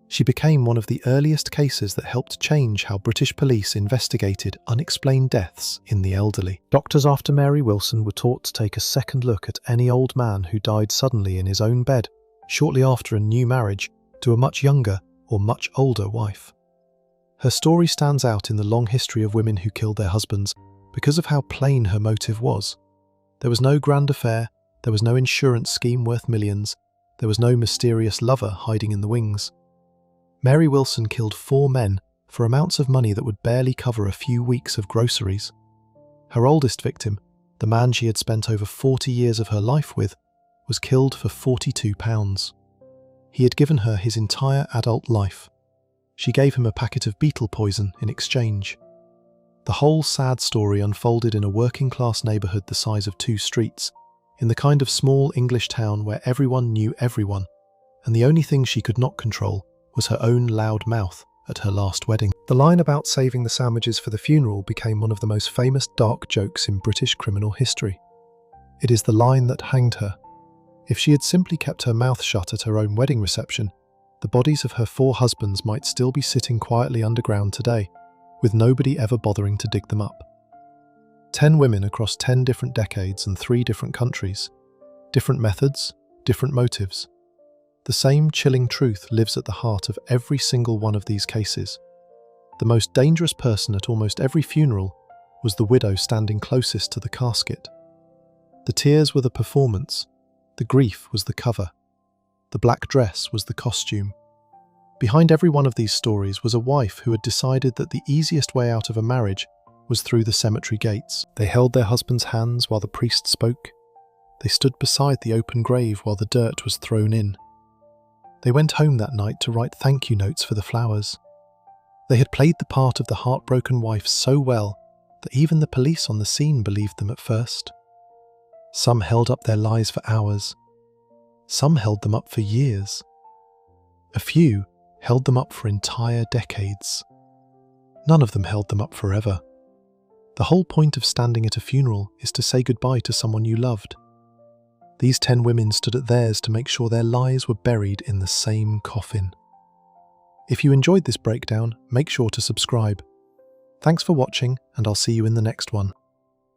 She became one of the earliest cases that helped change how British police investigated unexplained deaths in the elderly. Doctors after Mary Wilson were taught to take a second look at any old man who died suddenly in his own bed, shortly after a new marriage, to a much younger or much older wife. Her story stands out in the long history of women who killed their husbands because of how plain her motive was. There was no grand affair, there was no insurance scheme worth millions, there was no mysterious lover hiding in the wings. Mary Wilson killed 4 men for amounts of money that would barely cover a few weeks of groceries. Her oldest victim, the man she had spent over 40 years of her life with, was killed for £42. He had given her his entire adult life. She gave him a packet of beetle poison in exchange. The whole sad story unfolded in a working-class neighbourhood the size of 2 streets, in the kind of small English town where everyone knew everyone, and the only thing she could not control was her own loud mouth at her last wedding. The line about saving the sandwiches for the funeral became one of the most famous dark jokes in British criminal history. It is the line that hanged her. If she had simply kept her mouth shut at her own wedding reception, the bodies of her 4 husbands might still be sitting quietly underground today, with nobody ever bothering to dig them up. 10 women across 10 different decades and 3 different countries. Different methods, different motives. The same chilling truth lives at the heart of every single one of these cases. The most dangerous person at almost every funeral was the widow standing closest to the casket. The tears were the performance. The grief was the cover. The black dress was the costume. Behind every one of these stories was a wife who had decided that the easiest way out of a marriage was through the cemetery gates. They held their husband's hands while the priest spoke. They stood beside the open grave while the dirt was thrown in. They went home that night to write thank you notes for the flowers. They had played the part of the heartbroken wife so well that even the police on the scene believed them at first. Some held up their lies for hours. Some held them up for years. A few held them up for entire decades. None of them held them up forever. The whole point of standing at a funeral is to say goodbye to someone you loved. These 10 women stood at theirs to make sure their lies were buried in the same coffin. If you enjoyed this breakdown, make sure to subscribe. Thanks for watching, and I'll see you in the next one.